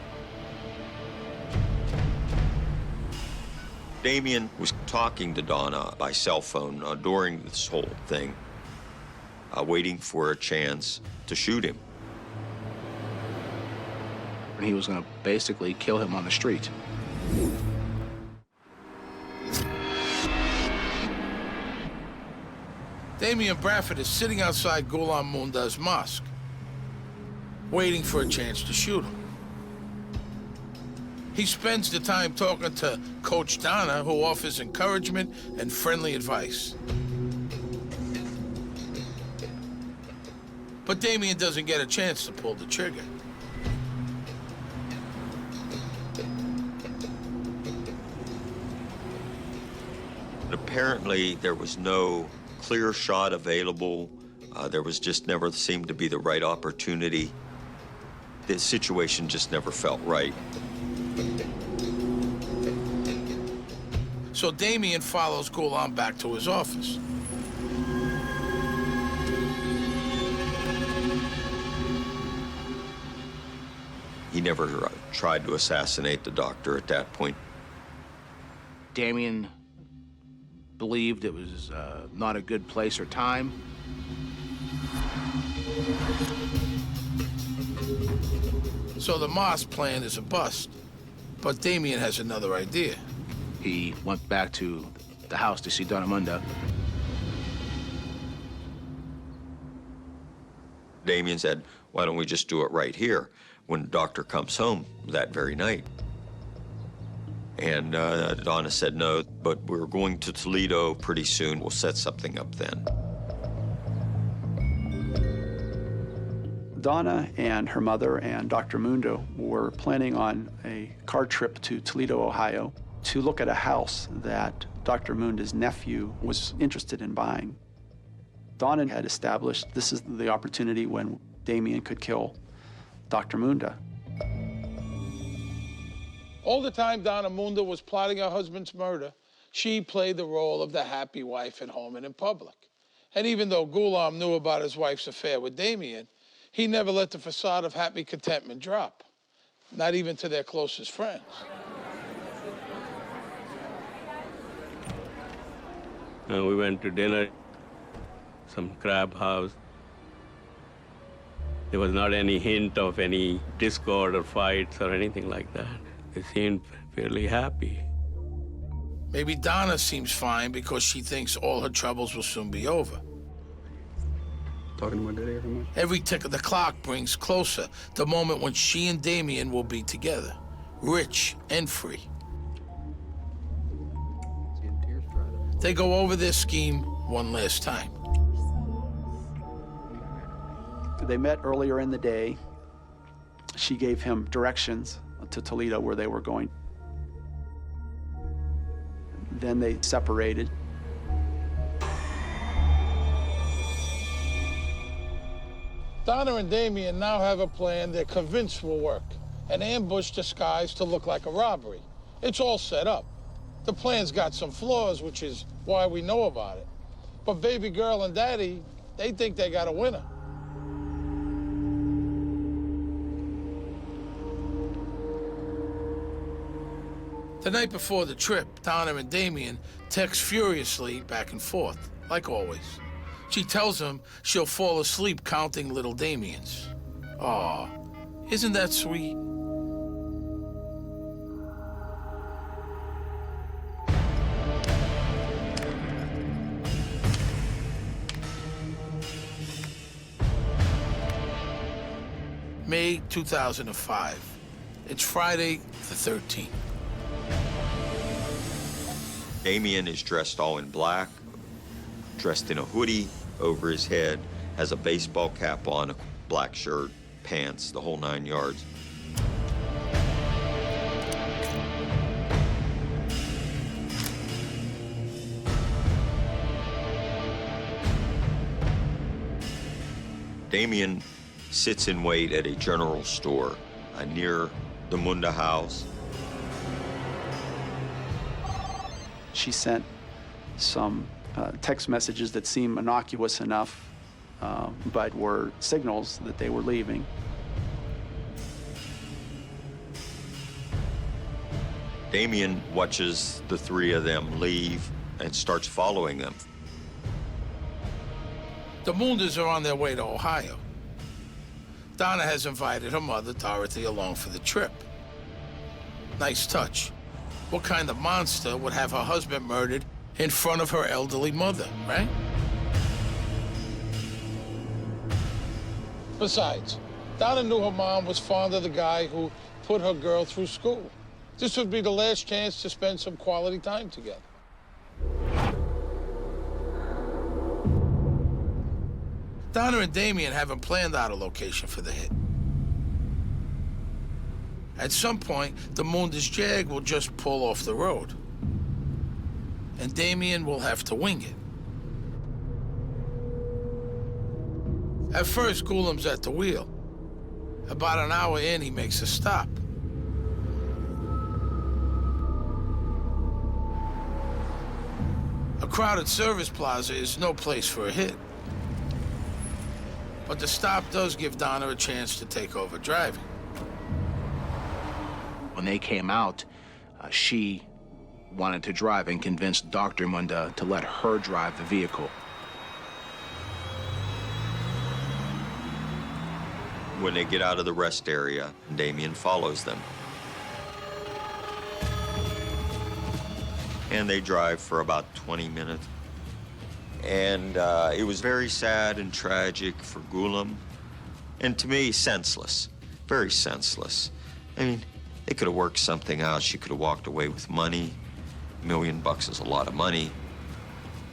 Damien was talking to Donna by cell phone during this whole thing, waiting for a chance to shoot him. And he was going to basically kill him on the street. Damien Bradford is sitting outside Ghulam Munda's mosque, waiting for a chance to shoot him. He spends the time talking to Coach Donna, who offers encouragement and friendly advice. But Damien doesn't get a chance to pull the trigger. Apparently, there was no clear shot available. There was just never seemed to be the right opportunity. The situation just never felt right. So Damien follows Ghulam back to his office. He never tried to assassinate the doctor at that point. Damien believed it was not a good place or time. So the mosque plan is a bust, but Damien has another idea. He went back to the house to see Donna Munda. Damien said, why don't we just do it right here when the doctor comes home that very night? And Donna said, no, but we're going to Toledo pretty soon. We'll set something up then. Donna and her mother and Dr. Munda were planning on a car trip to Toledo, Ohio, to look at a house that Dr. Munda's nephew was interested in buying. Donna had established this is the opportunity when Damien could kill Dr. Munda. All the time Donna Munda was plotting her husband's murder, she played the role of the happy wife at home and in public. And even though Ghulam knew about his wife's affair with Damien, he never let the facade of happy contentment drop, not even to their closest friends. We went to dinner, some crab house. There was not any hint of any discord or fights or anything like that. They seemed fairly happy. Maybe Donna seems fine because she thinks all her troubles will soon be over. Talking to my daddy every month. Every tick of the clock brings closer the moment when she and Damien will be together, rich and free. They go over their scheme one last time. They met earlier in the day. She gave him directions to Toledo where they were going. Then they separated. Donna and Damien now have a plan they're convinced will work. An ambush disguised to look like a robbery. It's all set up. The plan's got some flaws, which is why we know about it. But baby girl and daddy, they think they got a winner. The night before the trip, Donna and Damien text furiously back and forth, like always. She tells him she'll fall asleep counting little Damiens. Aw, isn't that sweet? May 2005. It's Friday the 13th. Damien is dressed all in black, dressed in a hoodie over his head, has a baseball cap on, a black shirt, pants, the whole 9 yards. Damien sits in wait at a general store near the Munda house. She sent some text messages that seemed innocuous enough, but were signals that they were leaving. Damien watches the three of them leave and starts following them. The Mundas are on their way to Ohio. Donna has invited her mother, Dorothy, along for the trip. Nice touch. What kind of monster would have her husband murdered in front of her elderly mother, right? Besides, Donna knew her mom was fond of the guy who put her girl through school. This would be the last chance to spend some quality time together. Donna and Damien haven't planned out a location for the hit. At some point, the Munda's Jag will just pull off the road. And Damien will have to wing it. At first, Ghulam's at the wheel. About an hour in, he makes a stop. A crowded service plaza is no place for a hit. But the stop does give Donna a chance to take over driving. When they came out, she wanted to drive and convinced Dr. Munda to let her drive the vehicle. When they get out of the rest area, Damien follows them. And they drive for about 20 minutes. And it was very sad and tragic for Ghulam. And to me, senseless, very senseless. I mean, they could have worked something out. She could have walked away with money. $1 million is a lot of money.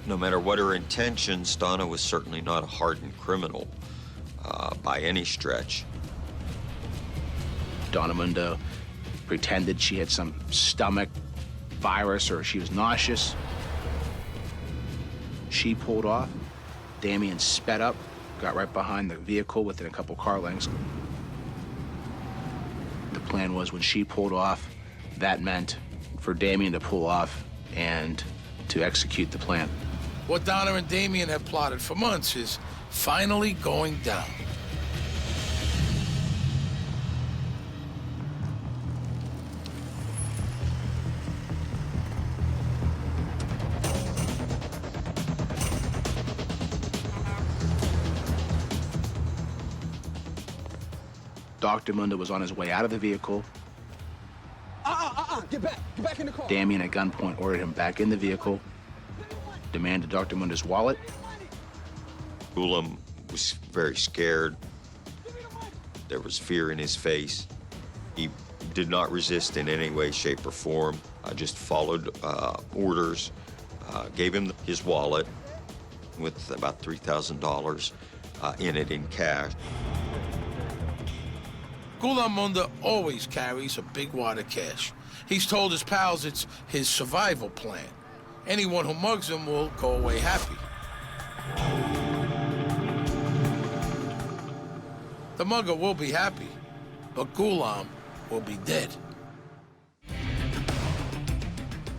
No matter what her intentions, Donna was certainly not a hardened criminal by any stretch. Donna Munda pretended she had some stomach virus or she was nauseous. She pulled off. Damien sped up, got right behind the vehicle within a couple car lengths. The plan was when she pulled off, that meant for Damien to pull off and to execute the plan. What Donna and Damien have plotted for months is finally going down. Dr. Munda was on his way out of the vehicle. Get back in the car. Damien at gunpoint ordered him back in the vehicle, demanded Dr. Munda's wallet. Ghulam was very scared. There was fear in his face. He did not resist in any way, shape, or form. Just followed orders, gave him his wallet with about $3,000 in it in cash. Ghulam Munda always carries a big wad of cash. He's told his pals it's his survival plan. Anyone who mugs him will go away happy. The mugger will be happy, but Ghulam will be dead.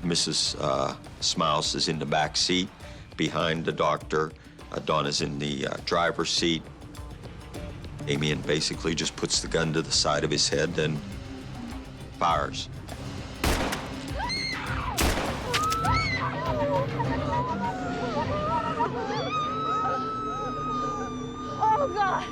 Mrs. Smouse is in the back seat behind the doctor. Donna's in the driver's seat. Damien basically just puts the gun to the side of his head and fires. Oh, God.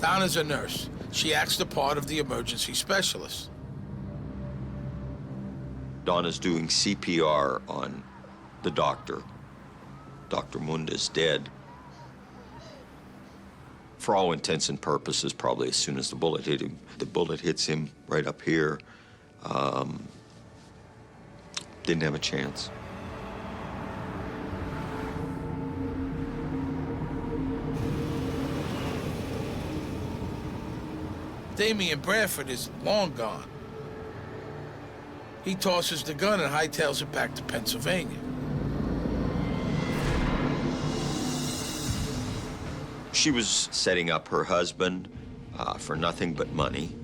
Donna's a nurse. She acts the part of the emergency specialist. Donna's doing CPR on the doctor. Dr. Munda's dead. For all intents and purposes, probably as soon as the bullet hit him, the bullet hits him right up here. Didn't have a chance. Damien Bradford is long gone. He tosses the gun and hightails it back to Pennsylvania. She was setting up her husband for nothing but money,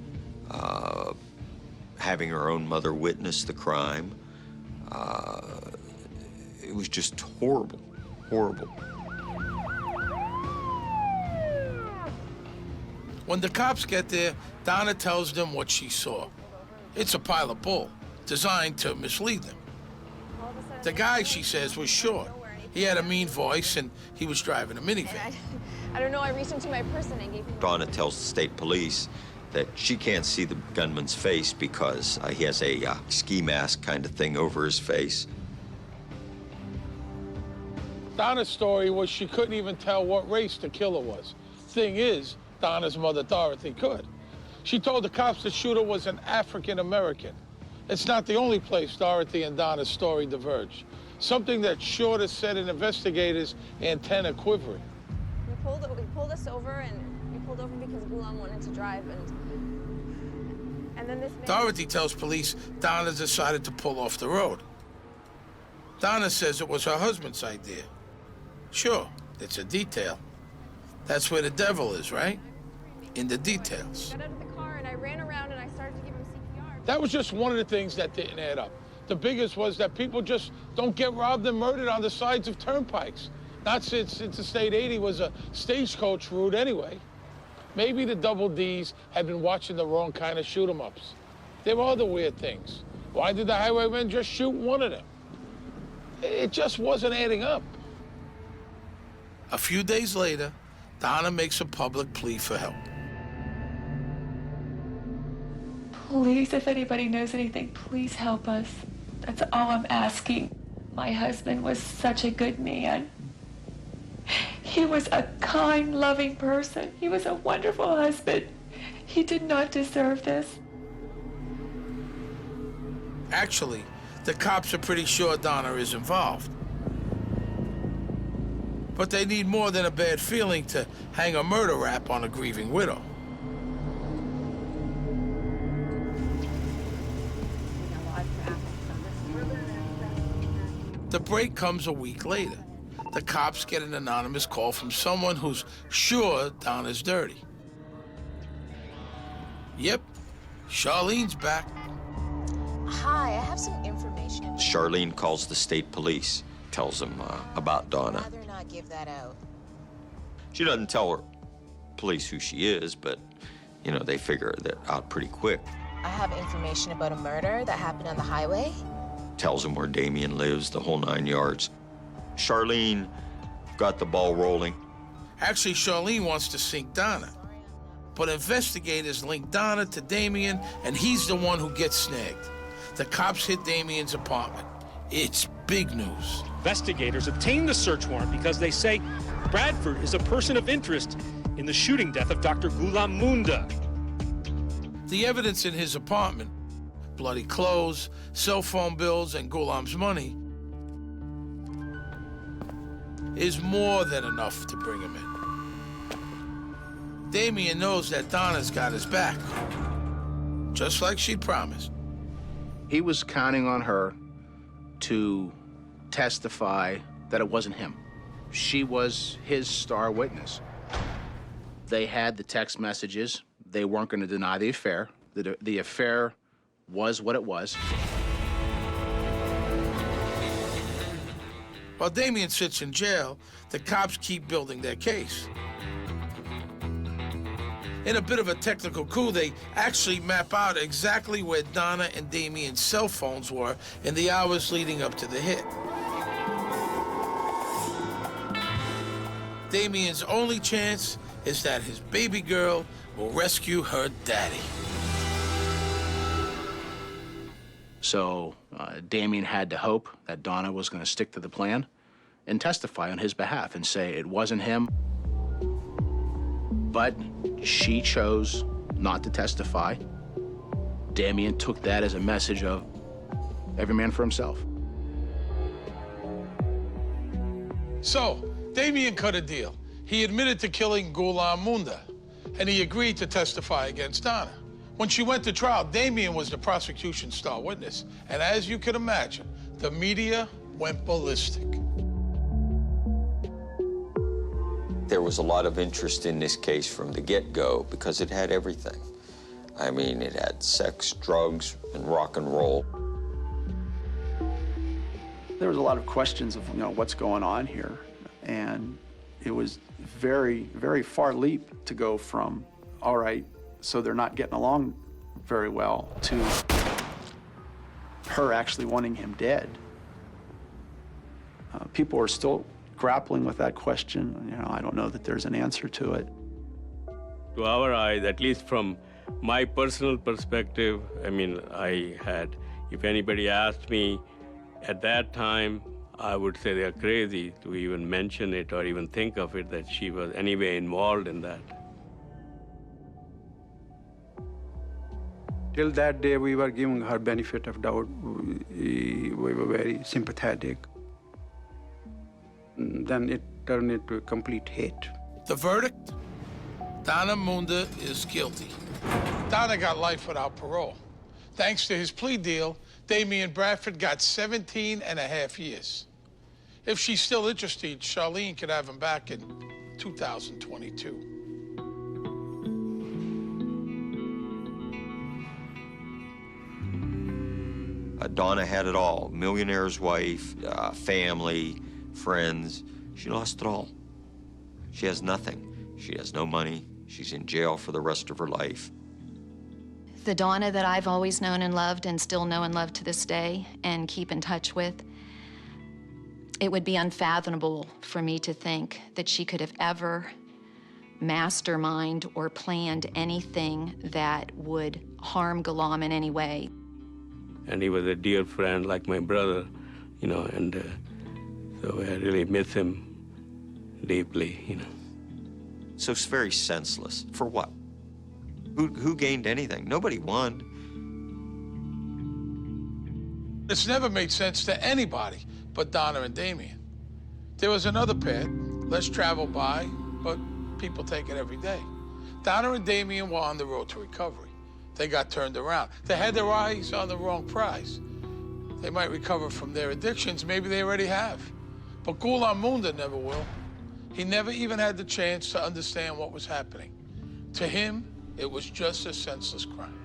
having her own mother witness the crime. It was just horrible, horrible. When the cops get there, Donna tells them what she saw. It's a pile of bull, designed to mislead them. The guy, she says, was short. He had a mean voice, and he was driving a minivan. I don't know, I reached into my purse and I gave him... Donna tells the state police that she can't see the gunman's face because he has a ski mask kind of thing over his face. Donna's story was she couldn't even tell what race the killer was. Thing is, Donna's mother, Dorothy, could. She told the cops the shooter was an African-American. It's not the only place Dorothy and Donna's story diverged. Something that sure to set an investigator's antenna quivering. We pulled us over, and we pulled over because Ghulam wanted to drive, and then this man... Dorothy tells police Donna decided to pull off the road. Donna says it was her husband's idea. Sure, it's a detail. That's where the devil is, right? In the details. I got out of the car, and I ran around, and I started to give him CPR. That was just one of the things that didn't add up. The biggest was that people just don't get robbed and murdered on the sides of turnpikes. Not since Interstate 80 was a stagecoach route anyway. Maybe the Double Ds had been watching the wrong kind of shoot-'em-ups. There were other weird things. Why did the highwaymen just shoot one of them? It just wasn't adding up. A few days later, Donna makes a public plea for help. Please, if anybody knows anything, please help us. That's all I'm asking. My husband was such a good man. He was a kind, loving person. He was a wonderful husband. He did not deserve this. Actually, the cops are pretty sure Donna is involved. But they need more than a bad feeling to hang a murder rap on a grieving widow. The break comes a week later. The cops get an anonymous call from someone who's sure Donna's dirty. Yep, Charlene's back. Hi, I have some information. Charlene calls the state police, tells them about Donna. I'd rather not give that out. She doesn't tell her police who she is, but, you know, they figure that out pretty quick. I have information about a murder that happened on the highway. Tells them where Damien lives, the whole 9 yards. Charlene got the ball rolling. Actually, Charlene wants to sink Donna. But investigators link Donna to Damien, and he's the one who gets snagged. The cops hit Damien's apartment. It's big news. Investigators obtained the search warrant because they say Bradford is a person of interest in the shooting death of Dr. Ghulam Munda. The evidence in his apartment bloody clothes, cell phone bills, and Ghulam's money is more than enough to bring him in. Damien knows that Donna's got his back, just like she promised. He was counting on her to testify that it wasn't him. She was his star witness. They had the text messages. They weren't going to deny the affair. The affair was what it was. While Damien sits in jail, the cops keep building their case. In a bit of a technical coup, they actually map out exactly where Donna and Damien's cell phones were in the hours leading up to the hit. Damien's only chance is that his baby girl will rescue her daddy. So Damien had to hope that Donna was going to stick to the plan and testify on his behalf and say it wasn't him. But she chose not to testify. Damien took that as a message of every man for himself. So, Damien cut a deal. He admitted to killing Ghulam Munda, and he agreed to testify against Donna. When she went to trial, Damien was the prosecution's star witness, and as you can imagine, the media went ballistic. There was a lot of interest in this case from the get-go because it had everything. I mean, it had sex, drugs, and rock and roll. There was a lot of questions of, what's going on here. And it was very, very far leap to go from, all right, so they're not getting along very well, to her actually wanting him dead. People are still grappling with that question. I don't know that there's an answer to it. To our eyes, at least from my personal perspective, I mean, if anybody asked me at that time, I would say they're crazy to even mention it or even think of it, that she was anyway involved in that. Till that day, we were giving her benefit of doubt. We were very sympathetic. Then it turned into a complete hate. The verdict? Donna Munda is guilty. Donna got life without parole. Thanks to his plea deal, Damien Bradford got 17.5 years. If she's still interested, Charlene could have him back in 2022. Donna had it all. Millionaire's wife, family, friends. She lost it all. She has nothing. She has no money. She's in jail for the rest of her life. The Donna that I've always known and loved and still know and love to this day and keep in touch with, it would be unfathomable for me to think that she could have ever masterminded or planned anything that would harm Ghulam in any way. And he was a dear friend, like my brother, and so I really miss him deeply, So it's very senseless. For what? Who gained anything? Nobody won. It's never made sense to anybody but Donna and Damien. There was another path, less traveled by, but people take it every day. Donna and Damien were on the road to recovery. They got turned around. They had their eyes on the wrong prize. They might recover from their addictions, maybe they already have. But Ghulam Munda never will. He never even had the chance to understand what was happening. To him, it was just a senseless crime.